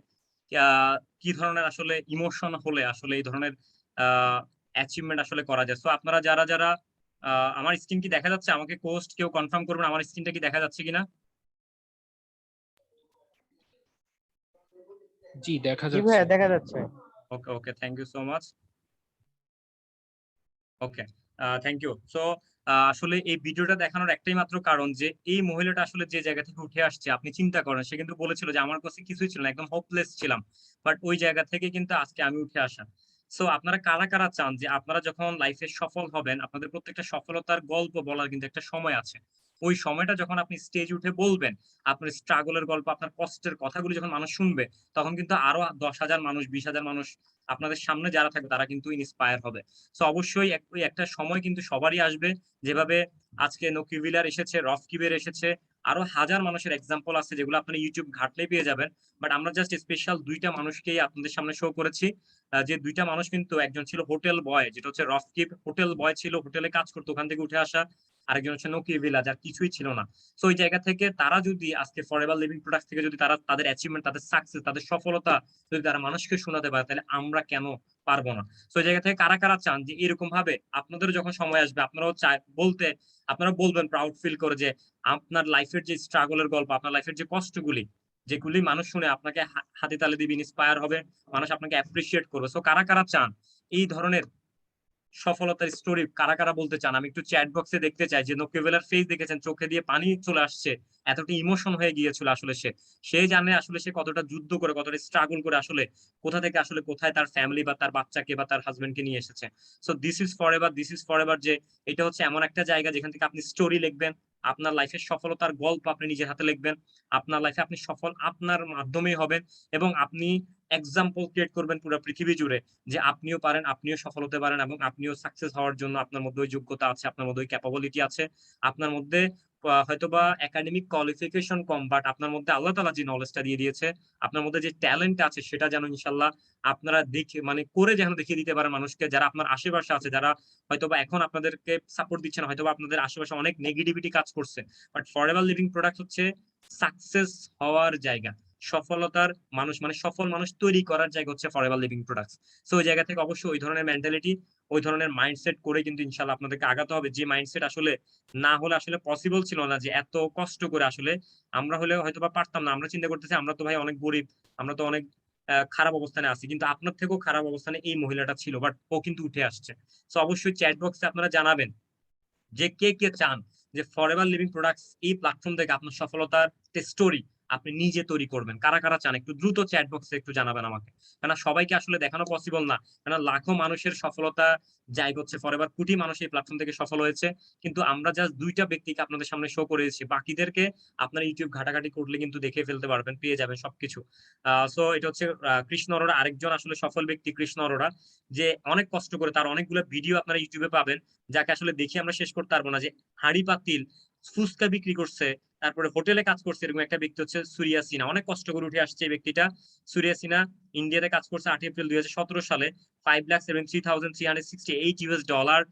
কি ধরনের আসলে ইমোশন হলে আসলে এই ধরনের অ্যাচিভমেন্ট আসলে করা যায়। সো আপনারা যারা যারা আমার স্ক্রিন কি দেখা যাচ্ছে? আমাকে কোস্ট কেউ কনফার্ম করবেন আমার স্ক্রিনটা কি দেখা যাচ্ছে কিনা? জি দেখা জি ভাইয়া যাচ্ছে। দেখা যাচ্ছে। Okay okay, thank you so much. Okay, thank you. So আসলে এই ভিডিওটা দেখানোর একটাই মাত্র কারণ, যে এই মহিলাটা আসলে যে জায়গা থেকে উঠে আসছে, আপনি চিন্তা করেন, সে কিন্তু বলেছিল যে আমার কাছে কিছুই ছিল না, একদম হোপলেস ছিলাম, বাট ওই জায়গা থেকে কিন্তু আজকে আমি উঠে আসা। সো আপনারা কারা কারা চান যে আপনারা যখন লাইফে সফল হবেন, আপনাদের প্রত্যেকটা সফলতার গল্প বলার কিন্তু একটা সময় আছে। ওই সময়টা যখন আপনি স্টেজ উঠে বলবেন, আপনার স্ট্রাগলের গল্প, আপনার কষ্টের কথাগুলো যখন মানুষ শুনবে, তখন কিন্তু আরো 10,000 মানুষ, 20,000 মানুষ আপনাদের সামনে যারা থাকবে তারা কিন্তু ইন্সপায়ার হবে। সো অবশ্যই ওই একটা সময় কিন্তু সবারই আসবে, যেভাবে আজকে নকিবিলার এসেছে, রফকিবের এসেছে, আরো হাজার মানুষের এক্সাম্পল আছে যেগুলো আপনারা ইউটিউব ঘাটলেই পেয়ে যাবেন। বাট আমরা জাস্ট স্পেশাল দুইটা মানুষকেই আপনাদের সামনে শো করেছি। যে দুইটা মানুষ কিন্তু, একজন ছিল হোটেল বয়, যেটা হচ্ছে রফকিব, হোটেল বয় ছিল, হোটেলে কাজ করতো, ওখান থেকে উঠে আসা। আরেকজন হচ্ছে নকিবিলা, যার কিছুই ছিল না। সো ওই জায়গা থেকে তারা যদি আজকে ফরএভার লিভিং প্রোডাক্টস থেকে যদি তারা তাদের অ্যাচিভমেন্ট, তাদের সাকসেস, তাদের সফলতা যদি তারা মানুষকে শোনাতে পারে, তাহলে আমরা কেন পারবো না? তো এই জায়গা থেকে কারা কারা চান যে এরকম ভাবে আপনাদের যখন সময় আসবে, আপনারাও বলতে, আপনারা বলবেন প্রাউড ফিল করে যে আপনার লাইফের যে স্ট্রাগলের গল্প, আপনার লাইফের যে কষ্টগুলি, যেগুলি মানুষ শুনে আপনাকে হাতে তালে দিবে, ইন্সপায়ার হবে, মানুষ আপনাকে অ্যাপ্রিসিয়েট করবে। সো কারা কারা চান এই ধরনের সফলতার স্টোরি, কারা কারা বলতে চান? আমি একটু চ্যাট বক্সে দেখতে চাই। যে নকিবেলার ফেস দেখেছেন, চোখে দিয়ে পানি চলে আসছে, এতটা ইমোশন হয়ে গিয়েছিল আসলে। সে জানে আসলে সে কতটা যুদ্ধ করে, কতটা স্ট্রাগল করে আসলে কোথা থেকে আসলে কোথায় তার ফ্যামিলি বা তার বাচ্চাকে বা তার হাজবেন্ডকে নিয়ে এসেছে। So this is forever, this is forever, যে এটা হচ্ছে এমন একটা জায়গা যেখান থেকে আপনি স্টোরি লিখবেন, আপনার লাইফের সফলতার গল্প আপনি নিজের হাতে লিখবেন, আপনার লাইফে আপনি সফল আপনার মাধ্যমেই হবেন, এবং আপনি এক্সাম্পল ক্রিয়েট করবেন পুরো পৃথিবী জুড়ে, যে আপনিও পারেন, আপনিও সফল হতে পারেন, এবং আপনিও সাকসেস হওয়ার জন্য আপনার মধ্যে ওই যোগ্যতা আছে, আপনার মধ্যে ওই ক্যাপাবিলিটি আছে, আপনার মধ্যে হয়তোবা একাডেমিক কোয়ালিফিকেশন কম, বাট আপনার মধ্যে আল্লাহ তাআলা যে নলেজটা দিয়ে দিয়েছে, আপনার মধ্যে যে ট্যালেন্ট আছে, সেটা যেন ইনশাল্লাহ আপনারা দেখে, মানে করে যেন দেখিয়ে দিতে পারেন মানুষকে, যারা আপনার আশেপাশে আছে, যারা হয়তোবা এখন আপনাদেরকে সাপোর্ট দিচ্ছে না, হয়তোবা আপনাদের আশেপাশে অনেক নেগেটিভিটি কাজ করছে। বাট ফরএভার লিভিং প্রোডাক্ট হচ্ছে সাকসেস হওয়ার জায়গা, সফলতার মানুষ, মানে সফল মানুষ তৈরি করার জায়গা হচ্ছে ফরএভার লিভিং প্রোডাক্টস। সো ওই জায়গা থেকে অবশ্যই ওই ধরনের মেন্টালিটি, ওই ধরনের মাইন্ডসেট করে কিন্তু ইনশাল্লাহ আপনাদেরকে আগাতে হবে। যে মাইন্ডসেট আসলে না হলে আসলে পসিবল ছিল না, যে এত কষ্ট করে আসলে আমরা হলে হয়তো বা পারতাম না। আমরা চিন্তা করতেছি আমরা তো ভাই অনেক গরিব, আমরা তো অনেক খারাপ অবস্থানে আছি, কিন্তু আপনার থেকেও খারাপ অবস্থানে এই মহিলাটা ছিল, বাট ও কিন্তু উঠে আসছে। সো অবশ্যই চ্যাট বক্সে আপনারা জানাবেন যে কে কে চান যে ফরএভার লিভিং প্রোডাক্টস এই প্ল্যাটফর্ম থেকে আপনার সফলতার স্টোরি আপনি নিজে তৈরি করবেন। কারা কারা চান একটু দ্রুত চ্যাট বক্সে একটু জানাবেন আমাকে, কেন সবাইকে আসলে দেখানো পসিবল না, কেন লাখো মানুষের সফলতা জায়গা হচ্ছে ফরএভার, কোটি মানুষ এই প্ল্যাটফর্ম থেকে সফল হয়েছে, কিন্তু আমরা জাস্ট দুইটা ব্যক্তিকে আপনাদের সামনে শো করেছি, বাকিদেরকে আপনারা ইউটিউব ঘাটাঘাটি করলে কিন্তু দেখে ফেলতে পারবেন, পেয়ে যাবেন সবকিছু। সো এটা হচ্ছে কৃষ্ণ অরোরা, আরেকজন আসলে সফল ব্যক্তি কৃষ্ণ অরোরা, যে অনেক কষ্ট করে, তার অনেকগুলো ভিডিও আপনারা ইউটিউবে পাবেন, যাকে আসলে দেখে আমরা শেষ করতে পারবো না, যে হাঁড়ি পাতিল ফুচকা বিক্রি করছে, তারপরে হোটেলে কাজ করছে, এরকম একটা ব্যক্তি হচ্ছে সুরিয়া সিনহা। অনেক কষ্ট করে উঠে আসছে এই ব্যক্তিটা। সুরিয়া সিনহা ইন্ডিয়াতে কাজ করছে 8 এপ্রিল 2017 সালে, $5,73,368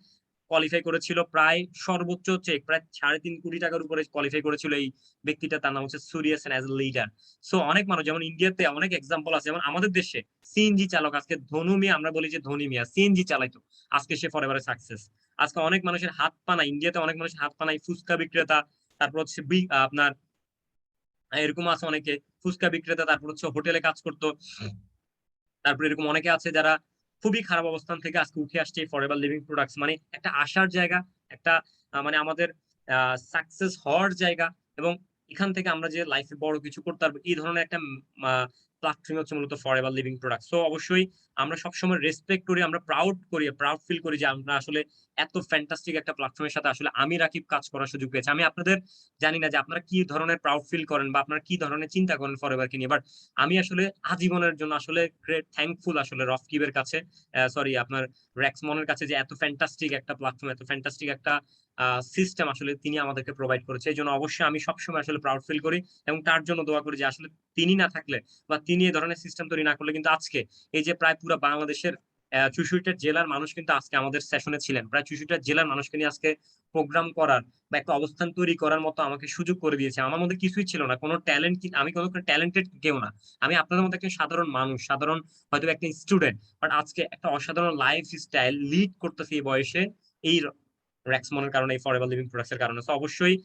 কোয়ালিফাই করেছিল, প্রায় সর্বোচ্চ চেক প্রায় 3.5 কোটি টাকার উপরে কোয়ালিফাই করেছিল এই ব্যক্তিটা। তার নাম হচ্ছে Suriya Sinha, as a leader. So অনেক মানুষ, যেমন ইন্ডিয়াতে অনেক এক্সাম্পল আছে, যেমন আমাদের দেশে সিএনজি চালক, আজকে ধনু মিয়া, আমরা বলি যে ধনী মিয়া সিএনজি চালাইতো, আজকে সে ফরএভারে সাকসেস। আজকে অনেক মানুষের হাত পা নাই, ইন্ডিয়াতে অনেক মানুষের হাত পা নাই, ফুচকা বিক্রেতা, তারপর হচ্ছে আপনার এরকম আছে অনেকে ফুচকা বিক্রেতা, তারপর হচ্ছে হোটেলে কাজ করতো, তারপর এরকম অনেকে আছে যারা খুবই খারাপ অবস্থান থেকে আজকে উঠে আসছে এই ফরএভার লিভিং প্রোডাক্টস, মানে একটা আশার জায়গা, একটা মানে আমাদের সাকসেস হওয়ার জায়গা, এবং এখান থেকে আমরা যে লাইফে বড় কিছু করতে পারবো এই ধরনের একটা প্ল্যাটফর্ম হচ্ছে মূলত ফরএভার লিভিং প্রোডাক্ট। সো অবশ্যই আমরা সবসময় রেসপেক্ট করি, আমরা প্রাউড ফিল করি যে আমরা আসলে এত ফ্যান্টাস্টিক একটা প্ল্যাটফর্মের সাথে আসলে আমি রাকিব কাজ করার সুযোগ পেয়েছি। আমি আপনাদের জানি না যে আপনারা কি ধরনের প্রাউড ফিল করেন বা আপনারা কি ধরনের চিন্তা করেন ফরএভারকে নিয়ে, বাট আমি আসলে আজীবনের জন্য আসলে গ্রেট থ্যাঙ্কফুল আসলে রফকিবের কাছে, সরি আপনার রেক্সমনের কাছে, যে এত ফ্যান্টাস্টিক একটা প্ল্যাটফর্ম, এত ফ্যান্টাস্টিক একটা সিস্টেম আসলে তিনি আমাদেরকে প্রোভাইড করেছে। এই জন্য অবশ্যই আমি সবসময় আসলে প্রাউড ফিল করি এবং তার জন্য দোয়া করি যে আসলে তিনি না থাকলে বা তিনি এই ধরনের সিস্টেম তৈরি না করলে কিন্তু আজকে এই যে প্রায় পুরো বাংলাদেশের 64টা জেলার মানুষ কিন্তু আজকে আমাদের সেশনে ছিলেন, প্রায় 64টা জেলার মানুষকে নিয়ে আজকে প্রোগ্রাম করার বা একটা অবস্থান তৈরি করার মতো আমাকে সুযোগ করে দিয়েছে। আমার মধ্যে কিছুই ছিল না, কোনো ট্যালেন্ট, আমি কোনো ট্যালেন্টেড কেউ না, আমি আপনাদের মধ্যে একটা সাধারণ মানুষ, সাধারণ হয়তো একটা স্টুডেন্ট, বাট আজকে একটা অসাধারণ লাইফ স্টাইল লিড করতেছি এই বয়সে এই রেক্সমনের কারণে, এই ফরএভার লিভিং প্রোডাক্টস এর কারণে। তো অবশ্যই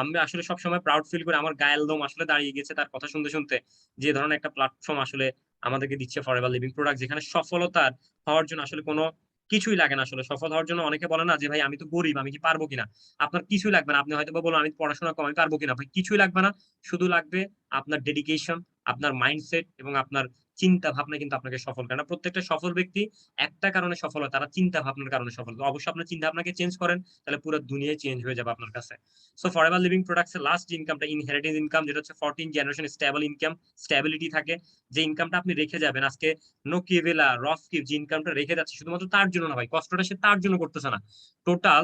আমি আসলে সবসময় প্রাউড ফিল করি, আমার গায়ের লোম আসলে দাঁড়িয়ে গেছে তার কথা শুনতে শুনতে, যে ধরনের একটা প্ল্যাটফর্ম আসলে আমাদেরকে দিচ্ছে ফরএভার লিভিং প্রোডাক্ট, যেখানে সফলতার হওয়ার জন্য আসলে কোনো কিছুই লাগে না। আসলে সফল হওয়ার জন্য অনেকে বলে না যে ভাই আমি তো গরিব, আমি কি পারবো কিনা, আপনার কিছুই লাগবে না। আপনি হয়তো বলুন আমি পড়াশোনা কম, আমি পারবো কিনা, ভাই কিছুই লাগবে না, শুধু লাগবে আপনার ডেডিকেশন, আপনার মাইন্ডসেট এবং আপনার চিন্তা ভাবনা কিন্তু আপনাকে সফল করে না। প্রত্যেকটা সফল ব্যক্তি একটা কারণে সফল হয়, তারা চিন্তা ভাবনার কারণে সফল। তো অবশ্যই আপনার চিন্তা ভাবনাকে চেঞ্জ করেন, তাহলে পুরো দুনিয়ায় চেঞ্জ হয়ে যাবে আপনার কাছে। সো ফরএভার লিভিং প্রোডাক্টস এর লাস্ট যে ইনকামটা ইনহেরিটেন্স ইনকাম, যেটা হচ্ছে 14 জেনারেশন স্টেবল ইনকাম, স্টেবিলিটি থাকে, যে ইনকামটা আপনি রেখে যাবেন। আজকে নকিভেলা রফকিভ যে ইনকামটা রেখে যাচ্ছে শুধুমাত্র তার জন্য না ভাই, কষ্টটা সে তার জন্য করতেছে না, টোটাল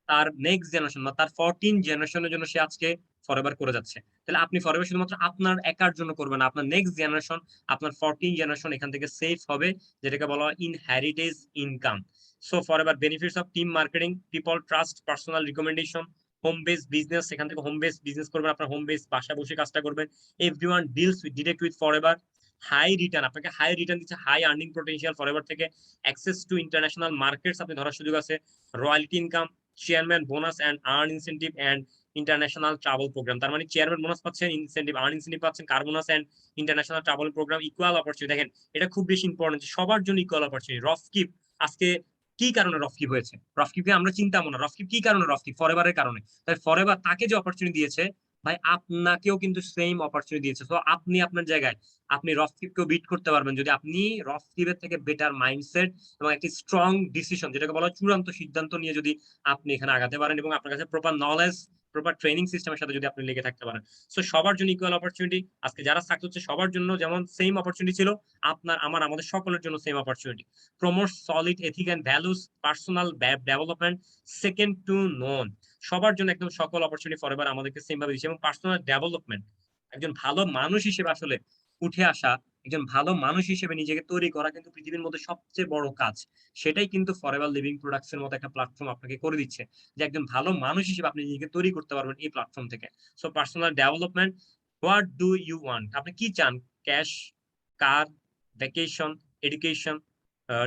তার নেক্সট জেনারেশন বা তার 14 জেনারেশনের জন্য সে আজকে ফরএভার করে যাচ্ছে। তাহলে আপনি ফরএভার শুধুমাত্র আপনার একার জন্য করবেন না, আপনার নেক্সট জেনারেশন, আপনার 14 জেনারেশন এখান থেকে সেফ হবে, যেটাকে বলা হয় inheritance income. So forever benefits of team marketing, people trust, personal recommendation, home base business, এখান থেকে হোম বেস বিজনেস করবেন, আপনার হোম বেস বাসা বসে কাজটা করবেন। Everyone deals with direct with Forever, high return, আপনাকে হাই রিটার্ন দিচ্ছে, হাই আর্নিং পটেনশিয়াল ফরএভার থেকে, অ্যাক্সেস টু ইন্টারন্যাশনাল মার্কেটস আপনি ধরার সুযোগ আছে, royalty income, chairman bonus and earn incentive and international travel program. তার মানে চেয়ারম্যান বোনাস পাচ্ছেন, ইনসেন্টিভ আর্ন ইনসেন্টিভ পাচ্ছেন, car bonus and international travel program, equal opportunity. দেখেন এটা খুব বেশি ইম্পর্টেন্ট, সবার জন্য ইকুয়াল অপরচুনিটি। রফকিব আজকে কি কারণে রফকিব হয়েছে, রফকিবকে আমরা চিন্তাবো না, রফকিব কি কারণে রফকিব, ফরএভারের কারণে। তাই ফরএভার তাকে যে অপরচুনিটি দিয়েছে ভাই, আপনাকেও কিন্তু সেম অপরচুনিটি দিয়েছে। তো আপনি আপনার জায়গায় আপনি রফকিবকেও বিট করতে পারবেন যদি আপনি রফকিবের থেকে বেটার মাইন্ডসেট এবং একটি স্ট্রং ডিসিশন, যেটাকে বলা হয় চূড়ান্ত সিদ্ধান্ত নিয়ে যদি আপনি এখানে আগাতে পারেন এবং আপনার কাছে প্রপার নলেজ, প্রপার ট্রেনিং সিস্টেমের সাথে যদি আপনি লেগে থাকতে পারেন। সো সবার জন্য ইকুয়াল অপরচুনিটি, আজকে যারা সাকসেস হচ্ছে সবার জন্য যেমন সেম অপরচুনিটি ছিল, আপনার আমার আমাদের সকলের জন্য same opportunity. Promote solid ethic and values, personal development, second to none, সবার জন্য একদম সকল অপরচুনিটি ফরএভার আমাদেরকে সেম ভাবে দিচ্ছে। এবং পার্সোনাল ডেভেলপমেন্ট, একজন ভালো মানুষ হিসেবে আসলে উঠে আসা, একজন ভালো মানুষ হিসেবে নিজেকে তৈরি করা কিন্তু পৃথিবীর মধ্যে সবচেয়ে বড় কাজ। সেটাই কিন্তু ফরএভার লিভিং প্রোডাক্টস এর মতো একটা প্ল্যাটফর্ম আপনাকে করে দিচ্ছে, যে একজন ভালো মানুষ হিসেবে আপনি নিজেকে তৈরি করতে পারবেন এই প্ল্যাটফর্ম থেকে। So personal development, what do you want, আপনি কি চান, cash, car, vacation, education,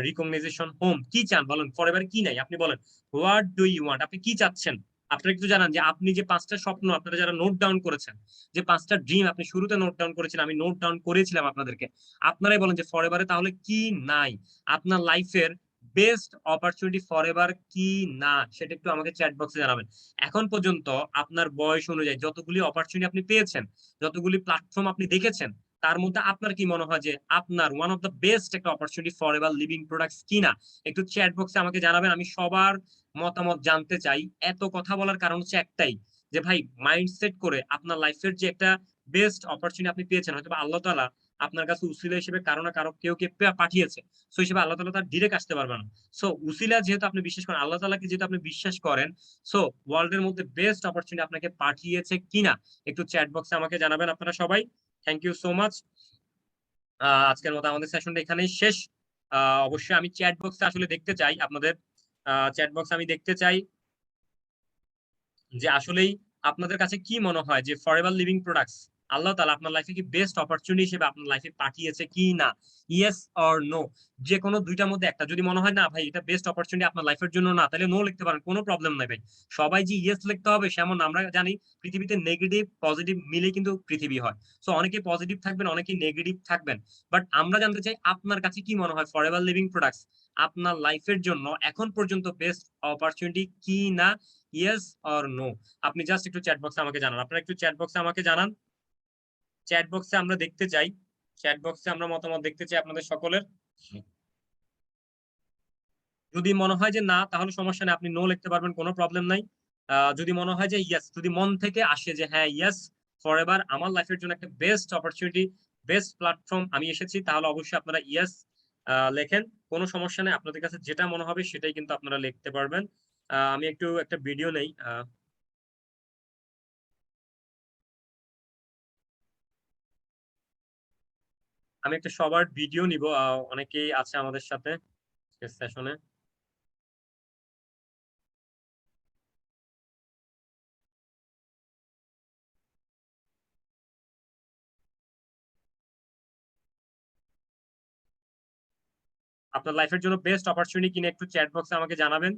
recognition, home, কি চান বলেন, ফরএভার কি নাই আপনি বলেন, হোয়াট ডু ইউ ওয়ান্ট, আপনি কি চাচ্ছেন। আপনারা একটু জানান যে আপনি যে 5টা স্বপ্ন আপনারা যারা নোট ডাউন করেছেন, যে 5টা ড্রিম আপনি শুরুতে নোট ডাউন করেছিলেন, আমি নোট ডাউন করেছিলাম আপনাদেরকে, আপনারাই বলেন যে ফরএভারে তাহলে কি নাই, আপনার লাইফের বেস্ট অপরচুনিটি ফরএভার কি না, সেটা একটু আমাকে চ্যাট বক্সে জানাবেন। এখন পর্যন্ত আপনার বয়স অনুযায়ী যতগুলি অপরচুনিটি আপনি পেয়েছেন, যতগুলি প্ল্যাটফর্ম আপনি দেখেছেন, তার মধ্যে আপনার কি মনে হয় যে আপনার ওয়ান অফ দ্য বেস্ট একটা অপরচুনিটি ফরএভার লিভিং প্রোডাক্টস কিনা, একটু চ্যাট বক্সে আমাকে জানাবেন। আমি সবার মতামত জানতে চাই। এত কথা বলার কারণ হচ্ছে একটাই, যে ভাই মাইন্ডসেট করে আপনার লাইফের যে একটা বেস্ট অপরচুনিটি আপনি পেয়েছেন, হয়তো আল্লাহ তাআলা আপনার কাছে উসিলা হিসেবে কারো না কারো কেউ কে পাঠিয়েছে, সো হিসেবে আল্লাহ তাআলা তার ডিরেক্ট আসতে পারবে না। সো উসিলা যেহেতু আপনি বিশ্বাস করেন, আল্লাহ তাআলাকে যেহেতু আপনি বিশ্বাস করেন, সো ওয়ার্ল্ডের মধ্যে বেস্ট অপরচুনিটি আপনাকে পাঠিয়েছে কিনা একটু চ্যাট বক্সে আমাকে জানাবেন আপনারা সবাই। Thank you so much. আজকের মতো আমাদের সেশনটা এখানেই শেষ। অবশ্যই আমি চ্যাট বক্সে আসলে দেখতে চাই আপনাদের চ্যাট বক্স, আমি দেখতে চাই যে আসলেই আপনাদের কাছে কি মনে হয় যে ফরএভার লিভিং প্রোডাক্টস আল্লাহ তাআলা আপনার লাইফে কি বেস্ট অপরচুনিটি হিসেবে আপনার লাইফে পাঠিয়েছে কি না, ইয়েস অর নো, যে কোনো দুইটার মধ্যে একটা। যদি মনে হয় না ভাই এটা বেস্ট অপরচুনিটি আপনার লাইফের জন্য না, তাহলে নো লিখতে পারেন, কোনো প্রবলেম নাই ভাই। সবাই যে ইয়েস লিখতে হবে সেমন না। আমরা জানি পৃথিবীতে নেগেটিভ পজিটিভ মিলে কিন্তু পৃথিবী হয়। সো অনেকে পজিটিভ থাকবেন, অনেকে নেগেটিভ থাকবেন, বাট আমরা জানতে চাই আপনার কাছে কি মনে হয় ফরএভার লিভিং প্রোডাক্টস আপনার লাইফের জন্য এখন পর্যন্ত বেস্ট অপরচুনিটি কি না, ইয়েস অর নো। আপনি জাস্ট একটু চ্যাট বক্সে আমাকে জানান, আপনারা একটু চ্যাট বক্সে আমাকে জানান। চ্যাট বক্সে আমরা দেখতে চাই, চ্যাট বক্সে আমরা মতামত দেখতে চাই আপনাদের সকলের। যদি মনে হয় যে না, তাহলে সমস্যা নেই, আপনি নো লিখতে পারবেন, কোনো প্রবলেম নাই। যদি মনে হয় যে ইয়েস, যদি মন থেকে আসে যে হ্যাঁ ইয়েস ফরএভার আমার লাইফের জন্য একটা বেস্ট অপরচুনিটি, বেস্ট প্ল্যাটফর্ম আমি এসেছি, তাহলে অবশ্যই আপনারা ইয়েস লেখেন, কোনো সমস্যা নেই। আপনাদের কাছে যেটা মনে হবে সেটাই কিন্তু আপনারা লিখতে পারবেন। আমি একটু একটা ভিডিও নেই। আমি একটা সবার ভিডিও নিব, অনেকেই আছে আমাদের সাথে সেশনে। আপনার লাইফের জন্য বেস্ট অপরচুনিটি কিনা একটু চ্যাট বক্সে আমাকে জানাবেন।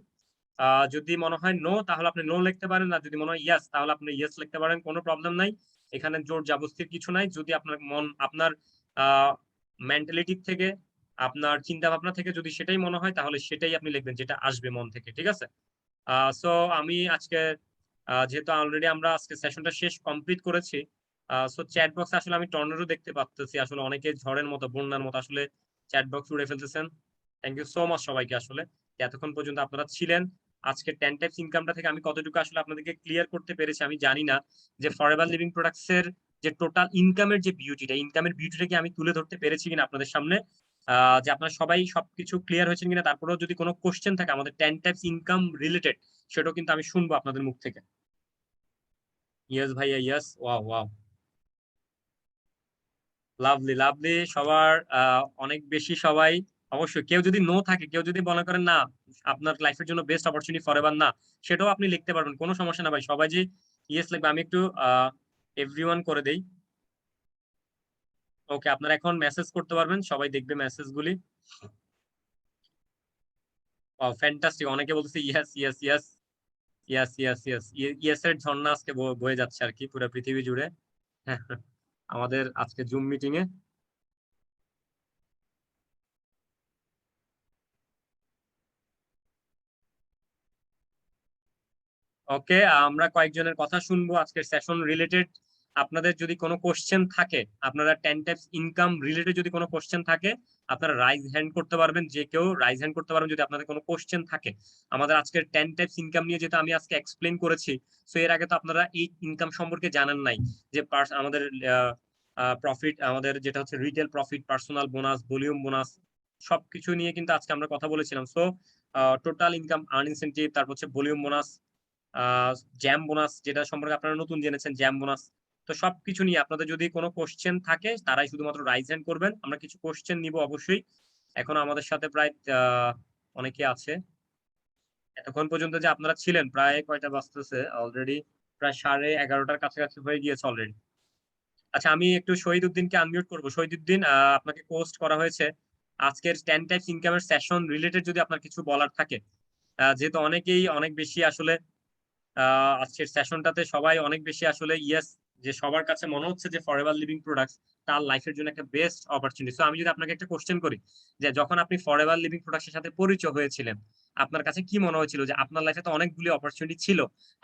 যদি মনে হয় নো, তাহলে আপনি নো লিখতে পারেন, আর যদি মনে হয় ইয়েস, তাহলে আপনি ইয়েস লিখতে পারেন, কোনো প্রবলেম নাই। এখানে জোর জাবস্তির কিছু নাই। যদি আপনার মন, আপনার মেন্টালিটি থেকে, আপনার চিন্তা ভাবনা থেকে যদি সেটাই মনে হয়, তাহলে সেটাই আপনি লিখবেন, যেটা আসবে মন থেকে, ঠিক আছে? সো আমি আজকে যেহেতু অলরেডি আমরা আজকে সেশনটা শেষ কমপ্লিট করেছি, সো চ্যাট বক্সে আসলে আমি টর্নেডো দেখতে পাচ্ছি, আসলে অনেকে ঝড়ের মতো, বন্যার মতো আসলে চ্যাট বক্স উড়ে ফেলতেছেন। থ্যাংক ইউ সো মাচ সবাইকে আসলে এতক্ষণ পর্যন্ত আপনারা ছিলেন। আজকে 10 টাইপস ইনকামটা থেকে আমি কতটুকু আসলে আপনাদেরকে ক্লিয়ার করতে পেরেছি আমি জানি না, যে ফরএভার লিভিং প্রোডাক্টস এর যে টোটাল ইনকামের যে বিউটিটা, ইনকামের বিউটিটাকে আমি তুলে ধরতে পেরেছি কিনা আপনাদের সামনে, যে আপনারা সবাই সবকিছু ক্লিয়ার হয়েছেন কিনা। তারপরেও যদি কোনো কোশ্চেন থাকে আমাদের 10 টাইপস ইনকাম রিলেটেড, সেটাও কিন্তু আমি শুনবো আপনাদের মুখ থেকে। ইয়েস ভাইয়া, yes, wow wow, lovely lovely. সবার অনেক বেশি সবাই। অবশ্যই কেউ যদি নো থাকে, কেউ যদি মনে করেন না আপনার লাইফের জন্য বেস্ট অপরচুনিটি ফরএভার না, সেটাও আপনি লিখতে পারবেন, কোনো সমস্যা না ভাই। সবাই যে ইয়েস লিখবে, আমি একটু এভরিওয়ান করে দেই। ওকে, আপনারা এখন মেসেজ করতে পারবেন, সবাই দেখবে মেসেজগুলি। ওয়াও ফ্যান্টাস্টিক, অনেকে বলতেছে yes yes yes yes yes yes, yes এর ঝর্ণা আজকে বয়ে যাচ্ছে আর কি পুরো পৃথিবী জুড়ে আমাদের আজকে জুম মিটিং এ। ওকে, আমরা কয়েকজনের কথা শুনবো আজকের সেশন রিলেটেড। আপনাদের যদি কোনো কোশ্চেন থাকে, আপনারা 10 টাইপস ইনকাম রিলেটেড যদি কোনো কোশ্চেন থাকে, আপনারা রাইজ হ্যান্ড করতে পারবেন, যে কেউ রাইজ হ্যান্ড করতে পারবেন যদি আপনাদের কোনো কোশ্চেন থাকে। আমাদের আজকের 10 টাইপস ইনকাম নিয়ে যেটা আমি আজকে এক্সপ্লেন করেছি, সো এর আগে তো আপনারা এই ইনকাম সম্পর্কে জানেন নাই, যে আমাদের প্রফিট, আমাদের যেটা হচ্ছে retail profit, personal bonus, volume bonus, সবকিছু নিয়ে কিন্তু আজকে আমরা কথা বলেছিলাম। So total income, earn incentive, তারপর হচ্ছে ভলিউম বোনাস, জ্যাম বোনাস, যেটা সম্পর্কে আপনারা নতুন জেনেছেন, জ্যাম বোনাস। তো সবকিছু নিয়ে আপনাদের যদি কোনো কোশ্চেন থাকে, তারাই শুধুমাত্র রাইজ হ্যান্ড করবেন, আমরা কিছু কোশ্চেন নিব অবশ্যই। এখন আমাদের সাথে প্রায় অনেকে আছে। এতক্ষণ পর্যন্ত যে আপনারা ছিলেন, প্রায় কয়টা বাজতেছে অলরেডি, প্রায় 11:30 কাছাকাছি হয়ে গিয়েছে অলরেডি। আচ্ছা, আমি একটু শহীদ উদ্দিনকে আনমিউট করবো। শহীদ উদ্দিন, আপনাকে পোস্ট করা হয়েছে আজকের 10 টাইপস ইনকামের সেশন রিলেটেড, যদি আপনার কিছু বলার থাকে। যেহেতু অনেকেই অনেক বেশি আসলে আজকের সেশনটাতে সবাই অনেক বেশি আসলে ইয়েস, যে সবার কাছে মনে হচ্ছে যে ফরএভার লিভিং প্রোডাক্টস তার লাইফের জন্য একটা বেস্ট অপরচুনিটি। সো আমি যদি আপনাকে একটা কোশ্চেন করি, যে যখন আপনি ফরএভার লিভিং প্রোডাক্টসের সাথে পরিচয় হয়েছিলেন, আপনার কাছে কি মনে হয়েছিল? যে আপনার লাইফে তো অনেকগুলি অপরচুনিটি ছিল,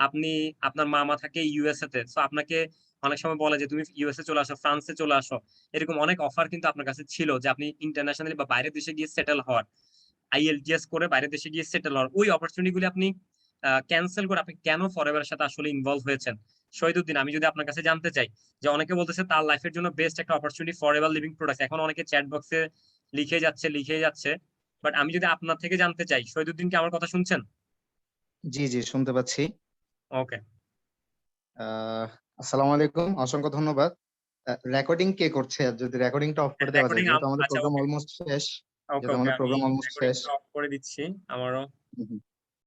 আপনি, আপনার মামা থাকে ইউএসএ তে, সো আপনাকে অনেক সময় বলে যে তুমি ইউএসএ চলে আসো, ফ্রান্সে চলে আসো, এরকম অনেক অফার কিন্তু আপনার কাছে ছিল, যে আপনি ইন্টারন্যাশনালি বা বাইরের দেশে গিয়ে সেটেল হওয়ার, আইএলটিএস করে বাইরের দেশে গিয়ে সেটেল হওয়ার, ওই অপরচুনিটি গুলি আপনি ক্যান্সেল করে আপনি কেন ফরএভারের সাথে আসলে ইনভলভ হয়েছেন? শহীদউদ্দিন, আমি যদি আপনার কাছে জানতে চাই, যে অনেকে বলতেছে তার লাইফের জন্য বেস্ট একটা অপরচুনিটি ফরএভার লিভিং প্রোডাক্টস, এখন অনেকে চ্যাট বক্সে লিখে যাচ্ছে, বাট আমি যদি আপনার থেকে জানতে চাই, শহীদউদ্দিন কি আমার কথা শুনছেন? জি জি শুনতে পাচ্ছি। ওকে, আসসালামু আলাইকুম, অসংখ্য ধন্যবাদ। রেকর্ডিং কে করছে? যদি রেকর্ডিংটা অফ করে দেওয়া যায়, যেহেতু আমাদের আচ্ছা প্রোগ্রাম ওকে অলমোস্ট শেষ। ওকে যেহেতু ওকে, আমাদের আমি প্রোগ্রাম অলমোস্ট শেষ। অফ করে দিচ্ছি আমারও।